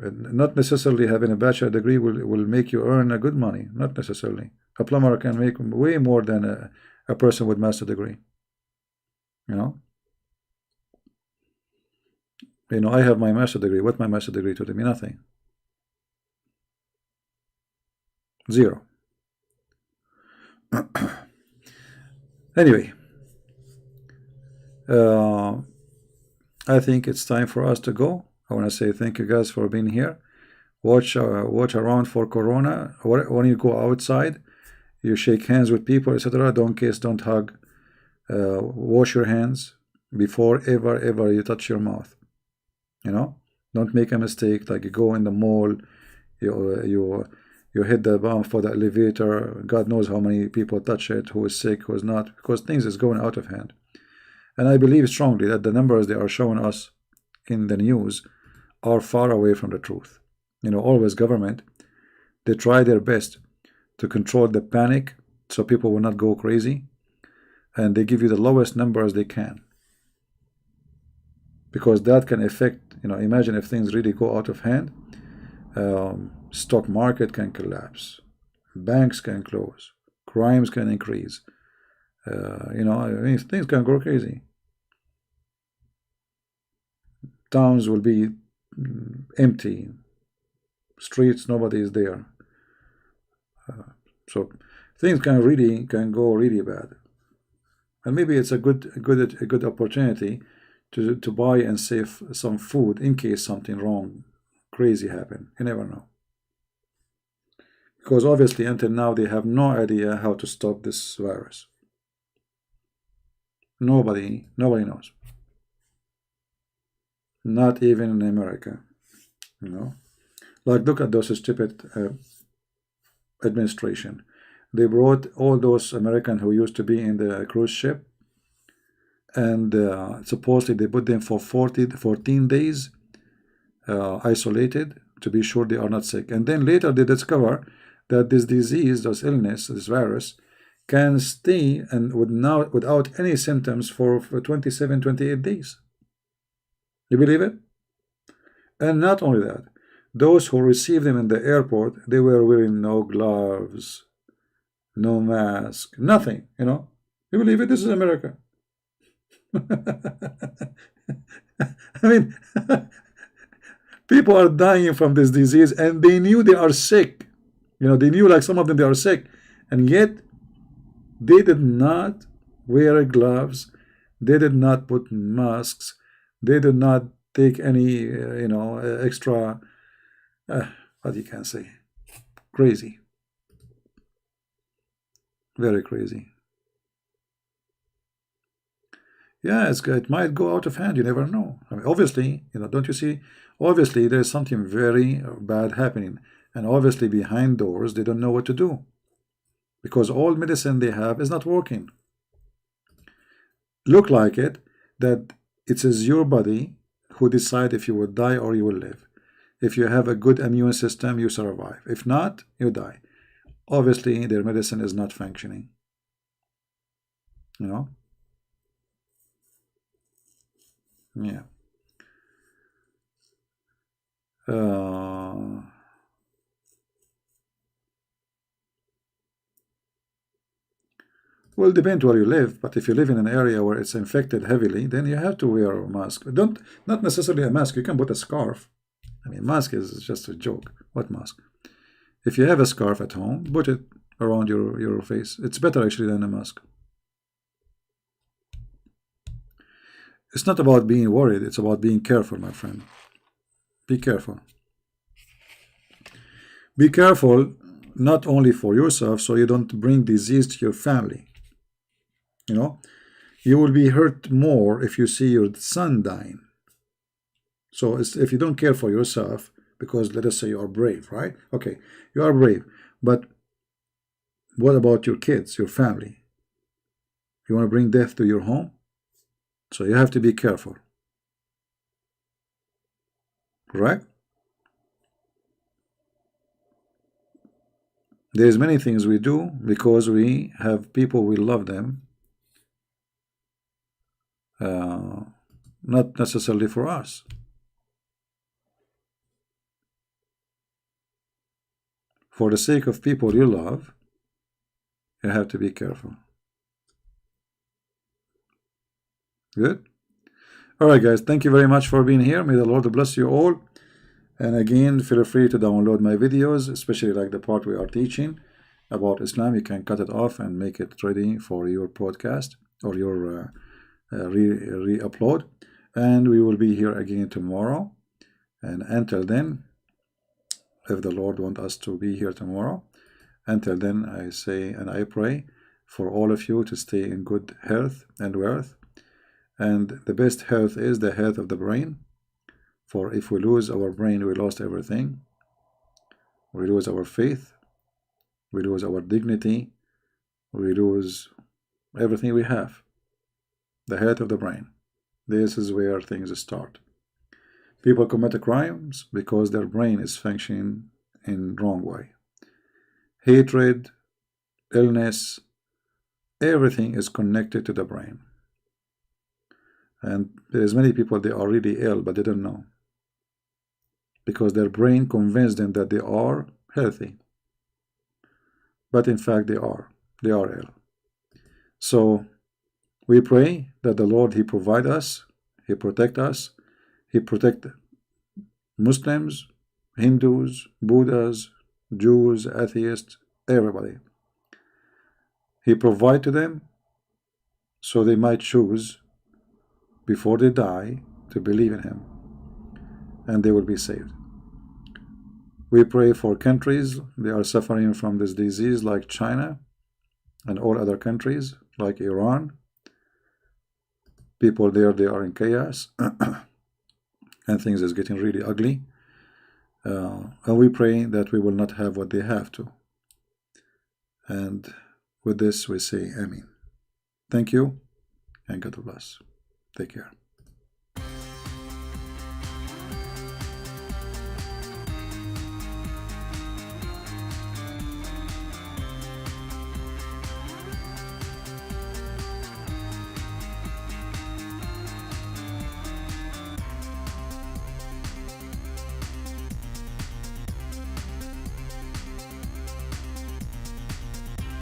Not necessarily having a bachelor degree will make you earn a good money. Not necessarily. A plumber can make way more than a person with master degree. I have my master degree. What my master degree taught me? Nothing. Zero. Anyway, I think it's time for us to go. I want to say thank you guys for being here. Watch around for Corona. When you go outside, you shake hands with people, etc. Don't kiss, don't hug. Wash your hands before ever you touch your mouth. Don't make a mistake like you go in the mall, you hit the bump for the elevator. God knows how many people touch it, who is sick, who is not, because things is going out of hand. And I believe strongly that the numbers they are showing us in the news are far away from the truth. Always government, they try their best to control the panic so people will not go crazy, and they give you the lowest numbers they can, because that can affect, imagine if things really go out of hand. Stock market can collapse, banks can close, crimes can increase, things can go crazy. Towns will be empty, streets, nobody is there. So things can go really bad, and maybe it's a good opportunity to buy and save some food in case something wrong, crazy happen. You never know, because obviously until now they have no idea how to stop this virus. Nobody knows. Not even in America, Like, look at those stupid administration. They brought all those Americans who used to be in the cruise ship, and supposedly they put them for 14 days isolated to be sure they are not sick. And then later they discover that this disease, this illness, this virus, can stay and without any symptoms for 27, 28 days. You believe it? And not only that, those who received them in the airport, they were wearing no gloves, no mask, nothing, You believe it? This is America. I mean, people are dying from this disease, and they knew they are sick. They knew, like, some of them, they are sick, and yet they did not wear gloves. They did not put masks. They did not take any, extra, what you can say, crazy, very crazy. Yeah, it might go out of hand. You never know. I mean, obviously, don't you see? Obviously, there's something very bad happening, and obviously behind doors, they don't know what to do, because all medicine they have is not working. Look like it that it is your body who decide if you will die or you will live. If you have a good immune system, you survive. If not, you die. Obviously, their medicine is not functioning. You know? Yeah. Well, depend where you live, but if you live in an area where it's infected heavily, then you have to wear a mask. Not necessarily a mask. You can put a scarf. I mean, mask is just a joke. What mask? If you have a scarf at home, put it around your face. It's better actually than a mask. It's not about being worried. It's about being careful, my friend. Be careful. Be careful not only for yourself, so you don't bring disease to your family. You know, you will be hurt more if you see your son dying. So if you don't care for yourself, because let us say you are brave, right? Okay, you are brave, but what about your kids, your family? You want to bring death to your home? So you have to be careful. Correct? There's many things we do because we have people, we love them. Not necessarily for us. For the sake of people you love, you have to be careful. Good? Alright guys, thank you very much for being here. May the Lord bless you all. And again, feel free to download my videos, especially like the part we are teaching about Islam. You can cut it off and make it ready for your podcast or your re-upload. And we will be here again tomorrow. And until then, if the Lord wants us to be here tomorrow, until then, I say and I pray for all of you to stay in good health and wealth. And the best health is the health of the brain. For if we lose our brain, we lost everything. We lose our faith. We lose our dignity. We lose everything we have. The health of the brain. This is where things start. People commit crimes because their brain is functioning in the wrong way. Hatred, illness, everything is connected to the brain. And there's many people, they are really ill, but they don't know. Because their brain convinced them that they are healthy. But in fact, they are ill. So we pray that the Lord, He provide us, He protect us, He protect Muslims, Hindus, Buddhas, Jews, atheists, everybody. He provide to them so they might choose before they die to believe in Him, and they will be saved. We pray for countries, they are suffering from this disease like China and all other countries like Iran. People there, they are in chaos and things is getting really ugly. And we pray that we will not have what they have to. And with this we say Amen. Thank you and God bless. Take care.